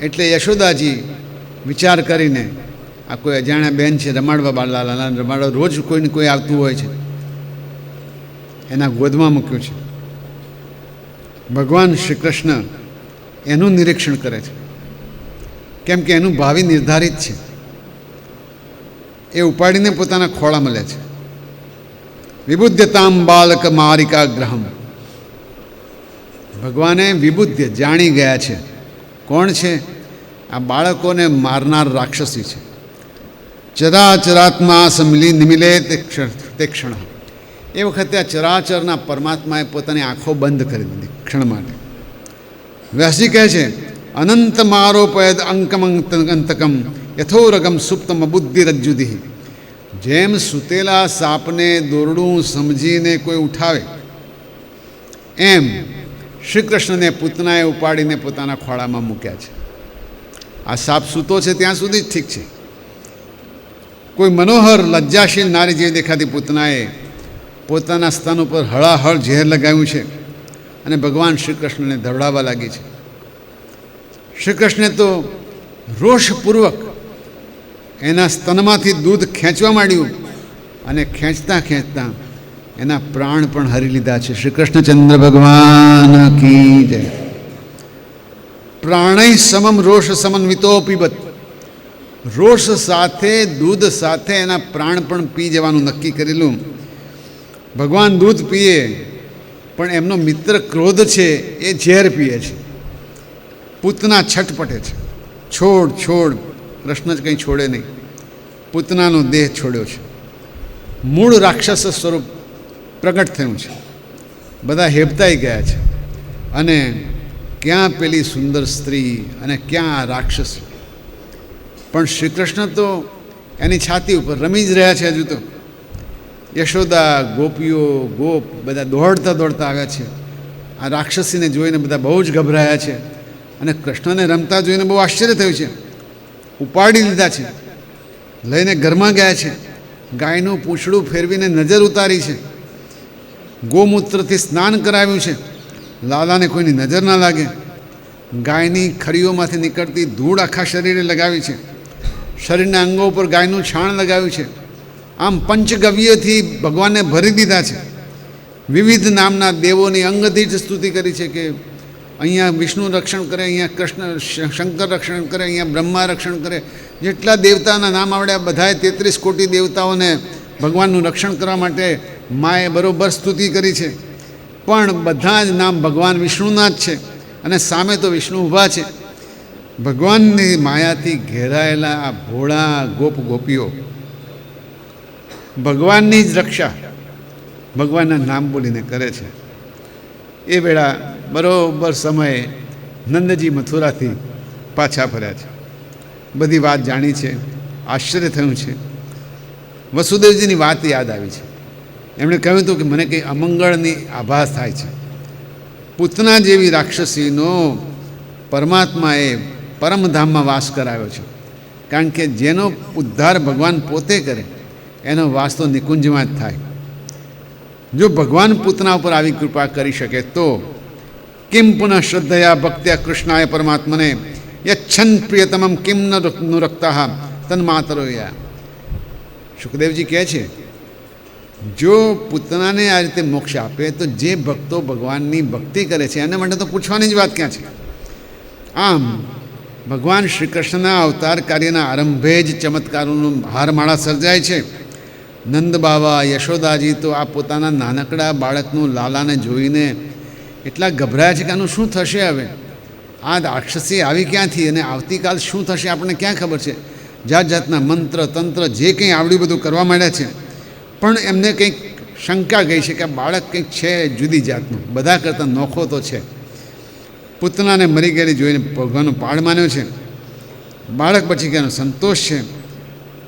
એટલે યશોદાજી વિચાર કરીને આ કોઈ અજાણ્યા બેન છે, રમાડવા લાલાને રમાડવા રોજ કોઈને કોઈ આવતું હોય છે, એના ગોદમાં મૂક્યું છે. ભગવાન શ્રી કૃષ્ણ એનું નિરીક્ષણ કરે છે, કેમ કે એનું ભાવિ નિર્ધારિત છે. એ ઉપાડીને પોતાના ખોળામાં લે છે. વિબુદ્ધતામ બાલક મારિકા ગ્રહમ. ભગવાને વિબુદ્ધ જાણી ગયા છે કોણ છે આ બાળકોને મારનાર રાક્ષસી છે. ચરાચરાત્મા નિમિલે તે ક્ષણ. એ વખતે આ ચરાચરના પરમાત્માએ પોતાની આંખો બંધ કરી દીધી ક્ષણ માટે. વ્યાસજી કહે છે અનંત મારોપયદ અંકમંતકમ યથોરગમ સુપ્તમ બુદ્ધિરજ્જુધિ. જેમ સૂતેલા સાપને દોરડું સમજીને કોઈ ઉઠાવે એમ શ્રી કૃષ્ણને પૂતનાએ ઉપાડીને પોતાના ખોળામાં મૂક્યા છે. આ સાપ સૂતો છે ત્યાં સુધી જ ઠીક છે. કોઈ મનોહર લજ્જાશીલ નારી જેવી દેખાતી પૂતનાએ પોતાના સ્તન ઉપર હળાહળ ઝેર લગાવ્યું છે અને ભગવાન શ્રી કૃષ્ણને ધવડાવવા લાગી છે. શ્રી કૃષ્ણે તો રોષપૂર્વક એના સ્તનમાંથી દૂધ ખેંચવા માંડ્યું અને ખેંચતાં ખેંચતાં એના પ્રાણ પણ હરી લીધા છે. શ્રી કૃષ્ણચંદ્ર ભગવાન કી જય. પ્રાણૈ સમમ રોષ સમન્વિતો પીબત. રોષ સાથે દૂધ સાથે એના પ્રાણ પણ પી જવાનું નક્કી કરેલું. ભગવાન દૂધ પીએ પણ એમનો મિત્ર ક્રોધ છે એ ઝેર પીએ છે. પૂતના છટપટે છે. છોડ છોડ. કૃષ્ણ જ કંઈ છોડે નહીં. પૂતનાનો દેહ છોડ્યો છે. મૂળ રાક્ષસ સ્વરૂપ પ્રગટ થયું છે. બધા હેબતાઈ ગયા છે અને ક્યાં પેલી સુંદર સ્ત્રી અને ક્યાં આ રાક્ષસ. પણ શ્રી કૃષ્ણ તો એની છાતી ઉપર રમી જ રહ્યા છે. હજુ તો યશોદા, ગોપીઓ, ગોપ બધા દોડતા દોડતા આવ્યા છે. આ રાક્ષસીને જોઈને બધા બહુ જ ગભરાયા છે અને કૃષ્ણને રમતા જોઈને બહુ આશ્ચર્ય થયું છે. ઉપાડી લીધા છે, લઈને ઘરમાં ગયા છે. ગાયનું પૂંછડું ફેરવીને નજર ઉતારી છે. ગોમૂત્રથી સ્નાન કરાવ્યું છે, લાલાને કોઈની નજર ના લાગે. ગાયની ખરીઓમાંથી નીકળતી ધૂળ આખા શરીરે લગાવી છે. શરીરના અંગો ઉપર ગાયનું છાણ લગાવ્યું છે. આમ પંચગવ્યથી ભગવાનને ભરી દીધા છે. વિવિધ નામના દેવોની અંગથી જ સ્તુતિ કરી છે કે અહીંયા વિષ્ણુ રક્ષણ કરે, અહીંયા કૃષ્ણ શંકર રક્ષણ કરે, અહીંયા બ્રહ્મા રક્ષણ કરે. જેટલા દેવતાના નામ આવડ્યા બધાએ 33 કોટી દેવતાઓને ભગવાનનું રક્ષણ કરવા માટે માએ બરોબર સ્તુતિ કરી છે. પણ બધા જ નામ ભગવાન વિષ્ણુના જ છે અને સામે તો વિષ્ણુ ઊભા છે. ભગવાનની માયાથી ઘેરાયેલા આ ભોળા ગોપ ગોપીઓ ભગવાનની જ રક્ષા ભગવાનના નામ બોલીને કરે છે. એ વેળા બરોબર સમયે નંદજી મથુરાથી પાછા ફર્યા છે. બધી વાત જાણી છે, આશ્ચર્ય થયું છે. વસુદેવજીની વાત યાદ આવી છે. એમણે કહ્યું હતું કે મને કંઈ અમંગળની આભાસ થાય છે. પૂતના જેવી રાક્ષસીનો પરમાત્માએ પરમધામમાં વાસ કરાવ્યો છે. કારણ કે જેનો ઉદ્ધાર ભગવાન પોતે કરે એનો વાસ તો નિકુંજમાં જ થાય. જો ભગવાન પૂતના ઉપર આવી કૃપા કરી શકે તો કિમ પુનઃ શ્રદ્ધયા ભક્ત્યા કૃષ્ણાય પરમાત્મને યચ્છન પ્રિયતમમ કિમ નુરક્તા તન્માતરોયા. સુખદેવજી કહે છે, જો પૂતનાને આ રીતે મોક્ષ આપે તો જે ભક્તો ભગવાનની ભક્તિ કરે છે એના માટે તો પૂછવાની જ વાત ક્યાં છે. આમ ભગવાન શ્રી કૃષ્ણના અવતાર કાર્યના આરંભે જ ચમત્કારોનું હારમાળા સર્જાય છે. નંદ બાવા, યશોદાજી તો આ પોતાના નાનકડા બાળકનું લાલાને જોઈને એટલા ગભરાયા છે કે આનું શું થશે હવે. આ રાક્ષસી આવી ક્યાંથી અને આવતીકાલ શું થશે આપણને ક્યાં ખબર છે. જાત જાતના મંત્ર તંત્ર જે કંઈ આવડ્યું બધું કરવા માંડ્યા છે. પણ એમને કંઈક શંકા ગઈ છે કે આ બાળક કંઈક છે જુદી જાતનું, બધા કરતાં નોખો તો છે. પૂતનાને મરી ગયેલી જોઈને ભગવાનનો પાડ માન્યો છે. બાળક પછી કે એનો સંતોષ છે.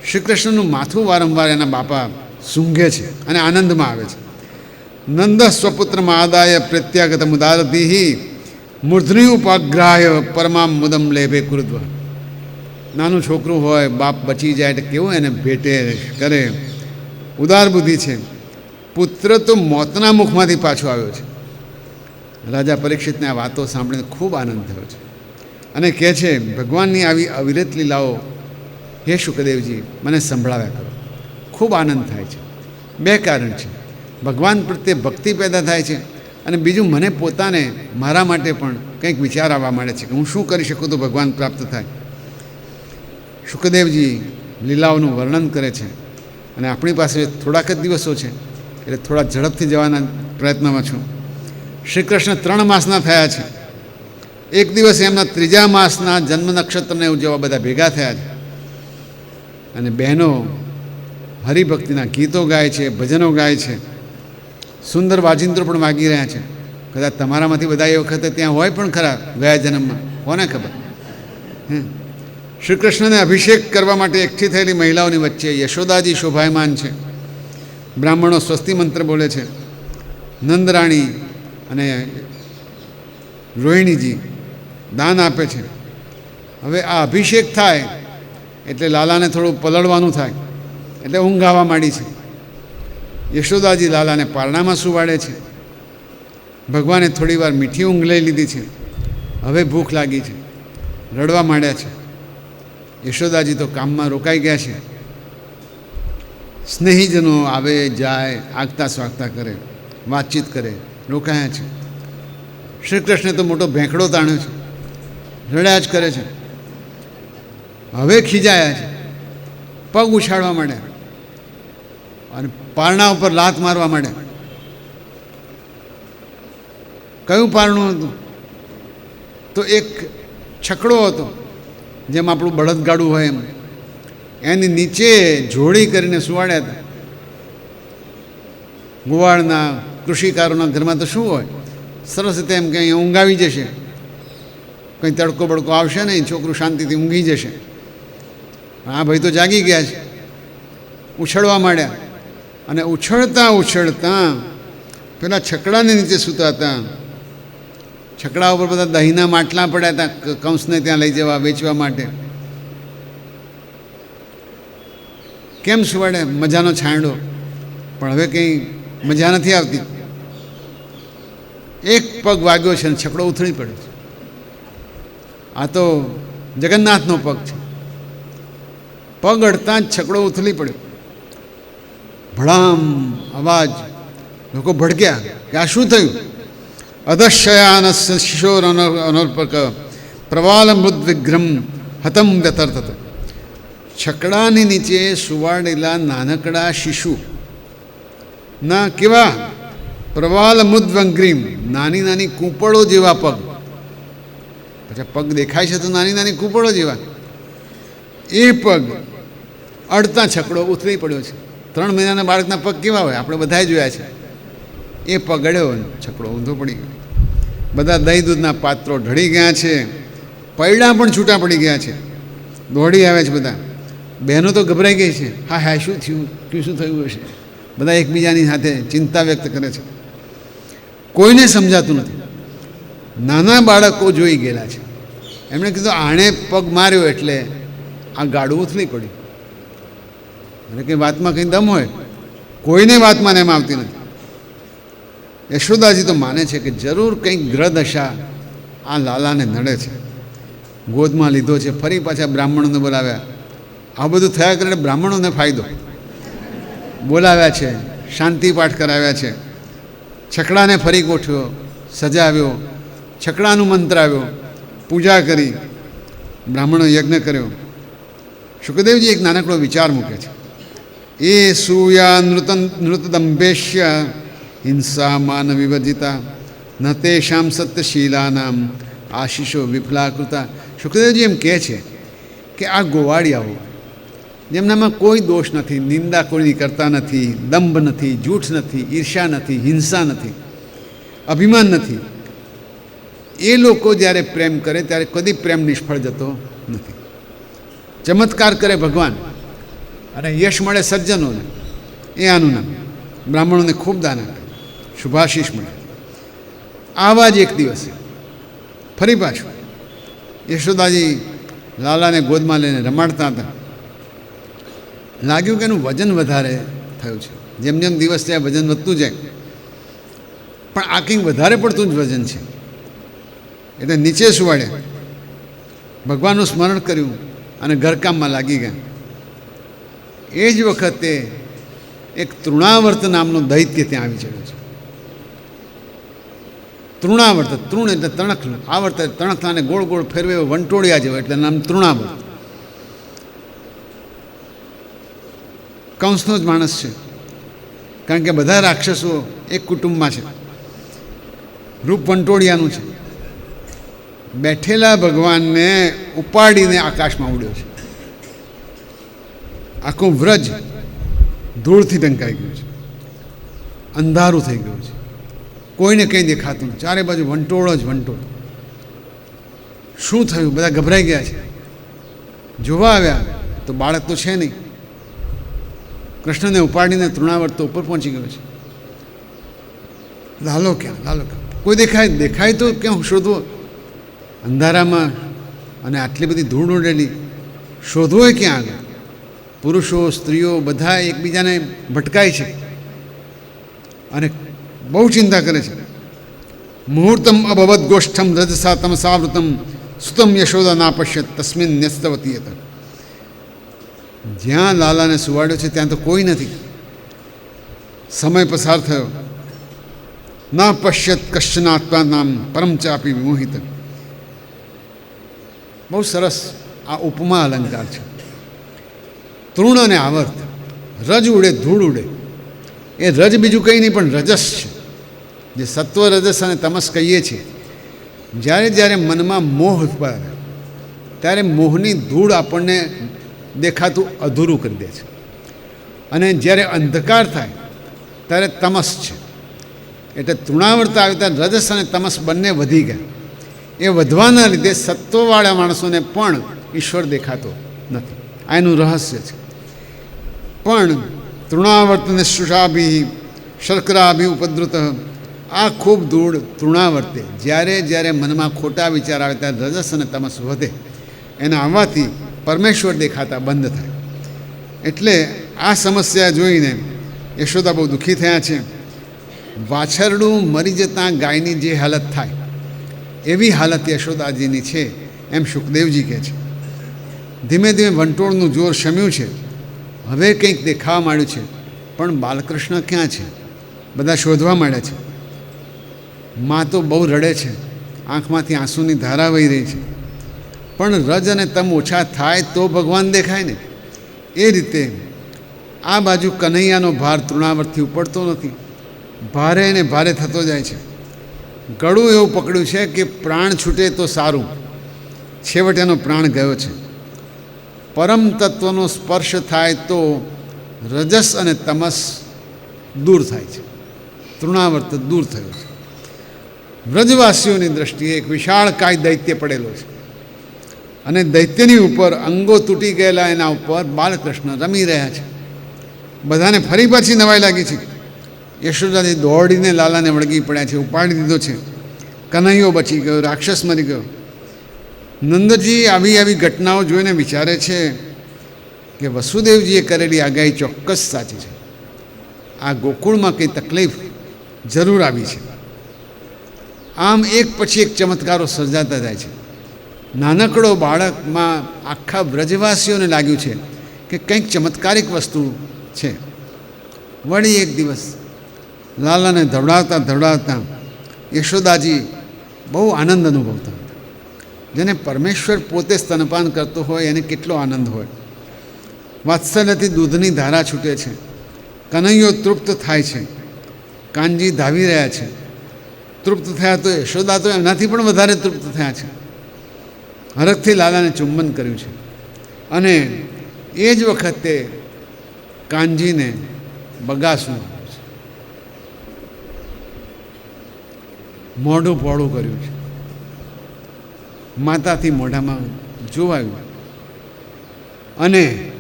શ્રી કૃષ્ણનું માથું વારંવાર એના બાપા સૂંઘે છે અને આનંદમાં આવે છે. નંદ સ્વપુત્રમાં આદાય પ્રત્યાગત મુદારધિ મૂર્ધની ઉપાગ્રાહ્ય પરમામ મુદમ લેભે કુરુદ્વ. નાનું છોકરું હોય, બાપ બચી જાય એટલે કેવું એને ભેટે કરે. ઉદાર બુદ્ધિ છે. પુત્ર તો મોતના મુખમાંથી પાછો આવ્યો છે. રાજા પરીક્ષિતને આ વાતો સાંભળીને ખૂબ આનંદ થયો છે અને કહે છે, ભગવાનની આવી અવિરત લીલાઓ હે શુકદેવજી મને સંભળાવ્યા કરો. ખૂબ આનંદ થાય છે. બે કારણ છે. ભગવાન પ્રત્યે ભક્તિ પેદા થાય છે અને બીજું મને પોતાને મારા માટે પણ કંઈક વિચાર આવવા માંડે છે કે હું શું કરી શકું તો ભગવાન પ્રાપ્ત થાય. શુકદેવજી લીલાઓનું વર્ણન કરે છે અને આપણી પાસે થોડાક જ દિવસો છે એટલે થોડા ઝડપથી જવાના પ્રયત્નમાં છું. શ્રી કૃષ્ણ 3 માસના થયા છે. એક દિવસ એમના 3જા માસના જન્મ નક્ષત્રને ઉજવવા બધા ભેગા થયા છે અને બહેનો હરિભક્તિના ગીતો ગાય છે, ભજનો ગાય છે, સુંદર વાજિંત્રો પણ વાગી રહ્યા છે. કદાચ તમારામાંથી બધા એ વખતે ત્યાં હોય પણ ખરા ગયા જન્મમાં, કોને ખબર. શ્રી કૃષ્ણને અભિષેક કરવા માટે એકઠી થયેલી મહિલાઓની વચ્ચે યશોદાજી શોભાયમાન છે. બ્રાહ્મણો સ્વસ્તિ મંત્ર બોલે છે. નંદરાણી અને રોહિણીજી દાન આપે છે. હવે આ અભિષેક થાય એટલે લાલાને થોડું પલળવાનું થાય એટલે ઊંઘ આવવા માંડી છે. યશોદાજી લાલાને પારણામાં સુવાડે છે. ભગવાને થોડી વાર મીઠી ઊંઘ લઈ લીધી છે. હવે ભૂખ લાગી છે, રડવા માંડ્યા છે. યશોદાજી તો કામમાં રોકાઈ ગયા છે. સ્નેહીજનો આવે જાય, આગતા સ્વાગતા કરે, વાતચીત કરે, રોકાયા છે. શ્રી કૃષ્ણે તો મોટો ભેંકડો તાણ્યો છે, રડ્યા જ કરે છે. હવે ખીજાયા છે, પગ ઉછાળવા માંડ્યા અને પારણા ઉપર લાત મારવા માંડ્યા. કયું પારણું હતું? તો એક છકડો હતો, જેમ આપણું બળદગાડું હોય એમ, એની નીચે જોડી કરીને સુવાડ્યા હતા. ગોવાળના કૃષિકારોના ઘરમાં તો શું હોય, સરસ રીતે એમ કે અહીંયા ઊંઘ આવી જશે, કંઈ તડકો બડકો આવશે નહીં, છોકરું શાંતિથી ઊંઘી જશે. આ ભાઈ તો જાગી ગયા છે, ઉછળવા માંડ્યા અને ઉછળતા ઉછળતા પેલા છકડાને નીચે સૂતા હતા. છકડા ઉપર બધા દહીંના માટલા પડ્યા હતા કંસને ત્યાં લઈ જવા વેચવા માટે. કેમ સુવાડે? મજાનો છાંયડો, પણ હવે કંઈ મજા નથી આવતી. એક પગ વાગ્યો છે અને છકડો ઉથળી પડ્યો છે. આ તો જગન્નાથનો પગ છે. પગ અડતા જ છકડો ઉથલી પડ્યો. ભડામ અવાજ, લોકો ભડક્યા કે આ શું થયું? અધશયાન શિશોર અનર્પક પ્રવાલ મૃદ વિગ્રમ હતમ વ્યતર્થત. છકડાની નીચે સુવાડેલા નાનકડા શિશુ ના કેવા પ્રવાલ મુદ્વંગ્રીમ, નાની નાની કૂંપળો જેવા પગ. પછી પગ દેખાય છે તો નાની નાની કૂંપળો જેવા. એ પગ અડતા છકડો ઉથલી પડ્યો છે. 3 મહિનાના બાળકના પગ કેવા હોય આપણે બધાએ જોયા છે. એ પગ અડ્યો છકડો ઊંધો પડી ગયો. બધા દહીં દૂધના પાત્રો ઢળી ગયા છે, પૈડા પણ છૂટા પડી ગયા છે. દોડી આવે છે બધા. બહેનો તો ગભરાઈ ગઈ છે. હા હા, શું થયું, શું થયું હશે? બધા એકબીજાની સાથે ચિંતા વ્યક્ત કરે છે. કોઈને સમજાતું નથી. નાના બાળકો જોઈ ગયેલા છે. એમણે કીધું આણે પગ માર્યો એટલે આ ગાડું ઉથલી પડ્યું. અને કંઈ વાતમાં કંઈ દમ હોય, કોઈને વાતમાં એમ આવતી નથી. યશોદાજી તો માને છે કે જરૂર કંઈક ગ્રહદશા આ લાલાને નડે છે. ગોદમાં લીધો છે, ફરી પાછા બ્રાહ્મણોને બોલાવ્યા. આ બધું થયા કરે બ્રાહ્મણોને ફાયદો. બોલાવ્યા છે, શાંતિ પાઠ કરાવ્યા છે, છકડાને ફરી ગોઠવ્યો, સજાવ્યો, છકડાનું મંત્ર આવ્યો, પૂજા કરી, બ્રાહ્મણો યજ્ઞ કર્યો. શુકદેવજી એક નાનકડો વિચાર મૂકે છે. એ સૂયા નૃતદંભેશ્ય હિંસા માન વિવર્જિતા ન તેષામ સત્યશીલાનામ આશીષો વિફલાકૃતા. શુકદેવજી એમ કહે છે કે આ ગોવાળિયાઓ જેમનામાં કોઈ દોષ નથી, નિંદા કોઈની કરતા નથી, દંભ નથી, જૂઠ નથી, ઈર્ષ્યા નથી, હિંસા નથી, અભિમાન નથી, એ લોકો જ્યારે પ્રેમ કરે ત્યારે કદી પ્રેમ નિષ્ફળ જતો નથી. ચમત્કાર કરે ભગવાન અને યશ મળે સજ્જનોને, એ આનું નામ. બ્રાહ્મણોને ખૂબ દાન આપે, શુભાશીષ મળે. આવા જ એક દિવસે ફરી પાછું યશોદાજી લાલાને ગોદમાં લઈને રમાડતા હતા. લાગ્યું કે એનું વજન વધારે થયું છે. જેમ જેમ દિવસ ત્યાં વજન વધતું જાય, પણ આ કંઈક વધારે પડતું જ વજન છે. એટલે નીચે સુવાડ્યા, ભગવાનનું સ્મરણ કર્યું અને ઘરકામમાં લાગી ગયા. એ જ વખતે એક તૃણાવર્ત નામનો દૈત્ય ત્યાં આવી ચડ્યો છે. તૃણાવર્ત, તૃણ એટલે તણખલું, આવર્ત તણખલાને ગોળ ગોળ ફેરવે વંટોળિયા જેવો, એટલે નામ તૃણાવર્ત. કંસનો જ માણસ છે, કારણ કે બધા રાક્ષસો એક કુટુંબમાં છે. રૂપ વંટોળિયાનું છે. બેઠેલા ભગવાનને ઉપાડીને આકાશમાં ઉડ્યો છે. આખું વ્રજ ધૂળથી ઢંકાઈ ગયું છે, અંધારું થઈ ગયું છે, કોઈને કંઈ દેખાતું નથી. ચારે બાજુ વંટોળ જ વંટોળ. શું થયું? બધા ગભરાઈ ગયા છે. જોવા આવ્યા તો બાળક તો છે નહીં. કૃષ્ણને ઉપાડીને તૃણાવર્ત ઉપર પહોંચી ગયો છે. લાલો ક્યાં, લાલો ક્યાં? કોઈ દેખાય તો ક્યાં શોધવો? અંધારામાં અને આટલી બધી ધૂળ ઉડેલી, શોધવો એ ક્યાં આગળ? પુરુષો સ્ત્રીઓ બધા એકબીજાને ભટકાય છે અને બહુ ચિંતા કરે છે. મુહૂર્તમ અભવદ ગોષ્ઠમ રજસા તમસાવૃતમ સુતમ યશોદા ના પશ્યત તસ્મિન ન્યસ્તવતી હતા. જ્યાં લાલાને સુવાડ્યો છે ત્યાં તો કોઈ નથી. સમય પસાર થયો. ના પશ્યત કશ્ચનાત્મા નામ પરમ ચાપી વિમોહિત. બહુ સરસ આ ઉપમા અલંકાર છે. તૃણ અને આવર્ત, રજ ઉડે, ધૂળ ઉડે. એ રજ બીજું કંઈ નહીં પણ રજસ છે, જે સત્વ, રજસ અને તમસ કહીએ છીએ. જ્યારે જ્યારે મનમાં મોહ ઉત્પાદે ત્યારે મોહની ધૂળ આપણને દેખાતું અધૂરું કરી દે છે. અને જ્યારે અંધકાર થાય ત્યારે તમસ છે. એટલે તૃણાવર્ત આવે ત્યારે રજસ અને તમસ બંને વધી ગયા. એ વધવાના લીધે સત્વવાળા માણસોને પણ ઈશ્વર દેખાતો નથી. આ એનું રહસ્ય છે. પણ તૃણાવર્તને શુષાભી શર્કરાભી ઉપદ્રુત, આ ખૂબ દૂર તૃણાવર્તે જ્યારે મનમાં ખોટા વિચાર આવે ત્યારે રજસ અને તમસ વધે. એના આવવાથી પરમેશ્વર દેખાતા બંધ થાય. એટલે આ સમસ્યા જોઈને યશોદા બહુ દુઃખી થયા છે. વાછરડું મરી જતાં ગાયની જે હાલત થાય એવી હાલત યશોદાજીની છે એમ સુખદેવજી કહે છે. ધીમે ધીમે વંટોળનું જોર શમ્યું છે. હવે કંઈક દેખાવા માંડ્યું છે. પણ બાલકૃષ્ણ ક્યાં છે? બધા શોધવા માંડ્યા છે. મા તો બહુ રડે છે, આંખમાંથી આંસુની ધારા વહી રહી છે. પણ રજ અને તમ ઓછા થાય તો ભગવાન દેખાય ને. એ રીતે આ બાજુ કનૈયાનો ભાર તૃણાવર્તથી ઉપડતો નથી, ભારે ને ભારે થતો જાય છે. ગળું એવું પકડ્યું છે કે પ્રાણ છૂટે તો સારું. છેવટે એનો પ્રાણ ગયો છે. પરમ તત્વનો સ્પર્શ થાય તો રજસ અને તમસ દૂર થાય છે. તૃણાવર્ત દૂર થયો છે. વ્રજવાસીઓની દ્રષ્ટિએ એક વિશાળકાય દૈત્ય પડેલો છે અને દૈત્યની ઉપર અંગો તૂટી ગયેલા એના ઉપર બાલકૃષ્ણ રમી રહ્યા છે. બધાને ફરી પાછી નવાઈ લાગી છે. યશોદાજી દોડીને લાલાને વળગી પડ્યા છે, ઉપાડી દીધો છે. કનૈયો બચી ગયો, રાક્ષસ મરી ગયો. નંદજી આવી ઘટનાઓ જોઈને વિચારે છે કે વસુદેવજીએ કરેલી આગાહી ચોક્કસ સાચી છે. આ ગોકુળમાં કંઈ તકલીફ જરૂર આવી છે. આમ એક પછી એક ચમત્કારો સર્જાતા જાય છે. નાનકડો બાળકમાં આખા વ્રજવાસીઓને લાગ્યું છે કે કંઈક ચમત્કારિક વસ્તુ છે. વળી એક દિવસ લાલાને ધવડાવતા યશોદાજી બહુ આનંદ અનુભવતા હતા. જેને પરમેશ્વર પોતે સ્તનપાન કરતો હોય એને કેટલો આનંદ હોય. વાત્સલ્યથી દૂધની ધારા છૂટે છે. કનૈયો તૃપ્ત થાય છે. કાનજી ધાવી રહ્યા છે. તૃપ્ત થયા તો યશોદા તો એનાથી પણ વધારે તૃપ્ત થયા છે. હરખથી લાલાને ચુંબન કર્યું છે અને એ જ વખતે કાનજીને બગાસું મોઢું પહોળું કર્યું છે. માતાથી મોઢામાં જોવાયું અને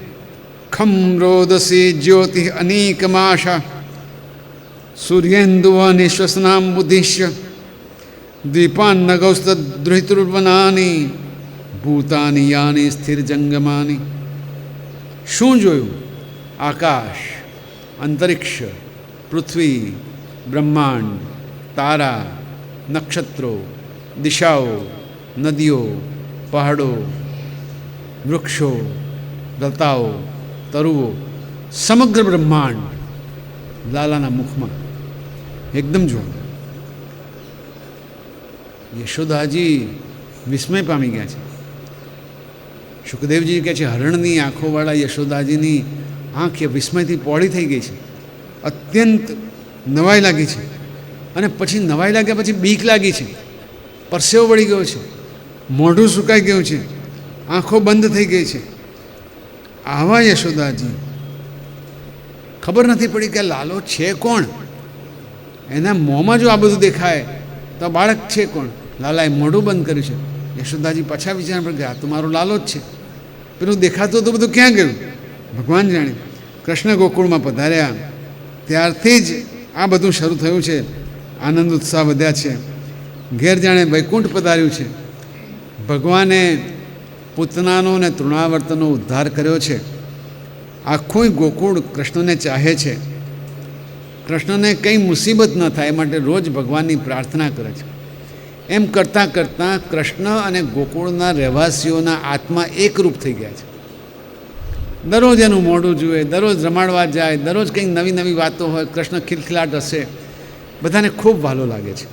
ખમ રોદસી જ્યોતિ અનેકમાશા સૂર્યેન્દુવ નિશ્વસનામ બુદ્ધિશ્ય દ્વીપાન નગૌસ્તદ્રુહિતુર્વનાની ભૂતાની યાની સ્થિર જંગમાની. શું જોયું? આકાશ, અંતરિક્ષ, પૃથ્વી, બ્રહ્માંડ, તારા, નક્ષત્રો, દિશાઓ, નદીઓ, પહાડો, વૃક્ષો, લતાઓ, તરુઓ, સમગ્ર બ્રહ્માંડ લાલાના મુખમાં એકદમ જોયું. યશોદાજી વિસ્મય પામી ગયા છે. સુખદેવજી કહે છે હરણની આંખોવાળા યશોદાજીની આંખ એ વિસ્મયથી પહોળી થઈ ગઈ છે. અત્યંત નવાઈ લાગી છે અને પછી નવાઈ લાગ્યા પછી બીક લાગી છે. પરસેવો વળી ગયો છે, મોઢું સુકાઈ ગયું છે, આંખો બંધ થઈ ગઈ છે. આવા યશોદાજી ખબર નથી પડી કે લાલો છે કોણ. એના મોંમાં જો આ બધું દેખાય તો બાળક છે કોણ. લાલાએ મોઢું બંધ કર્યું છે. યશોદાજી પાછા વિચાર પર ગયા તો મારો લાલો જ છે. પેલું દેખાતું તો બધું ક્યાં ગયું ભગવાન જાણે. કૃષ્ણ ગોકુળમાં પધાર્યા ત્યારથી જ આ બધું શરૂ થયું છે. આનંદ ઉત્સાહ વધ્યા છે. ઘેર જાણે વૈકુંઠ પધાર્યું છે. ભગવાને પૂતનાનો અને તૃણાવર્તનો ઉદ્ધાર કર્યો છે. આખું ગોકુળ કૃષ્ણને ચાહે છે. કૃષ્ણને કંઈ મુસીબત ન થાય એ માટે રોજ ભગવાનની પ્રાર્થના કરે છે. એમ કરતાં કરતાં કૃષ્ણ અને ગોકુળના રહેવાસીઓના આત્મા એકરૂપ થઈ ગયા છે. દરરોજ એનું મોઢું જુએ, દરરોજ રમાડવા જાય, દરરોજ કંઈક નવી નવી વાતો હોય, કૃષ્ણ ખિલખિલાટ હશે, બધાને ખૂબ ભાલો લાગે છે.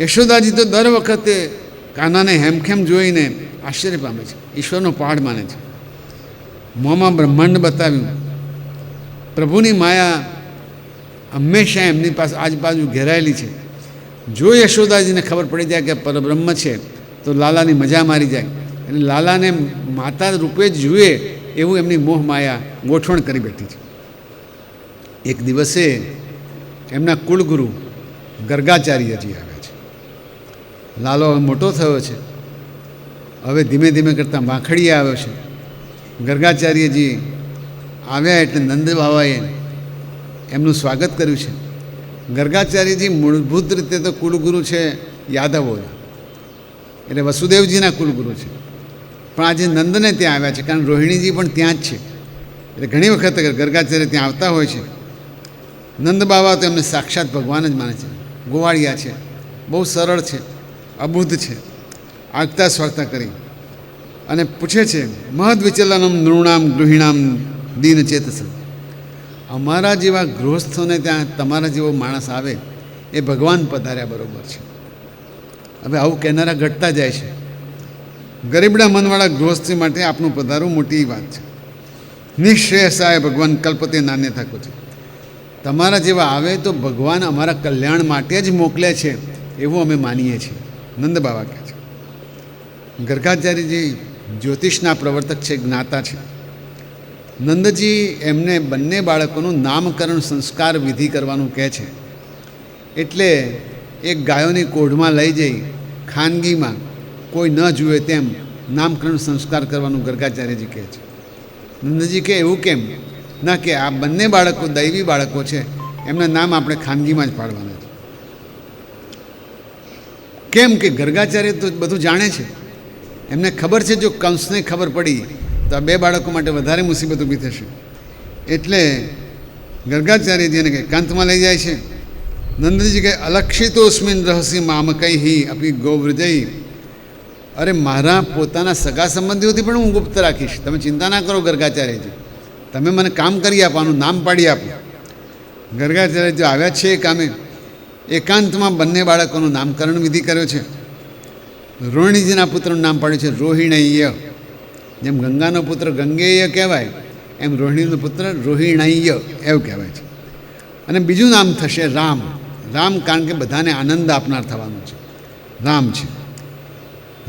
યશોદાજી તો દર વખતે કાનાને હેમખેમ જોઈને આશ્ચર્ય પામે છે. ઈશ્વરનો પાડ માને છે. મોંમાં બ્રહ્માંડ બતાવ્યું. પ્રભુની માયા હંમેશા એમની પાસે આજુબાજુ ઘેરાયેલી છે. જો યશોદાજીને ખબર પડી જાય કે પરબ્રહ્મ છે તો લાલાની મજા મારી જાય. અને લાલાને માતા રૂપે જ જુએ એવું એમની મોહ માયા ગોઠવણ કરી બેઠી છે. એક દિવસે એમના કુળગુરુ ગર્ગાચાર્યજી આવ્યા છે. લાલો હવે મોટો થયો છે, હવે ધીમે ધીમે કરતાં વાંખડીએ આવ્યો છે. ગર્ગાચાર્યજી આવ્યા એટલે નંદ બાબાએ એમનું સ્વાગત કર્યું છે. ગર્ગાચાર્યજી મૂળભૂત રીતે તો કુલગુરુ છે યાદવોના, એટલે વસુદેવજીના કુલગુરુ છે. પણ આજે નંદને ત્યાં આવ્યા છે, કારણ રોહિણીજી પણ ત્યાં જ છે. એટલે ઘણી વખત ગર્ગાચાર્ય ત્યાં આવતા હોય છે. નંદ બાબા તો એમને સાક્ષાત ભગવાન જ માને છે. ગોવાળિયા છે, બહુ સરળ છે, અબુદ્ધ છે. આગતા સ્વાગતા કરી અને પૂછે છે, મહદ વિચલનમ નૃણામ ગૃહિણામ દીન ચેતસ. અમારા જેવા ગૃહસ્થોને ત્યાં તમારા જેવો માણસ આવે એ ભગવાન પધાર્યા બરોબર છે. હવે આવું કહેનારા ઘટતા જાય છે. ગરીબડા મનવાળા ગૃહસ્થી માટે આપનું પધારવું મોટી વાત છે. નિશ્રેયસાય ભગવાન કલ્પતે નાન્યથા છે. તમારા જેવા આવે તો ભગવાન અમારા કલ્યાણ માટે જ મોકલે છે એવું અમે માનીએ છીએ, નંદ બાબા કહે છે. ગર્ગાચાર્યજી જ્યોતિષના પ્રવર્તક છે, જ્ઞાતા છે. નંદજી એમને બંને બાળકોનું નામકરણ સંસ્કાર વિધિ કરવાનું કહે છે. એટલે એક ગાયોની કોઢમાં લઈ જઈ ખાનગીમાં કોઈ ન જુએ તેમ નામકરણ સંસ્કાર કરવાનું ગર્ગાચાર્યજી કહે છે. નંદજી કે એવું કેમ? ના, કે આ બંને બાળકો દૈવી બાળકો છે, એમના નામ આપણે ખાનગીમાં જ પાડવાના છે. કેમ? કે ગર્ગાચાર્ય તો બધું જાણે છે. એમને ખબર છે જો કંસને ખબર પડી તો આ બે બાળકો માટે વધારે મુસીબત ઊભી થશે. એટલે ગર્ગાચાર્યજીને કંઈ એકાંતમાં લઈ જાય છે. નંદજી કહે, અલક્ષિતોસ્મિન રહસ્ય મામકૈ અપી ગોવ્રજય. અરે મારા પોતાના સગા સંબંધીઓથી પણ હું ગુપ્ત રાખીશ, તમે ચિંતા ના કરો ગર્ગાચાર્યજી. તમે મને કામ કરી આપવાનું, નામ પાડી આપો. ગર્ગાચાર્યજી આવ્યા છે એ કામે એકાંતમાં બંને બાળકોનું નામકરણ વિધિ કર્યો છે. રોહિણીજીના પુત્રનું નામ પાડ્યું છે રોહિણ્ય. જેમ ગંગાનો પુત્ર ગંગેય કહેવાય એમ રોહિણીનો પુત્ર રોહિણ્ય એવું કહેવાય છે. અને બીજું નામ થશે રામ. રામ કારણ કે બધાને આનંદ આપનાર થવાનું છે. રામ છે.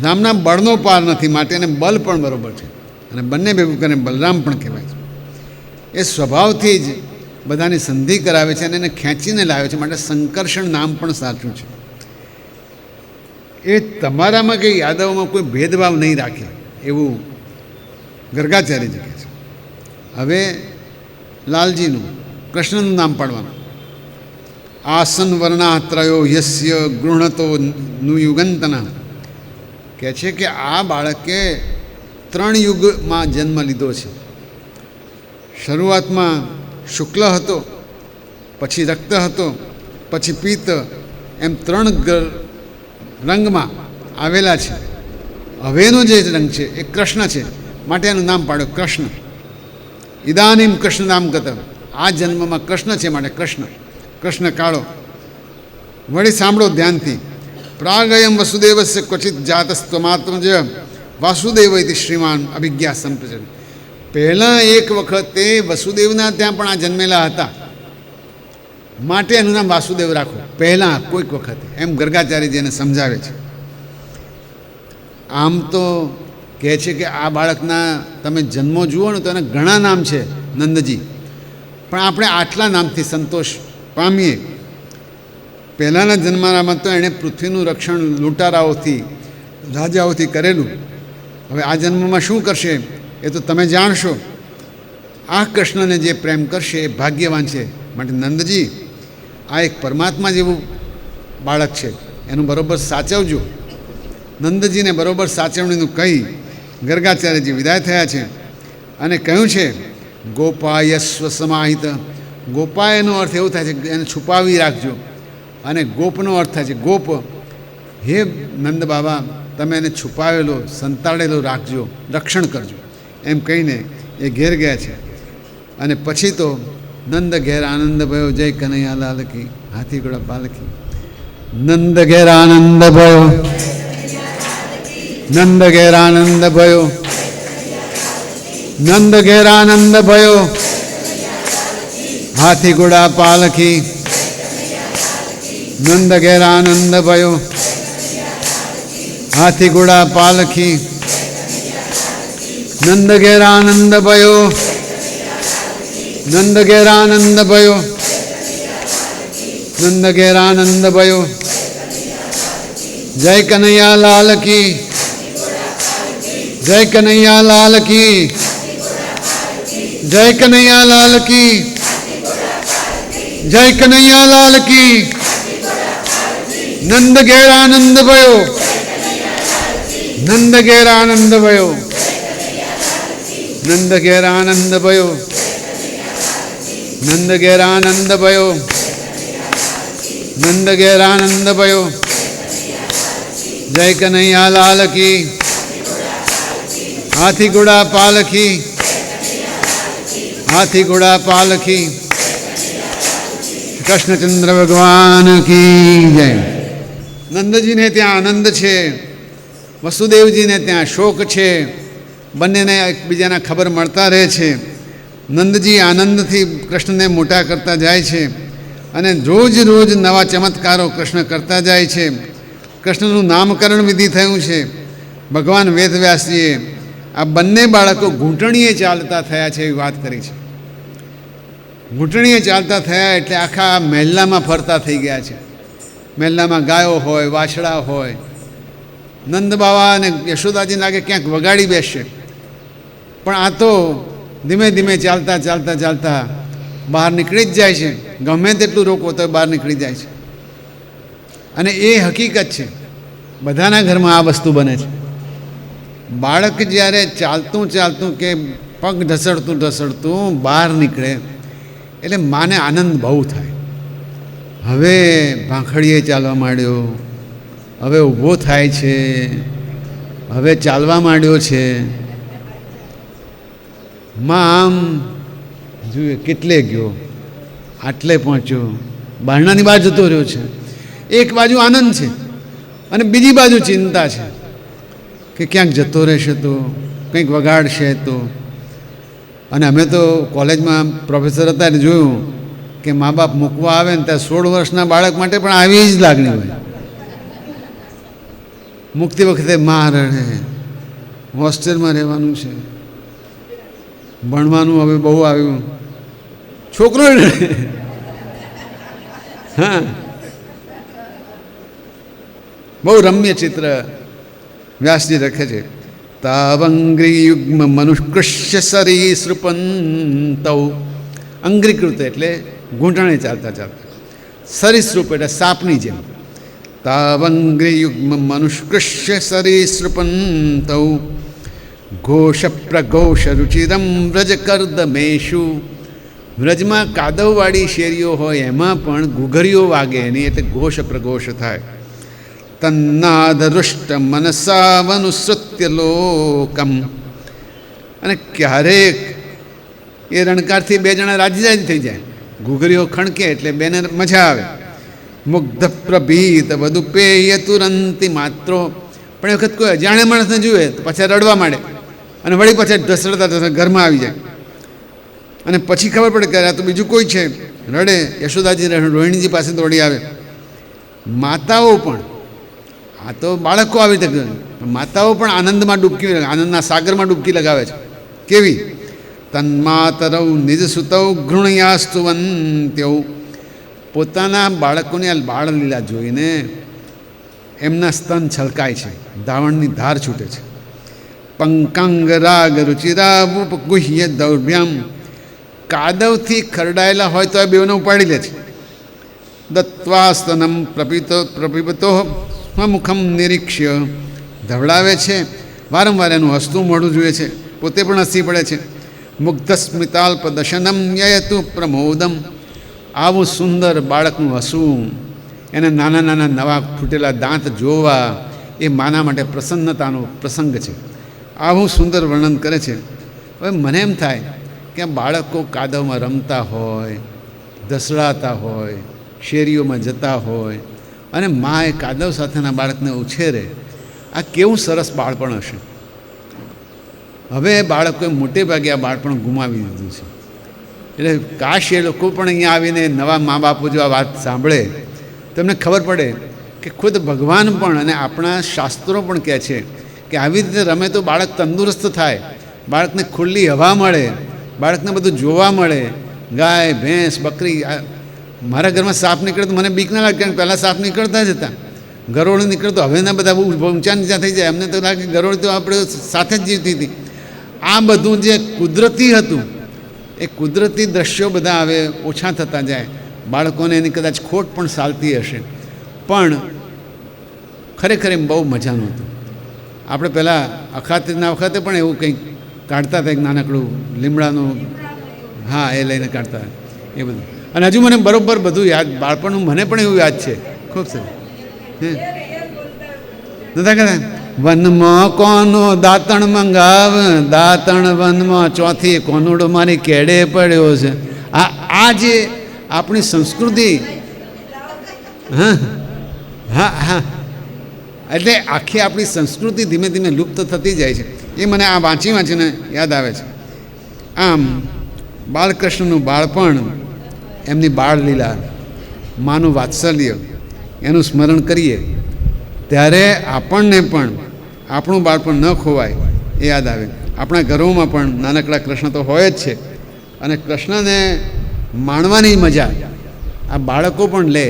રામના બળનો પાર નથી, માટે એને બલ પણ બરાબર છે. અને બંને ભેગું કરીને બલરામ પણ કહેવાય છે. એ સ્વભાવથી જ બધાની સંધિ કરાવે છે અને એને ખેંચીને લાવે છે, માટે સંકર્ષણ નામ પણ સાચું છે. એ તમારામાં કે યાદવોમાં કોઈ ભેદભાવ નહીં રાખે એવું ગર્ગાચાર્યજી કહે છે. હવે લાલજીનું કૃષ્ણનું નામ પાડવાનું. આસન વર્ણાત્રયો યસ્ય ગૃહણતો નુયુગંતના કહે છે કે આ બાળકે 3 યુગમાં જન્મ લીધો છે. શરૂઆતમાં શુક્લ હતો, પછી રક્ત હતો, પછી પિત્ત, એમ 3 રંગમાં આવેલા છે. હવેનો જે રંગ છે એ કૃષ્ણ છે, માટે એનું નામ પાડ્યું કૃષ્ણ. ઇદાનીમ કૃષ્ણ નામ ગત. આ જન્મમાં કૃષ્ણ છે માટે કૃષ્ણ. કૃષ્ણ કાળો. વળી સાંભળો ધ્યાનથી. પ્રાગયમ વસુદેવસ્ય ક્વચિત જાતસ્ત્વમાત્મજ વાસુદેવ ઇતિ શ્રીમાન અભિજ્ઞા સંપ્રચન. પહેલાં એક વખતે વસુદેવના ત્યાં પણ આ જન્મેલા હતા, માટે એનું નામ વાસુદેવ રાખો. પહેલાં કોઈક વખતે, એમ ગર્ગાચાર્યજી એને સમજાવે છે. આમ તો કહે છે કે આ બાળકના તમે જન્મો જુઓ ને તો એને ઘણા નામ છે નંદજી, પણ આપણે આટલા નામથી સંતોષ પામીએ. પહેલાંના જન્માનામાં તો એણે પૃથ્વીનું રક્ષણ લૂંટારાઓથી, રાજાઓથી કરેલું. હવે આ જન્મમાં શું કરશે એ તો તમે જાણશો. આ કૃષ્ણને જે પ્રેમ કરશે એ ભાગ્યવાન છે. માટે નંદજી, આ એક પરમાત્મા જેવું બાળક છે, એનું બરાબર સાચવજો. નંદજીને બરાબર સાચવણીનું કહી ગર્ગાચાર્યજી વિદાય થયા છે. અને કહ્યું છે ગોપાયસ્વ સમાહિત. ગોપાયનો અર્થ એવું થાય છે કે એને છુપાવી રાખજો, અને ગોપનો અર્થ થાય છે ગોપ. હે નંદ બાબા, તમે એને છુપાવેલો, સંતાડેલો રાખજો, રક્ષણ કરજો, એમ કહીને એ ઘેર ગયા છે. અને પછી તો નંદ ઘેર આનંદ ભયો, જય કનૈયા લાલ કી, હાથી ઘોડા પાલકી. નંદ ઘેર આનંદ ભયો, નંદ ઘેર આનંદ ભયો, નંદ ઘેર આનંદ ભયો, હાથી ઘોડા પાલકી. નંદ ઘેર આનંદ ભયો, હાથી ઘોડા પાલકી. નંદ ઘેર આનંદ ભયો, નંદ ઘેર આનંદ ભયો, નંદ ઘેર આનંદ ભયો. જય કનૈયા લાલ કી. જય કનૈયા લાલ કી. જય કનૈયા લાલ કી. જય કનૈયા લાલ કી. નંદ ઘેર આનંદ ભયો. નંદ ઘેર આનંદ ભયો. નંદ ઘેર આનંદ ભયો. નંદ ઘેર આનંદ ભયો. નંદ ઘેર આનંદ ભયો. જય કનૈયા લાલ કી. હાથી ઘોડા પાલખી. હાથી ઘોડા પાલખી. કૃષ્ણચંદ્ર ભગવાન કી જય. નંદજીને ત્યાં આનંદ છે, વસુદેવજીને ત્યાં શોક છે. બંનેને એકબીજાના ખબર મળતા રહે છે. નંદજી આનંદથી કૃષ્ણને મોટા કરતા જાય છે અને રોજ રોજ નવા ચમત્કારો કૃષ્ણ કરતા જાય છે. કૃષ્ણનું નામકરણ વિધિ થયું છે. ભગવાન વેદવ્યાસજીએ આ બંને બાળકો ઘૂંટણીએ ચાલતા થયા છે એવી વાત કરી છે. ઘૂંટણીએ ચાલતા થયા એટલે આખા મહેલામાં ફરતા થઈ ગયા છે. મહેલામાં ગાયો હોય, વાછડા હોય. નંદ બાવા અને યશોદાજી લાગે ક્યાંક વગાડી બેસશે, પણ આ તો ધીમે ધીમે ચાલતા ચાલતા ચાલતા બહાર નીકળી જ જાય છે. ગમે તેટલું રોકો તો બહાર નીકળી જાય છે. અને એ હકીકત છે, બધાના ઘરમાં આ વસ્તુ બને છે. બાળક જ્યારે ચાલતું ચાલતું કે પગ ઢસડતું ઢસડતું બહાર નીકળે એટલે માને આનંદ બહુ થાય. હવે ભાંખડીએ ચાલવા માંડ્યો, હવે ઊભો થાય છે, હવે ચાલવા માંડ્યો છે. માં આમ જોઈએ કેટલે ગયો, આટલે પહોંચ્યો, બારણાની બહાર જતો રહ્યો છે. એક બાજુ આનંદ છે અને બીજી બાજુ ચિંતા છે કે ક્યાંક જતો રહેશે તો, કંઈક વગાડશે તો. અને અમે તો કોલેજમાં પ્રોફેસર હતા એટલે જોયું કે મા બાપ મૂકવા આવે ને ત્યાં 16 વર્ષના બાળક માટે પણ આવી જ લાગણી હોય. મૂકતી વખતે માં રડે, હોસ્ટેલમાં રહેવાનું છે, ભણવાનું હવે બહુ આવ્યું, છોકરો રડે. હા, બહુ રમ્ય ચિત્ર વ્યાસજી લખે છે. તાવંગ્રી યુગ્મ મનુષ્કૃષ્ય સરીસૃપંતૌ. અંગ્રીકૃત એટલે ઘૂંટણે ચાલતા ચાલતા, સરીસૃપ એટલે સાપની જેમ. તાવંગ્રી યુગ્મ મનુષ્કૃષ્ય સરીસૃપંતૌ ઘોષ પ્રઘોષ રુચિરમ વ્રજ કર્દમેશુ. વ્રજમાં કાદવવાળી શેરીઓ હોય એમાં પણ ઘૂઘરીઓ વાગે એની એટલે ઘોષ પ્રઘોષ થાય. તન્નાદરુષ્ટ મનસાવનુસૃત્ય લોકમ. અને ક્યારેક એ રણકારથી બે જણા રાજી રાજી થઈ જાય, ઘૂઘરીઓ ખણકે એટલે બેને મજા આવે. મુગ્ધ પ્રભીત વધુ પેય તુરંતી માત્રો. પણ એ વખત કોઈ અજાણ્યા માણસને જુએ તો પાછા રડવા માંડે અને વળી પાછા ઢસડતા ઢસડતા ઘરમાં આવી જાય. અને પછી ખબર પડે કે આ તો બીજું કોઈ છે, રડે. યશોદાજી રોહિણીજી પાસે દોડી આવે. માતાઓ પણ, આ તો બાળકો આવી રીતે, માતાઓ પણ આનંદમાં ડૂબકી, આનંદના સાગરમાં ડૂબકી લગાવે છે. કેવી? તન્માતરૌ નિજ સુતૌ ઘૃણયાસ્તુવંત્યૌ. પોતાના બાળકોની આ બાળલીલા જોઈને એમના સ્તન છલકાય છે, ધાવણની ધાર છૂટે છે. પંકાંગ રાગ રુચિરાવુપગુહ્ય દૌર્ભ્યામ. કાદવથી ખરડાયેલા હોય તો આ બેઓને ઉપાડી લે છે. દત્વાસ્તનમ પ્રપિબતો સ્વમુખમ નિરીક્ષ્ય. ધવડાવે છે, વારંવાર એનું હસતું મોઢું જોઈએ છે, પોતે પણ હસી પડે છે. મુગ્ધ સ્મિતાલ્પદશનમ યયતુ પ્રમોદમ. આવું સુંદર બાળકનું હસવું, એને નાના નાના નવા ફૂટેલા દાંત જોવા, એ માના માટે પ્રસન્નતાનો પ્રસંગ છે. આવું સુંદર વર્ણન કરે છે. હવે મને એમ થાય કે બાળકો કાદવમાં રમતા હોય, ધસડાતા હોય, શેરીઓમાં જતા હોય અને મા એ કાદવ સાથેના બાળકને ઉછેરે, આ કેવું સરસ બાળપણ હશે. હવે બાળકોએ મોટે ભાગે આ બાળપણ ગુમાવી દીધું છે. એટલે કાશ એ લોકો પણ અહીંયા આવીને નવા મા બાપો જો આ વાત સાંભળે તો એમને ખબર પડે કે ખુદ ભગવાન પણ અને આપણા શાસ્ત્રો પણ કહે છે કે આવી રીતે રમે તો બાળક તંદુરસ્ત થાય, બાળકને ખુલ્લી હવા મળે, બાળકને બધું જોવા મળે, ગાય ભેંસ બકરી મારા ઘરમાં સાપ નીકળે તો મને બીક ના લાગે, કારણ કે પહેલાં સાપ નીકળતા જ હતા. ગરોળી નીકળતો, હવેના બધા બહુ ઊંચા નીચા થઈ જાય, અમને તો લાગે ગરોળી તો આપણે સાથે જ જીવતી હતી. આ બધું જે કુદરતી હતું એ કુદરતી દ્રશ્યો બધા હવે ઓછા થતા જાય. બાળકોને એની કદાચ ખોટ પણ ચાલતી હશે, પણ ખરેખર એમ બહુ મજાનું હતું. આપણે પહેલાં અખાતના વખતે પણ એવું કંઈક કાઢતા હતા, એક નાનકડું લીમડાનું, હા એ લઈને કાઢતા એ બધું. અને હજુ મને બરાબર બધું યાદ, બાળપણનું મને પણ એવું યાદ છે. ખૂબ સરસ. નતા કહેતા વનમાં કોનો દાંતણ મંગાવ, દાંતણ વનમાં ચોથી કોનુડો મારી કેડે પડ્યો છે. આ જે આપણી સંસ્કૃતિ, હા હા હા, એટલે આખી આપણી સંસ્કૃતિ ધીમે ધીમે લુપ્ત થતી જાય છે. એ મને આ વાંચીને યાદ આવે છે. આમ બાળકૃષ્ણનું બાળપણ, એમની બાળલીલા, માનું વાત્સલ્ય, એનું સ્મરણ કરીએ ત્યારે આપણને પણ આપણું બાળપણ ન ખોવાય એ યાદ આવે. આપણા ઘરોમાં પણ નાનકડા કૃષ્ણ તો હોય જ છે, અને કૃષ્ણને માણવાની મજા આ બાળકો પણ લે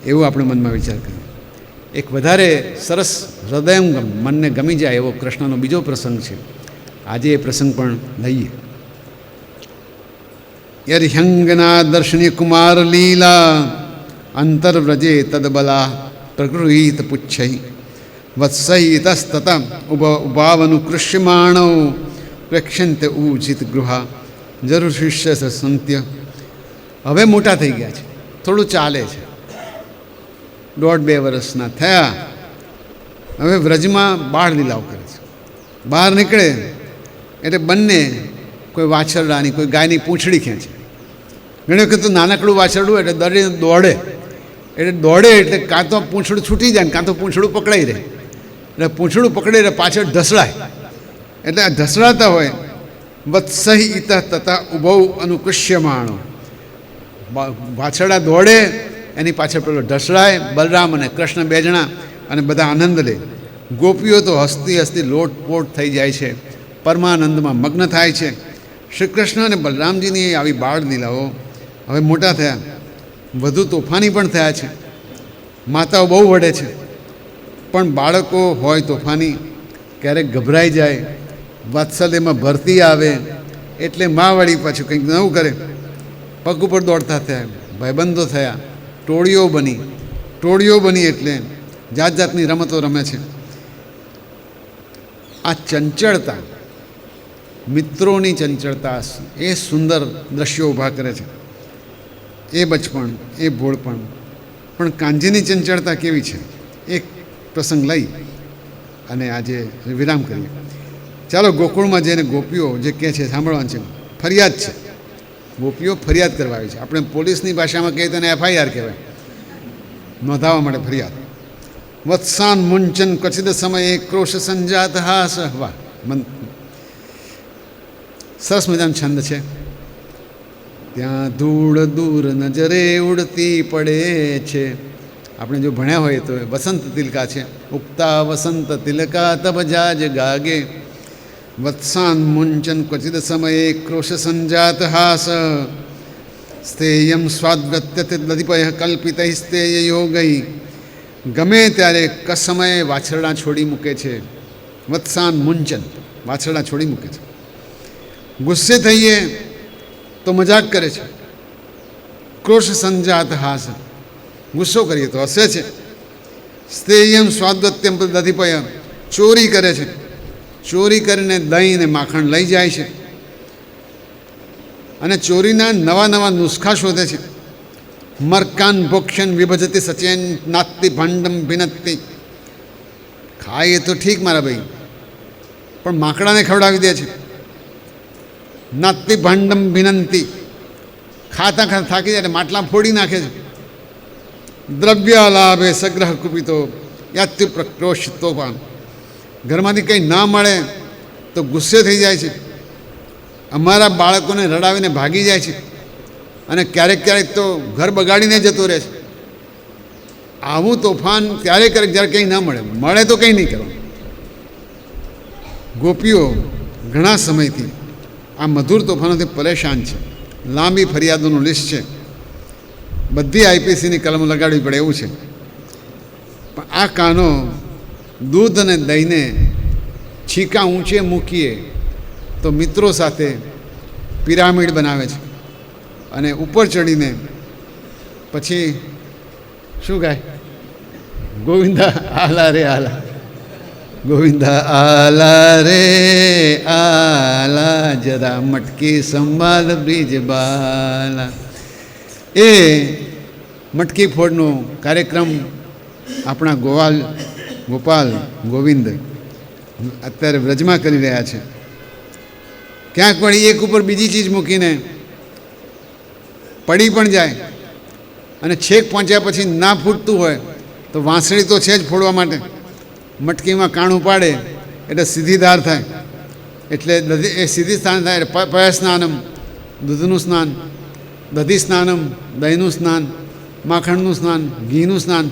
એવું આપણે મનમાં વિચાર કરીએ. એક વધારે સરસ હૃદયંગમ, મનને ગમી જાય એવો કૃષ્ણનો બીજો પ્રસંગ છે. આજે એ પ્રસંગ પણ લઈએ. યર્હંગના દર્શની કુમાર લીલા અંતર્વ્રજે તદબલા પ્રગૃહીત પુચ્છૈ વત્સહિતસ્તત ઉભાવનુકૃષ્યમાણો પ્રેક્ષંત ઉજિત ગૃહા જરૂર શિષ્ય સંત્ય. હવે મોટા થઈ ગયા છે, થોડું ચાલે છે, 1.5-2 વર્ષના થયા. હવે વ્રજમાં બાળ લીલાઓ કરે છે. બહાર નીકળે એટલે બંને કોઈ વાછરડાની, કોઈ ગાયની પૂંછડી ખેંચે. ઘણી વખત તો નાનકડું વાછરડું એટલે દોડે, એટલે કાં તો પૂંછડું છૂટી જાય ને કાં તો પૂંછડું પકડાઈ રહે. એટલે પૂંછડું પકડી રહે, પાછળ ઢસડાય. એટલે આ ઢસડાતા હોય. વત્સહિ ઇત તથા ઉભૌ અનુકૃષ્યમાણો, વાછરડા દોડે, એની પાછળ પેલો ઢસડાય. બલરામ અને કૃષ્ણ 2 જણા, અને બધા આનંદ લે. ગોપીઓ તો હસતી હસતી લોટપોટ થઈ જાય છે, પરમાનંદમાં મગ્ન થાય છે. શ્રી કૃષ્ણ અને બલરામજીની આવી બાળ લીલાઓ હવે મોટા થયા, વધુ તોફાની પણ થયા છે. માતાઓ બહુ વઢે છે, પણ બાળકો હોય તોફાની, ક્યારેક ગભરાઈ જાય, વાત્સલ્યમાં ભરતી આવે એટલે મા વળી પાછું કંઈક નવું કરે. પગ ઉપર દોડતા થયા, ભાઈબંધો થયા, ટોળીઓ બની એટલે જાત જાતની રમતો રમે છે. આ ચંચળતા, મિત્રોની ચંચળતા, એ સુંદર દ્રશ્યો ઊભા કરે છે. એ બચપણ, એ ભોળપણ. પણ કાંજીની ચંચળતા કેવી છે, એક પ્રસંગ લઈ અને આજે વિરામ કરીએ. ચાલો ગોકુળમાં જઈને ગોપીઓ જે કહે છે સાંભળવાનું છે. ફરિયાદ છે, ગોપીઓ ફરિયાદ કરવા આવી છે. આપણે પોલીસની ભાષામાં કહીએ તો એને FIR કહેવાય, નોંધાવવા માટે ફરિયાદ. વત્સાન મુંચન ક્વચિદ સમયે ક્રોશ સંજાત હાસ. વાહ, સરસ મજાનું છંદ છે. ત્યાં ધૂળ દૂર નજરે ઉડતી પડે છે. આપણે જો ભણ્યા હોય તો વસંત તિલકા છે. ઉગતા વસંત તિલકા તબ જાજ ગાગે, વત્સાન મુંચન ક્વચિદ સમયે ક્રોશ સંજાત હાસ. સ્થેયમ સ્વાદ્વત્યત લધિપય કલ્પિત સ્થેય યોગઈ. ગમે ત્યારે કસમયે વાછરડા છોડી મૂકે છે. વત્સાન મુંચન, વાછરડા છોડી મૂકે છે. ગુસ્સે થઈએ તો મજાક કરે છે. ક્રોશ સંજાત હાસ, ગુસ્સો કરીએ તો હસે છે. સ્થેયમ સ્વાદ્વત્યમ દધિપય, ચોરી કરે છે. ચોરી કરીને દહીં ને માખણ લઈ જાય છે, અને ચોરીના નવા નવા નુસ્ખા શોધે છે. મરકાન ભોક્ષન વિભજતી સચેન નાત્તિ ભાંડમ ભિનત્તિ. ખાય તો ઠીક મારા ભાઈ, પણ માકડાને ખવડાવી દે છે. નાત્તિ ભાંડમ ભિનંતી, ખાતા ખાતા થાકી જાય માટલા ફોડી નાખે છે. દ્રવ્ય લાભે સગ્રહ કુપિતો યાત્યુ પ્રક્રોશ તોફાન. ઘરમાંથી કંઈ ના મળે તો ગુસ્સે થઈ જાય છે. અમારા બાળકોને રડાવીને ભાગી જાય છે, અને ક્યારેક ક્યારેક તો ઘર બગાડીને જતો રહે છે. આવું તોફાન ત્યારે ક્યારેક જ્યારે કંઈ ના મળે તો કંઈ નહીં કરવાનું. ગોપીઓ ઘણા સમયથી આ મધુર તોફાનોથી પરેશાન છે. લાંબી ફરિયાદોનું લિસ્ટ છે. બધી આઈપીસીની કલમ લગાડવી પડે એવું છે. પણ આ કાનો દૂધ અને દહીંને છીકા ઊંચે મૂકીએ તો મિત્રો સાથે પિરામિડ બનાવે છે અને ઉપર ચડીને પછી શું ગાય? ગોવિંદા આલા રે આલા, ગોવિંદા આલા રે આલા, જરા મટકી સંભાળ બ્રિજ બાલા. એ મટકી ફોડનો કાર્યક્રમ આપણા ગોપાલ ગોવિંદ અત્યારે વ્રજમાં કરી રહ્યા છે. ક્યાંક પણ એક ઉપર બીજી ચીજ મૂકીને પડી પણ જાય અને છેક પહોંચ્યા પછી ના ફૂટતું હોય તો વાંસળી તો છે જ ફોડવા માટે. મટકીમાં કાણું પાડે એટલે સીધી ધાર થાય, એટલે એ સીધી સ્નાન થાય. પય સ્નાનમ દૂધનું સ્નાન, દધી સ્નાનમ દહીંનું સ્નાન, માખણનું સ્નાન, ઘીનું સ્નાન,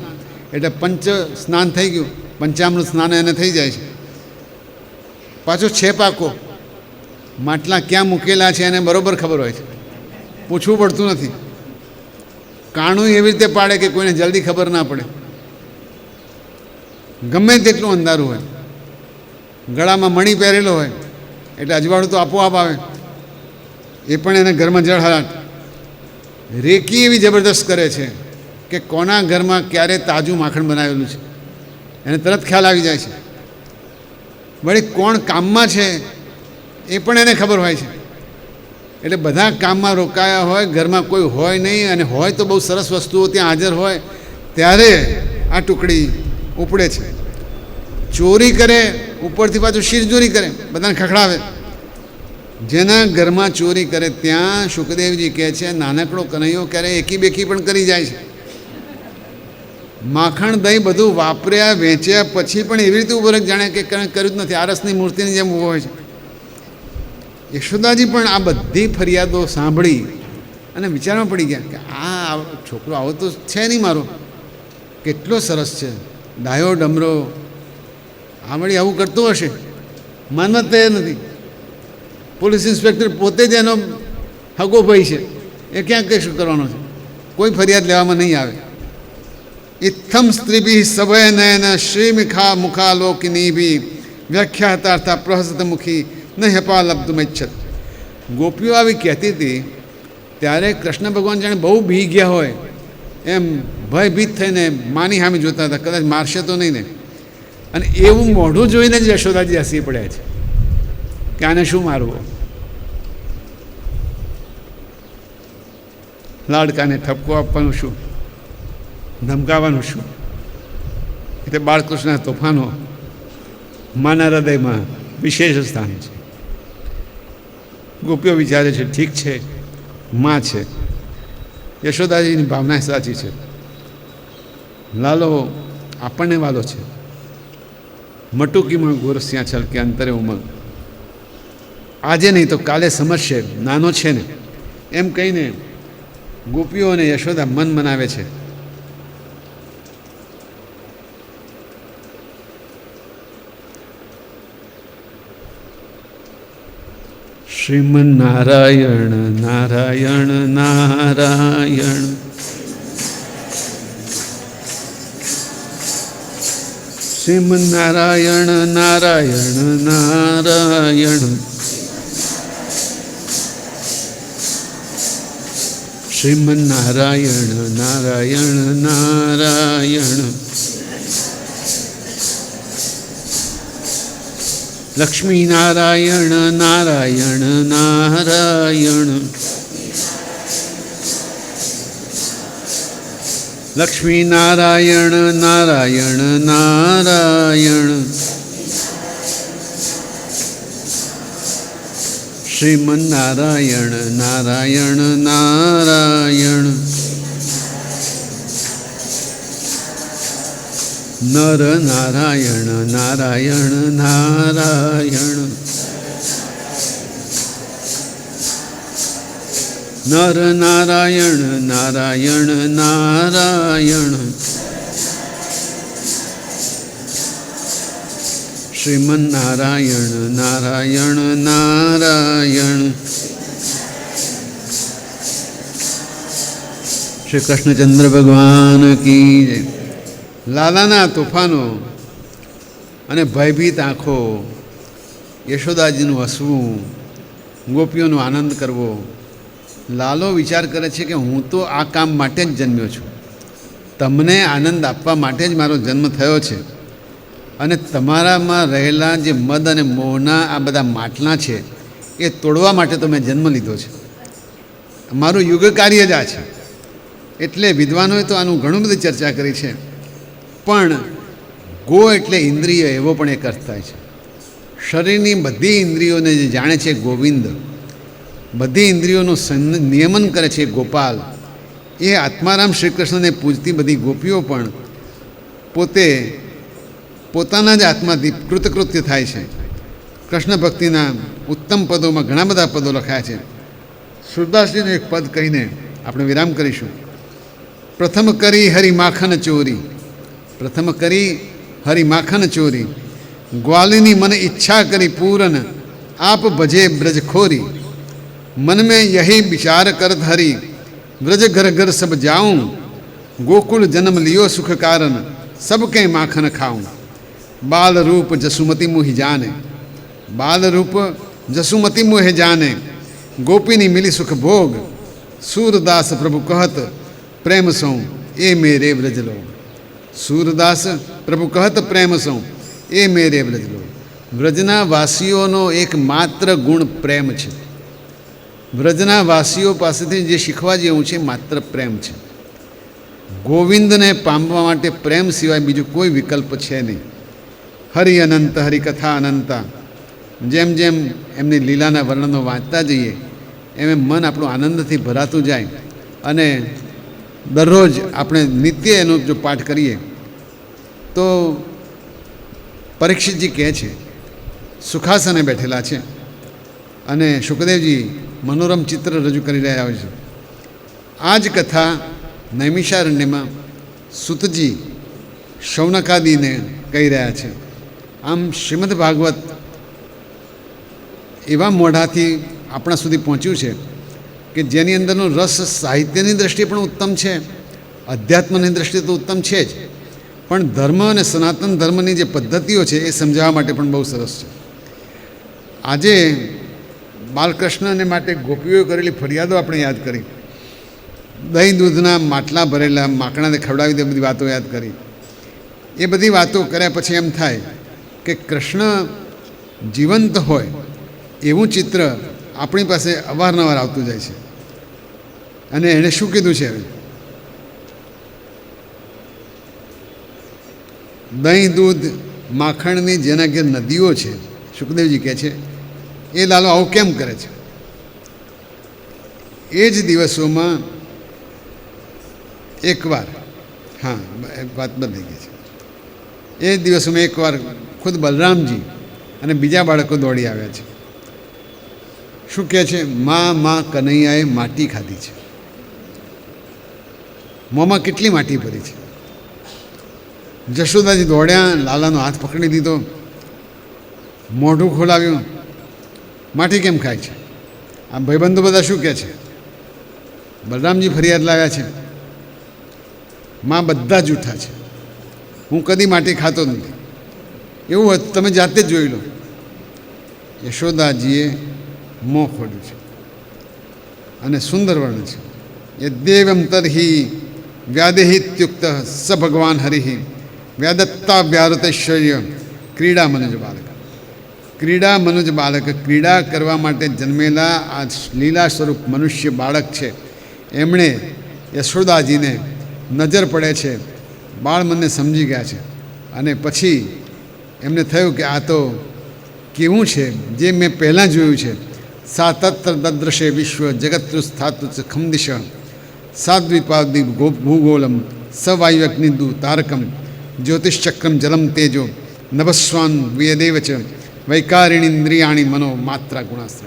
એટલે પંચ સ્નાન થઈ ગયું. પંચામૃત સ્નાન એને થઈ જાય છે. પાછો છે પાકો, માટલા ક્યાં મૂકેલા છે એને બરાબર ખબર હોય છે, પૂછવું પડતું નથી. કાણું એવી રીતે પાડે કે કોઈને જલ્દી ખબર ના પડે, ગમે તેટલું અંધારું હોય. ગળામાં મણી પહેરેલો હોય એટલે અજવાળું તો આપોઆપ આવે, એ પણ એને ઘરમાં જળહળાટ. રેકી એવી જબરદસ્ત કરે છે કે કોના ઘરમાં ક્યારે તાજું માખણ બનાવેલું છે એને તરત ખ્યાલ આવી જાય છે. વળી કોણ કામમાં છે એ પણ એને ખબર હોય છે. એટલે બધા કામમાં રોકાયા હોય, ઘરમાં કોઈ હોય નહીં, અને હોય તો બહુ સરસ વસ્તુઓ ત્યાં હાજર હોય ત્યારે આ ટુકડી ઉપડે છે. ચોરી કરે, ઉપરથી પાછું શિરચોરી કરે, બધાને ખખડાવે. જેના ઘરમાં ચોરી કરે ત્યાં સુખદેવજી કહે છે નાનકડો કનૈયો ક્યારે એકી બેકી પણ કરી જાય છે. માખણ દહીં બધું વાપર્યા વેચ્યા પછી પણ એવી રીતે ઉભો જાણે કે કર્યું જ નથી, આરસની મૂર્તિની જેમ ઊભો હોય છે. યશોદાજી પણ આ બધી ફરિયાદો સાંભળી અને વિચારમાં પડી ગયા કે આ છોકરો આવો તો છે નહીં મારો, કેટલો સરસ છે, ડાયો ડમરો, આ વળી આવું કરતો હશે, માનવા તૈયાર નથી. પોલીસ ઇન્સ્પેક્ટર પોતે જ એનો હગો ભાઈ છે, એ ક્યાં કંઈ શું કરવાનો છે, કોઈ ફરિયાદ લેવામાં નહીં આવે. ઇત્થમ સ્ત્રીભી સભય નયન શ્રીમિખા મુખાલોકિની બી વ્યાખ્યાતાર્થા પ્રહસત મુખી ન હેપા લબ્ધુમિચ્છત. ગોપીઓ આવી કહેતી હતી ત્યારે કૃષ્ણ ભગવાન જાણે બહુ બી ગયા હોય એમ ભયભીત થઈને માની સામે જોતા હતા, કદાચ મારશે તો નહીં ને. અને એવું મોઢું જોઈને જ યશોદાજી હસી પડ્યા છે કે આને શું મારવો, લાડકાને ઠપકો આપવાનું શું, ધમકાવવાનું શું. એટલે બાળકૃષ્ણના તોફાનો માના હૃદયમાં વિશેષ સ્થાન છે. ગોપીઓ વિચારે છે ઠીક છે, માં છે, યશોદાજીની ભાવના સાચી છે, લાલો આપણને વાલો છે. મટુકીમાં ગોરસ્યા છલકે અંતરે ઉમંગ, આજે નહીં તો કાલે સમજશે, નાનો છે ને, એમ કહીને ગોપીઓ અને યશોદા મન મનાવે છે. શ્રીમન નારાયણ નારાયણ નારાયણ, શ્રીમન નારાયણ નારાયણ નારાયણ, શ્રીમન નારાયણ નારાયણ નારાયણ, લક્ષ્મી નારાયણ નારાયણ નારાયણ, લક્ષ્મી નારાયણ નારાયણ નારાયણ, શ્રીમન નારાયણ નારાયણ નારાયણ, નર નારાયણ નારાયણ નારાયણ, નર નારાયણ નારાયણ નારાયણ, શ્રીમન નારાયણ નારાયણ નારાયણ, શ્રી કૃષ્ણચંદ્ર ભગવાન કી જય. લાલાના તોફાનો અને ભયભીત આંખો, યશોદાજીનું હસવું, ગોપીઓનો આનંદ કરવો. લાલો વિચાર કરે છે કે હું તો આ કામ માટે જ જન્મ્યો છું, તમને આનંદ આપવા માટે જ મારો જન્મ થયો છે, અને તમારામાં રહેલા જે મદ અને મોહના આ બધા માટલા છે એ તોડવા માટે તો મેં જન્મ લીધો છે. મારું યુગ કાર્ય જ આ છે. એટલે વિદ્વાનોએ તો આનું ઘણું બધી ચર્ચા કરી છે. પણ ગો એટલે ઇન્દ્રિય, એવો પણ એક અર્થ થાય છે. શરીરની બધી ઇન્દ્રિયોને જે જાણે છે ગોવિંદ, બધી ઇન્દ્રિયોનું નિયમન કરે છે ગોપાલ, એ આત્મારામ શ્રી કૃષ્ણને પૂજતી બધી ગોપીઓ પણ પોતે પોતાના જ આત્માથી કૃતકૃત્ય થાય છે. કૃષ્ણ ભક્તિના ઉત્તમ પદોમાં ઘણા બધા પદો લખાયા છે. સુરદાસજીનું એક પદ કહીને આપણે વિરામ કરીશું. પ્રથમ કરી હરિ માખન ચોરી, પ્રથમ કરી હરિ માખન ચોરી, ગ્વાલિની મન ઈચ્છા કરી પૂરન, આપ ભજે બ્રજ ખોરી. मन में यही विचार करत हरि, व्रज घर घर सब जाऊं, गोकुल जन्म लियो सुख कारण, सबके माखन खाऊं. बाल रूप जसुमति मुहि जाने, बाल रूप जसुमति मुहि जाने, गोपिनी मिली सुख भोग, सूरदास प्रभु कहत प्रेम सौ ए मेरे व्रज लो. सूरदास प्रभु कहत प्रेम सौ ए मेरे व्रज लो. व्रजना वासीओनो एकमात्र गुण प्रेम है. વ્રજના વાસીઓ પાસેથી જે શીખવા જેવું છે માત્ર પ્રેમ છે. ગોવિંદને પામવા માટે પ્રેમ સિવાય બીજું કોઈ વિકલ્પ છે નહીં. હરિ અનંત, હરિકથા અનંતા. જેમ જેમ એમની લીલાના વર્ણનો વાંચતા જઈએ એમ એમ મન આપણું આનંદથી ભરાતું જાય. અને દરરોજ આપણે નિત્ય એનો જો પાઠ કરીએ તો પરીક્ષિતજી કહે છે, સુખાસને બેઠેલા છે અને શુકદેવજી મનોરમ ચિત્ર રજૂ કરી રહ્યા હોય છે. આ જ કથા નૈમિષારણ્યમાં સુતજી શૌનકાદિને કહી રહ્યા છે. આમ શ્રીમદ ભાગવત એવા મોઢાથી આપણા સુધી પહોંચ્યું છે કે જેની અંદરનો રસ સાહિત્યની દૃષ્ટિએ પણ ઉત્તમ છે, અધ્યાત્મની દૃષ્ટિએ તો ઉત્તમ છે જ, પણ ધર્મ અને સનાતન ધર્મની જે પદ્ધતિઓ છે એ સમજાવવા માટે પણ બહુ સરસ છે. આજે બાલકૃષ્ણને માટે ગોપીઓએ કરેલી ફરિયાદો આપણે યાદ કરી, દહીં દૂધના માટલા ભરેલા માકણાને ખવડાવી દે બધી વાતો યાદ કરી. એ બધી વાતો કર્યા પછી એમ થાય કે કૃષ્ણ જીવંત હોય એવું ચિત્ર આપણી પાસે અવારનવાર આવતું જાય છે. અને એણે શું કીધું છે? દહીં દૂધ માખણની જેના ઘેર નદીઓ છે, સુખદેવજી કહે છે, એ લાલો આવું કેમ કરે છે? એ જ દિવસોમાં એકવાર, હા વાત બદલાઈ ગઈ છે, એ જ દિવસોમાં એકવાર ખુદ બલરામજી અને બીજા બાળકો દોડી આવ્યા છે. શું કહે છે? માં કનૈયાએ માટી ખાધી છે. મોંમાં કેટલી માટી ભરી છે. જશોદાજી દોડ્યા, લાલાનો હાથ પકડી દીધો, મોઢું ખોલાવ્યું, માટી કેમ ખાય છે? આ ભાઈબંધો બધા શું કહે છે? બલરામજી ફરિયાદ લાવ્યા છે, માં બધા જૂઠા છે, હું કદી માટી ખાતો જ નથી. એવું હોય તમે જાતે જ જોઈ લો. યશોદાજીએ મોં ખોલ્યું છે અને સુંદર વર્ણ છે. યદ્દેવમ તર્હિ વ્યાદેહિત્યુક્ત સ ભગવાન હરિ વ્યાદત્તા વ્યારતૈશ્વર્ય ક્રીડા મનુજ બાલક. ક્રીડા મનુજ બાલક, ક્રીડા કરવા માટે જન્મેલા આ લીલા સ્વરૂપ મનુષ્ય બાળક છે. એમણે યશોદાજીને નજર પડે છે, બાળ મનને સમજી ગયા છે. અને પછી એમને થયું કે આ તો કેવું છે જે મેં પહેલાં જોયું છે. સા તત્ર દદ્રશે વિશ્વ જગત્રુ સ્થાતુ ખમદિશ સાદ્વિપાદિ ભૂગોલમ સવાયુઅગ્નિદુ તારકમ જ્યોતિષચક્રમ જલમ તેજો નભસ્વાન વેદેવ ચ વૈકારિણીન્દ્રિયાણી મનો માત્રા ગુણાસ્ત્ર.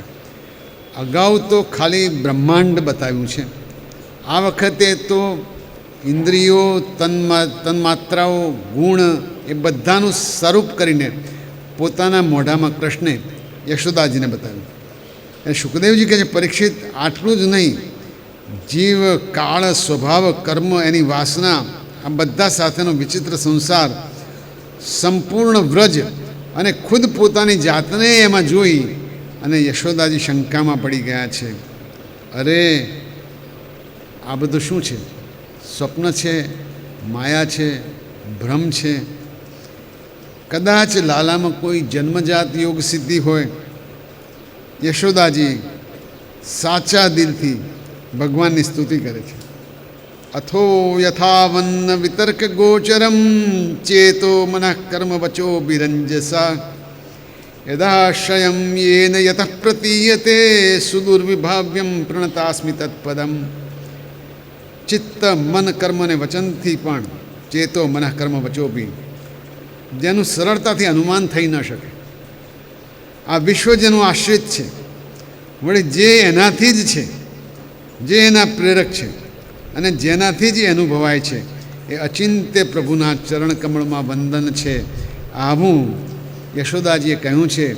અગાઉ તો ખાલી બ્રહ્માંડ બતાવ્યું છે, આ વખતે તો ઇન્દ્રિયો, તન્માત્રાઓ, ગુણ એ બધાનું સ્વરૂપ કરીને પોતાના મોઢામાં કૃષ્ણે યશોદાજીને બતાવ્યું. અને સુખદેવજી કહે છે, પરીક્ષિત આટલું જ નહીં, જીવ કાળ સ્વભાવ કર્મ એની વાસના આ બધા સાથેનો વિચિત્ર સંસાર સંપૂર્ણ વ્રજ અને ખુદ પોતાની જાતને એમાં જોઈ અને યશોદાજી શંકામાં પડી ગયા છે. અરે આ બધું શું છે? સ્વપ્ન છે, માયા છે, ભ્રમ છે? કદાચ લાલામાં કોઈ જન્મજાત યોગ સિદ્ધિ હોય. યશોદાજી સાચા દિલથી ભગવાનની સ્તુતિ કરે છે. અથો યથાવન્ન વિતર્ક ગોચરમ ચેતો મનઃ કર્મ વચો બિરંજસા યદાશ્રયમ યેન યતઃ પ્રતીયતે સુદુર્વિભાવ્યમ પ્રણતાસ્મિ તત્પદમ. ચિત્ત મન કર્મ અને વચનથી પણ ચેતો મનઃ કર્મ વચો બી, જેનું સરળતાથી અનુમાન થઈ ન શકે. આ વિશ્વ જેનું આશ્રિત છે, વળી જે એનાથી જ છે, જે એના પ્રેરક છે અને જેનાથી જ અનુભવાય છે, એ અચિંત્ય પ્રભુના ચરણ કમળમાં વંદન છે. આવું યશોદાજીએ કહ્યું છે.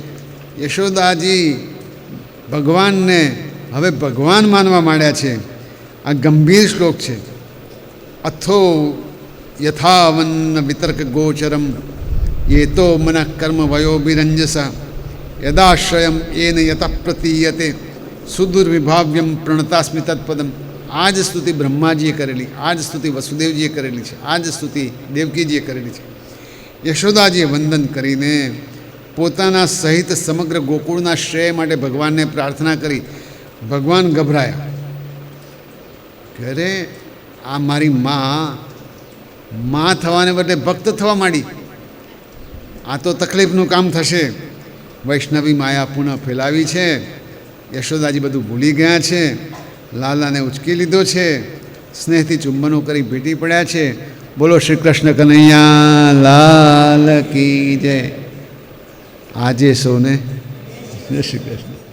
યશોદાજી ભગવાનને હવે ભગવાન માનવા માંડ્યા છે. આ ગંભીર શ્લોક છે. અથો યથાવન્ન વિતર્ક ગોચરમ યેતો મનઃ કર્મ વયો બિરંજસા યદાશ્રયમ એન યતઃ પ્રતીયતે સુદુર્વિભાવ્યમ પ્રણતાસ્મિ તત્પદમ. આ જ સ્તુતિ બ્રહ્માજીએ કરેલી, આ જ સ્તુતિ વસુદેવજીએ કરેલી છે, આ જ સ્તુતિ દેવકીજીએ કરેલી છે. યશોદાજીએ વંદન કરીને પોતાના સહિત સમગ્ર ગોકુળના શ્રેય માટે ભગવાનને પ્રાર્થના કરી. ભગવાન ગભરાયા કે અરે આ મારી મા થવાને બદલે ભક્ત થવા માંડી. આ તો તકલીફનું કામ થશે. વૈષ્ણવી માયા પુનઃ ફેલાવી છે. યશોદાજી બધું ભૂલી ગયા છે. લાલાને ઉચકી લીધો છે. સ્નેહથી ચુંબનો કરી ભેટી પડ્યા છે. બોલો શ્રી કૃષ્ણ કનૈયા લાલ કી જય. આજે સૌને જય શ્રી કૃષ્ણ.